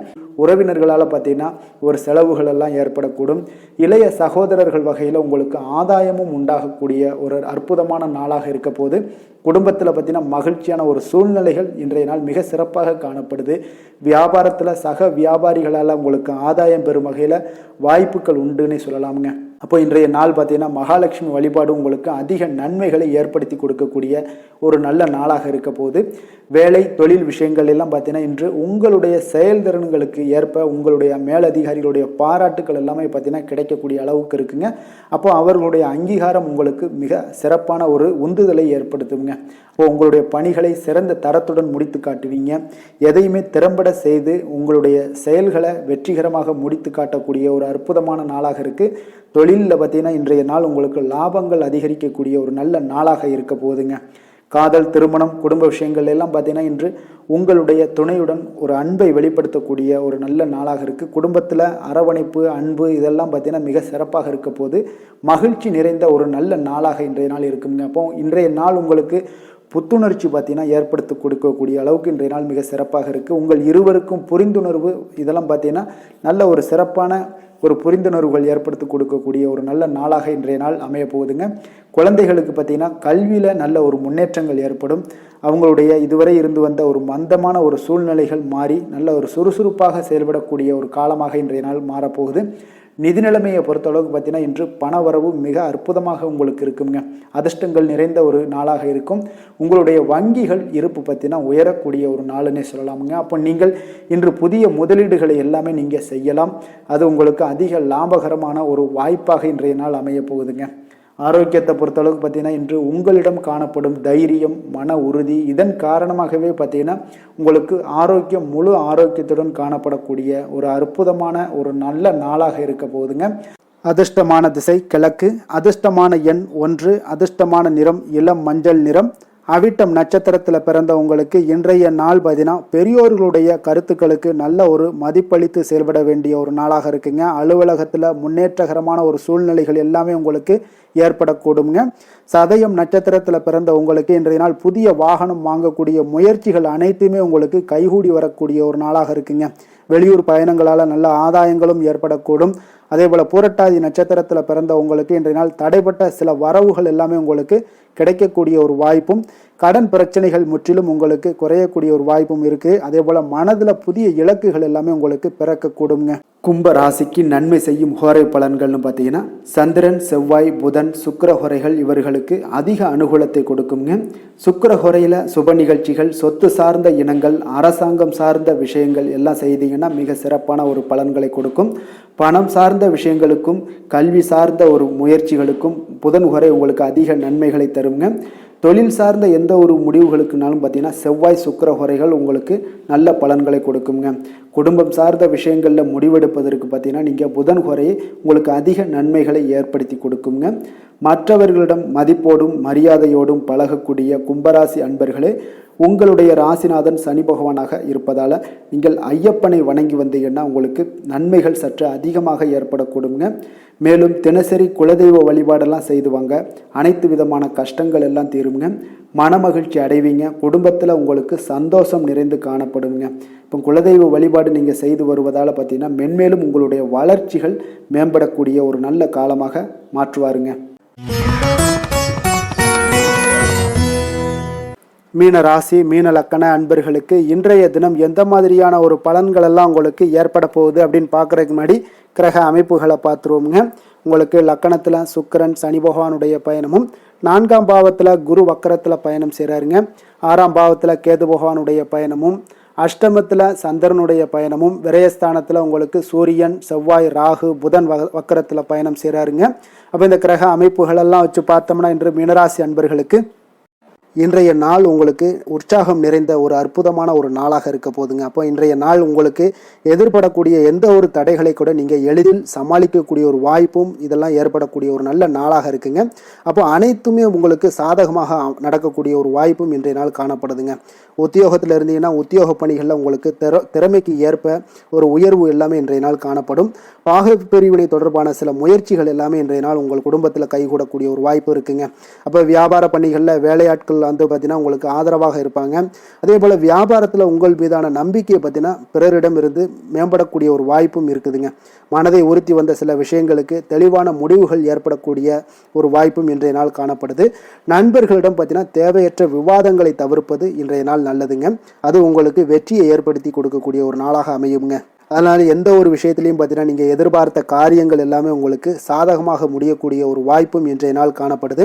உறவினர்களால் பார்த்தீங்கன்னா ஒரு செலவுகள் எல்லாம் ஏற்படக்கூடும். இளைய சகோதரர்கள் வகையில் உங்களுக்கு ஆதாயமும் உண்டாகக்கூடிய ஒரு அற்புதமான நாளாக இருக்க போது. குடும்பத்தில் பார்த்தீங்கன்னா மகிழ்ச்சியான ஒரு சூழ்நிலைகள் இன்றைய நாள் மிக சிறப்பாக காணப்படுது. வியாபாரத்தில் சக வியாபாரிகளால் உங்களுக்கு ஆதாயம் பெறும் வகையில் வாய்ப்புகள் உண்டுன்னு சொல்லலாமுங்க. அப்போ இன்றைய நாள் பார்த்தீங்கன்னா மகாலட்சுமி வழிபாடு உங்களுக்கு அதிக நன்மைகளை ஏற்படுத்தி கொடுக்கக்கூடிய ஒரு நல்ல நாளாக இருக்க போது. வேலை தொழில் விஷயங்கள் எல்லாம் பார்த்தீங்கன்னா இன்று உங்களுடைய செயல்திறன்களுக்கு ஏற்ப உங்களுடைய மேலதிகாரிகளுடைய பாராட்டுக்கள் எல்லாமே பார்த்தீங்கன்னா கிடைக்கக்கூடிய அளவுக்கு இருக்குங்க. அப்போ அவர்களுடைய அங்கீகாரம் உங்களுக்கு மிக சிறப்பான ஒரு உந்துதலை ஏற்படுத்துங்க. அப்போ உங்களுடைய பணிகளை சிறந்த தரத்துடன் முடித்து காட்டுவீங்க. எதையுமே திறம்பட செய்து உங்களுடைய செயல்களை வெற்றிகரமாக முடித்து காட்டக்கூடிய ஒரு அற்புதமான நாளாக இருக்குது. தொழிலில் பார்த்தீங்கன்னா இன்றைய நாள் உங்களுக்கு லாபங்கள் அதிகரிக்கக்கூடிய ஒரு நல்ல நாளாக இருக்க போகுதுங்க. காதல், திருமணம், குடும்ப விஷயங்கள் எல்லாம் பார்த்தீங்கன்னா இன்று உங்களுடைய துணையுடன் ஒரு அன்பை வெளிப்படுத்தக்கூடிய ஒரு நல்ல நாளாக இருக்குது. குடும்பத்தில் அரவணைப்பு, அன்பு இதெல்லாம் பார்த்தீங்கன்னா மிக சிறப்பாக இருக்க போது. மகிழ்ச்சி நிறைந்த ஒரு நல்ல நாளாக இன்றைய நாள் இருக்குங்க. அப்போ இன்றைய நாள் உங்களுக்கு புத்துணர்ச்சி பார்த்தீங்கன்னா ஏற்படுத்தி கொடுக்கக்கூடிய அளவுக்கு இன்றைய நாள் மிக சிறப்பாக இருக்குது. உங்கள் இருவருக்கும் புரிந்துணர்வு இதெல்லாம் பார்த்தீங்கன்னா நல்ல ஒரு சிறப்பான ஒரு புரிந்துணர்வுகள் ஏற்படுத்தி கொடுக்கக்கூடிய ஒரு நல்ல நாளாக இன்றைய நாள் அமைய போகுதுங்க. குழந்தைகளுக்கு பார்த்தீங்கன்னா கல்வியில் நல்ல ஒரு முன்னேற்றங்கள் ஏற்படும். அவங்களுடைய இதுவரை இருந்து வந்த ஒரு மந்தமான ஒரு சூழ்நிலைகள் மாறி நல்ல ஒரு சுறுசுறுப்பாக செயல்படக்கூடிய ஒரு காலமாக இன்றைய நாள் மாறப்போகுது. நிதி நிலைமையை பொறுத்தளவுக்கு பார்த்தீங்கன்னா இன்று பண வரவு மிக அற்புதமாக உங்களுக்கு இருக்குங்க. அதிர்ஷ்டங்கள் நிறைந்த ஒரு நாளாக இருக்கும். உங்களுடைய வங்கிகள் இருப்பு பார்த்தீங்கன்னா உயரக்கூடிய ஒரு நாளுன்னே சொல்லலாமுங்க. அப்போ நீங்கள் இன்று புதிய முதலீடுகளை எல்லாமே நீங்கள் செய்யலாம். அது உங்களுக்கு அதிக லாபகரமான ஒரு வாய்ப்பாக இன்றைய நாள் அமைய போகுதுங்க. ஆரோக்கியத்தை பொறுத்தளவுக்கு பார்த்தீங்கன்னா இன்று உங்களிடம் காணப்படும் தைரியம், மன உறுதி இதன் காரணமாகவே பார்த்தீங்கன்னா உங்களுக்கு ஆரோக்கியம் முழு ஆரோக்கியத்துடன் காணப்படக்கூடிய ஒரு அற்புதமான ஒரு நல்ல நாளாக இருக்க போகுதுங்க. அதிர்ஷ்டமான திசை கிழக்கு, அதிர்ஷ்டமான எண் 1, அதிர்ஷ்டமான நிறம் இளம் மஞ்சள் நிறம். அவிட்டம் நட்சத்திரத்தில் பிறந்த உங்களுக்கு இன்றைய நாள் பார்த்தீங்கன்னா பெரியோர்களுடைய கருத்துக்களுக்கு நல்ல ஒரு மதிப்பளித்து செயல்பட வேண்டிய ஒரு நாளாக இருக்குங்க. அலுவலகத்தில் முன்னேற்றகரமான ஒரு சூழ்நிலைகள் எல்லாமே உங்களுக்கு ஏற்படக்கூடுங்க. சதயம் நட்சத்திரத்தில் பிறந்த உங்களுக்கு இன்றைய நாள் புதிய வாகனம் வாங்கக்கூடிய முயற்சிகள் அனைத்துமே உங்களுக்கு கைகூடி வரக்கூடிய ஒரு நாளாக இருக்குங்க. வெளியூர் பயணங்களால் நல்ல ஆதாயங்களும் ஏற்படக்கூடும். அதே போல் பூரட்டாதி நட்சத்திரத்தில் பிறந்த உங்களுக்கு இன்றைய நாள் தடைப்பட்ட சில வரவுகள் எல்லாமே உங்களுக்கு கிடைக்கக்கூடிய ஒரு வாய்ப்பும், கடன் பிரச்சனைகள் முற்றிலும் உங்களுக்கு குறையக்கூடிய ஒரு வாய்ப்பும் இருக்குது. அதே போல் மனதில் புதிய இலக்குகள் எல்லாமே உங்களுக்கு பிறக்கக்கூடுங்க. கும்ப ராசிக்கு நன்மை செய்யும் ஹோரை பலன்கள்னு பார்த்தீங்கன்னா சந்திரன், செவ்வாய், புதன், சுக்கிர ஹோரைகள் இவர்களுக்கு அதிக அனுகூலத்தை கொடுக்குங்க. சுக்கிர ஹோரையில் சுப நிகழ்ச்சிகள், சொத்து சார்ந்த இனங்கள், அரசாங்கம் சார்ந்த விஷயங்கள் எல்லாம் செய்தீங்கன்னா மிக சிறப்பான ஒரு பலன்களை கொடுக்கும். பணம் சார்ந்த விஷயங்களுக்கும் கல்வி சார்ந்த ஒரு முயற்சிகளுக்கும் புதன் ஹோரை உங்களுக்கு அதிக நன்மைகளை தருங்க. தொழில் சார்ந்த எந்த ஒரு முடிவுகளுக்குனாலும் பார்த்தீங்கன்னா செவ்வாய், சுக்கிர ஹோரைகள் உங்களுக்கு நல்ல பலன்களை கொடுக்குங்க. குடும்பம் சார்ந்த விஷயங்களில் முடிவெடுப்பதற்கு பார்த்தீங்கன்னா நீங்கள் புதன் ஹோரையை உங்களுக்கு அதிக நன்மைகளை ஏற்படுத்தி கொடுக்குங்க. மற்றவர்களிடம் மதிப்போடும் மரியாதையோடும் பழகக்கூடிய கும்பராசி அன்பர்களே, உங்களுடைய ராசிநாதன் சனி பகவானாக இருப்பதால் நீங்கள் ஐயப்பனை வணங்கி வந்தீங்கன்னா உங்களுக்கு நன்மைகள் சற்று அதிகமாக ஏற்படக்கூடுங்க. மேலும் தினசரி குலதெய்வ வழிபாடெல்லாம் செய்து வாங்க. அனைத்து விதமான கஷ்டங்கள் எல்லாம் தீருங்க. மனமகிழ்ச்சி அடைவீங்க. குடும்பத்தில் உங்களுக்கு சந்தோஷம் நிறைந்து காணப்படுங்க. இப்போ குலதெய்வ வழிபாடு நீங்கள் செய்து வருவதால் பார்த்தீங்கன்னா மென்மேலும் உங்களுடைய வளர்ச்சிகள் மேம்படக்கூடிய ஒரு நல்ல காலமாக மாற்றுவாருங்க. மீன ராசி, மீன லக்கண அன்பர்களுக்கு இன்றைய தினம் எந்த மாதிரியான ஒரு பலன்கள் எல்லாம் உங்களுக்கு ஏற்பட போகுது அப்படின்னு பார்க்குறதுக்கு முன்னாடி கிரக அமைப்புகளை பார்த்துருவோங்க. உங்களுக்கு லக்கணத்தில் சுக்கிரன் சனி பகவானுடைய பயணமும், 4ஆம் பாவத்தில் குரு வக்கரத்தில் பயணம் செய்கிறாருங்க. 6ஆம் பாவத்தில் கேது பகவானுடைய பயணமும், அஷ்டமத்தில் சந்திரனுடைய பயணமும், விரயஸ்தானத்தில் உங்களுக்கு சூரியன், செவ்வாய், ராகு, புதன் வக்கரத்தில் பயணம் செய்கிறாருங்க. அப்போ இந்த கிரக அமைப்புகளெல்லாம் வச்சு பார்த்தோம்னா இன்று மீனராசி அன்பர்களுக்கு இன்றைய நாள் உங்களுக்கு உற்சாகம் நிறைந்த ஒரு அற்புதமான ஒரு நாளாக இருக்க போதுங்க. அப்போ இன்றைய நாள் உங்களுக்கு எதிர்படக்கூடிய எந்த ஒரு தடைகளை கூட நீங்கள் எளிதில் சமாளிக்கக்கூடிய ஒரு வாய்ப்பும் இதெல்லாம் ஏற்படக்கூடிய ஒரு நல்ல நாளாக இருக்குங்க. அப்போ அனைத்துமே உங்களுக்கு சாதகமாக நடக்கக்கூடிய ஒரு வாய்ப்பும் இன்றைய நாள் காணப்படுதுங்க. உத்தியோகத்தில் இருந்தீங்கன்னா உத்தியோக பணிகளில் உங்களுக்கு திறமைக்கு ஏற்ப ஒரு உயர்வு எல்லாமே இன்றைய நாள் காணப்படும். பாக பிரிவினை தொடர்பான சில முயற்சிகள் எல்லாமே இன்றைய நாள் உங்கள் குடும்பத்தில் கைகூடக்கூடிய ஒரு வாய்ப்பு இருக்குங்க. அப்போ வியாபார பணிகளில் வேலையாட்கள் வந்து பார்த்தீங்கன்னா உங்களுக்கு ஆதரவாக இருப்பாங்க. அதே போல் வியாபாரத்தில் உங்கள் மீதான நம்பிக்கையை பார்த்தீங்கன்னா பிறரிடம் இருந்து மேம்படக்கூடிய ஒரு வாய்ப்பும் இருக்குதுங்க. மனதை உறுத்தி வந்த சில விஷயங்களுக்கு தெளிவான முடிவுகள் ஏற்படக்கூடிய ஒரு வாய்ப்பும் இன்றைய நாள் காணப்படுது. நண்பர்களிடம் பார்த்தீங்கன்னா தேவையற்ற விவாதங்களை தவிர்ப்பது இன்றைய நாள் நல்லதுங்க. அது உங்களுக்கு வெற்றியை ஏற்படுத்தி கொடுக்கக்கூடிய ஒரு நாளாக அமையுங்க. அதனால் எந்த ஒரு விஷயத்திலையும் பார்த்தீங்கன்னா நீங்கள் எதிர்பார்த்த காரியங்கள் எல்லாமே உங்களுக்கு சாதகமாக முடியக்கூடிய ஒரு வாய்ப்பும் இன்றைய நாள் காணப்படுது.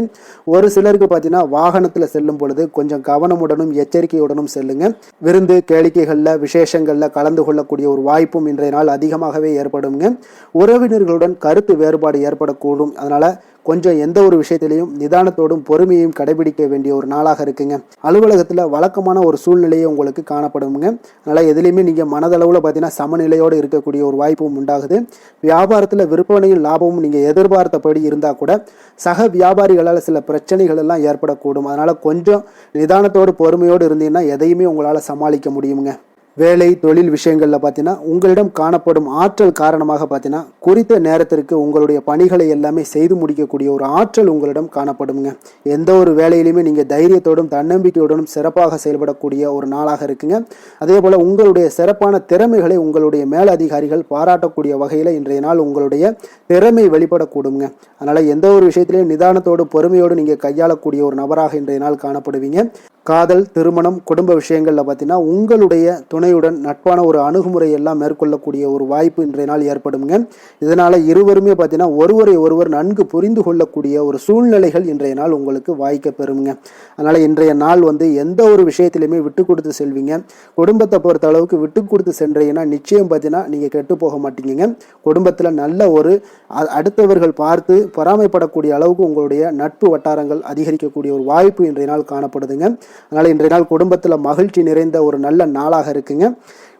ஒரு சிலருக்கு பார்த்தீங்கன்னா வாகனத்தில் செல்லும் பொழுது கொஞ்சம் கவனமுடனும் எச்சரிக்கையுடனும் செல்லுங்க. விருந்து கேளிக்கைகளில் விசேஷங்களில் கலந்து கொள்ளக்கூடிய ஒரு வாய்ப்பும் இன்றைய நாள் அதிகமாகவே ஏற்படுங்க. உறவினர்களுடன் கருத்து வேறுபாடு ஏற்படக்கூடும். அதனால் கொஞ்சம் எந்த ஒரு விஷயத்திலையும் நிதானத்தோடும் பொறுமையையும் கடைபிடிக்க வேண்டிய ஒரு நாளாக இருக்குங்க. அலுவலகத்தில் வழக்கமான ஒரு சூழ்நிலையை உங்களுக்கு காணப்படுங்க. அதனால் எதுலேயுமே நீங்கள் மனதளவில் பார்த்தீங்கன்னா சமநிலையோடு இருக்கக்கூடிய ஒரு வாய்ப்பும் உண்டாகுது. வியாபாரத்தில் விற்பனையும் லாபமும் நீங்கள் எதிர்பார்த்தபடி இருந்தால் கூட சக வியாபாரிகளால் சில பிரச்சனைகள் எல்லாம் ஏற்படக்கூடும். அதனால் கொஞ்சம் நிதானத்தோடு பொறுமையோடு இருந்தீங்கன்னா எதையுமே உங்களால் சமாளிக்க முடியுங்க. வேலை தொழில் விஷயங்களில் பார்த்தீங்கன்னா உங்களிடம் காணப்படும் ஆற்றல் காரணமாக பார்த்தீங்கன்னா குறித்த நேரத்திற்கு உங்களுடைய பணிகளை எல்லாமே செய்து முடிக்கக்கூடிய ஒரு ஆற்றல் உங்களிடம் காணப்படுங்க. எந்த ஒரு வேலையிலுமே நீங்கள் தைரியத்தோடும் தன்னம்பிக்கையோடும் சிறப்பாக செயல்படக்கூடிய ஒரு நாளாக இருக்குங்க. அதே போல் உங்களுடைய சிறப்பான திறமைகளை உங்களுடைய மேலதிகாரிகள் பாராட்டக்கூடிய வகையில் இன்றைய நாள் உங்களுடைய திறமை வெளிப்படக்கூடுங்க. அதனால் எந்த ஒரு விஷயத்திலையும் நிதானத்தோடு பொறுமையோடு நீங்கள் கையாளக்கூடிய ஒரு நபராக இன்றைய நாள் காணப்படுவீங்க. காதல், திருமணம், குடும்ப விஷயங்களில் பார்த்தீங்கன்னா உங்களுடைய துணையுடன் நட்பான ஒரு அணுகுமுறை எல்லாம் மேற்கொள்ளக்கூடிய ஒரு வாய்ப்பு இன்றைய நாள் ஏற்படுங்க. இதனால் இருவருமே பார்த்தீங்கன்னா ஒருவரை ஒருவர் நன்கு புரிந்து கொள்ளக்கூடிய ஒரு சூழ்நிலைகள் இன்றைய நாள் உங்களுக்கு வாய்க்க பெறுங்க. அதனால் இன்றைய நாள் வந்து எந்த ஒரு விஷயத்திலையுமே விட்டு கொடுத்து செல்வீங்க. குடும்பத்தை பொறுத்த அளவுக்கு விட்டு கொடுத்து சென்றீங்கன்னா நிச்சயம் பார்த்தீங்கன்னா நீங்கள் கெட்டு போக மாட்டீங்க. குடும்பத்தில் நல்ல ஒரு அடுத்தவர்கள் பார்த்து பொறாமைப்படக்கூடிய அளவுக்கு உங்களுடைய நட்பு வட்டாரங்கள் அதிகரிக்கக்கூடிய ஒரு வாய்ப்பு இன்றைய நாள் காணப்படுதுங்க. அதனால் இன்றைய நாள் குடும்பத்தில் மகிழ்ச்சி நிறைந்த ஒரு நல்ல நாளாக இருக்குங்க.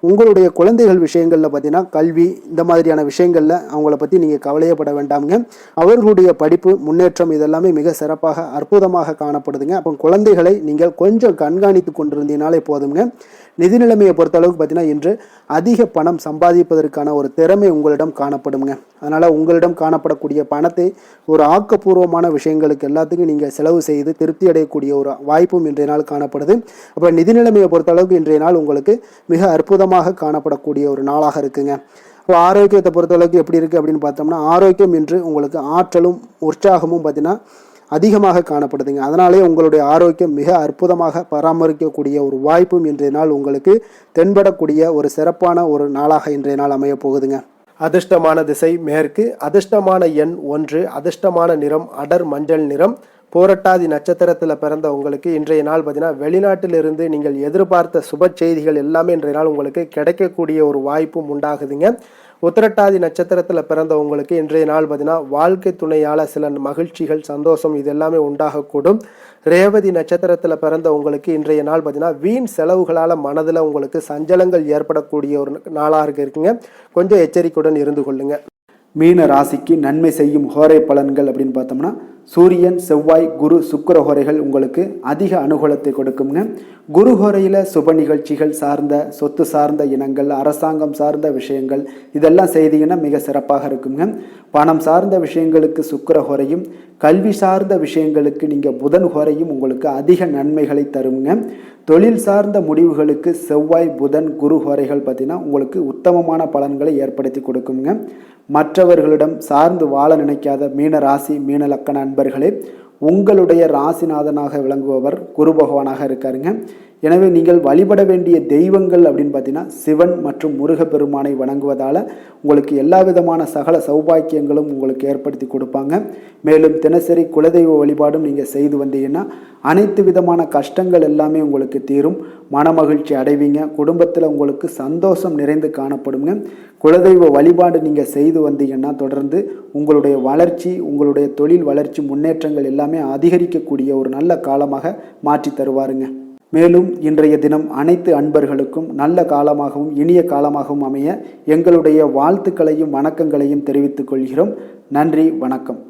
உங்களுடைய குழந்தைகள் விஷயங்களில் பார்த்தீங்கன்னா கல்வி இந்த மாதிரியான விஷயங்களில் அவங்கள பற்றி நீங்கள் கவலையப்பட வேண்டாமுங்க. அவர்களுடைய படிப்பு முன்னேற்றம் இதெல்லாமே மிக சிறப்பாக அற்புதமாக காணப்படுதுங்க. அப்போ குழந்தைகளை நீங்கள் கொஞ்சம் கண்காணித்து கொண்டிருந்தீங்கனாலே போதுங்க. நிதி நிலைமையை பொறுத்த அளவுக்கு பார்த்தீங்கன்னா இன்று அதிக பணம் சம்பாதிப்பதற்கான ஒரு திறமை உங்களிடம் காணப்படுங்க. அதனால் உங்களிடம் காணப்படக்கூடிய பணத்தை ஒரு ஆக்கப்பூர்வமான விஷயங்களுக்கு எல்லாத்துக்கும் நீங்கள் செலவு செய்து திருப்தி அடையக்கூடிய ஒரு வாய்ப்பும் இன்றைய நாள் காணப்படுது. அப்போ நிதி நிலைமையை பொறுத்த அளவுக்கு இன்றைய நாள் உங்களுக்கு மிக அற்புதமாக காணப்படக்கூடிய ஒரு நாளாக இருக்குங்க. இப்போ ஆரோக்கியத்தை பொறுத்தளவுக்கு எப்படி இருக்குது அப்படின்னு பார்த்தோம்னா ஆரோக்கியம் இன்று உங்களுக்கு ஆற்றலும் உற்சாகமும் பார்த்தீங்கன்னா அதிகமாக காணப்படுதுங்க. அதனாலே உங்களுடைய ஆரோக்கியம் மிக அற்புதமாக பராமரிக்கக்கூடிய ஒரு வாய்ப்பும் இன்றைய நாள் உங்களுக்கு தென்படக்கூடிய ஒரு சிறப்பான ஒரு நாளாக இன்றைய நாள் அமைய போகுதுங்க. அதிர்ஷ்டமான திசை மேற்கு, அதிர்ஷ்டமான எண் 1, அதிர்ஷ்டமான நிறம் அடர் மஞ்சள் நிறம். போரட்டாதி நட்சத்திரத்தில் பிறந்த உங்களுக்கு இன்றைய நாள் பார்த்தீங்கன்னா வெளிநாட்டிலிருந்து நீங்கள் எதிர்பார்த்த சுப செய்திகள் எல்லாமே இன்றைய நாள் உங்களுக்கு கிடைக்கக்கூடிய ஒரு வாய்ப்பும் உண்டாகுதுங்க. உத்திரட்டாதி நட்சத்திரத்தில் பிறந்த உங்களுக்கு இன்றைய நாள் பார்த்தீங்கன்னா வாழ்க்கை துணையால் சில மகிழ்ச்சிகள் சந்தோஷம் இது எல்லாமே உண்டாகக்கூடும். ரேவதி நட்சத்திரத்தில் பிறந்த உங்களுக்கு இன்றைய நாள் பார்த்தீங்கன்னா வீண் செலவுகளால் மனதில் உங்களுக்கு சஞ்சலங்கள் ஏற்படக்கூடிய ஒரு நாளாக இருக்குங்க. கொஞ்சம் எச்சரிக்கையுடன் இருந்து கொள்ளுங்க. மீன ராசிக்கு நன்மை செய்யும் ஹோரை பலன்கள் அப்படின்னு பார்த்தோம்னா சூரியன், செவ்வாய், குரு, சுக்கிர ஹோரைகள் உங்களுக்கு அதிக அனுகூலத்தை கொடுக்குங்க. குரு ஹோரையில் சுப நிகழ்ச்சிகள் சார்ந்த சொத்து சார்ந்த இனங்கள், அரசாங்கம் சார்ந்த விஷயங்கள் இதெல்லாம் செய்தீங்கன்னா மிக சிறப்பாக இருக்குங்க. பணம் சார்ந்த விஷயங்களுக்கு சுக்கிர ஹோரையும், கல்வி சார்ந்த விஷயங்களுக்கு நீங்கள் புதன் ஹோரையும் உங்களுக்கு அதிக நன்மைகளை தருங்க. தொழில் சார்ந்த முடிவுகளுக்கு செவ்வாய், புதன், குரு ஹோரைகள் பார்த்தீங்கன்னா உங்களுக்கு உத்தமமான பலன்களை ஏற்படுத்தி கொடுக்குங்க. மற்றவர்களிடம் சார்ந்து வாழ நினைக்காத மீன ராசி மீன லக்கண அன்பர்களே, உங்களுடைய ராசிநாதனாக விளங்குபவர் குரு பகவானாக இருக்காருங்க. எனவே நீங்கள் வழிபட வேண்டிய தெய்வங்கள் அப்படின்னு பார்த்தீங்கன்னா சிவன் மற்றும் முருகப்பெருமானை வணங்குவதால் உங்களுக்கு எல்லா விதமான சகல சௌபாக்கியங்களும் உங்களுக்கு ஏற்படுத்தி கொடுப்பாங்க. மேலும் தினசரி குலதெய்வ வழிபாடும் நீங்கள் செய்து வந்தீங்கன்னா அனைத்து விதமான கஷ்டங்கள் எல்லாமே உங்களுக்கு தீரும், மனமகிழ்ச்சி அடைவீங்க, குடும்பத்தில் உங்களுக்கு சந்தோஷம் நிறைந்து காணப்படுங்க. குலதெய்வ வழிபாடு நீங்கள் செய்து வந்தீங்கன்னா தொடர்ந்து உங்களுடைய வளர்ச்சி, உங்களுடைய தொழில் வளர்ச்சி, முன்னேற்றங்கள் எல்லாமே அதிகரிக்கக்கூடிய ஒரு நல்ல காலமாக மாற்றி தருவாருங்க. மேலும் இன்றைய தினம் அனைத்து அன்பர்களுக்கும் நல்ல காலமாகவும் இனிய காலமாகவும் அமைய எங்களுடைய வாழ்த்துக்களையும் வணக்கங்களையும் தெரிவித்துக் கொள்கிறோம். நன்றி, வணக்கம்.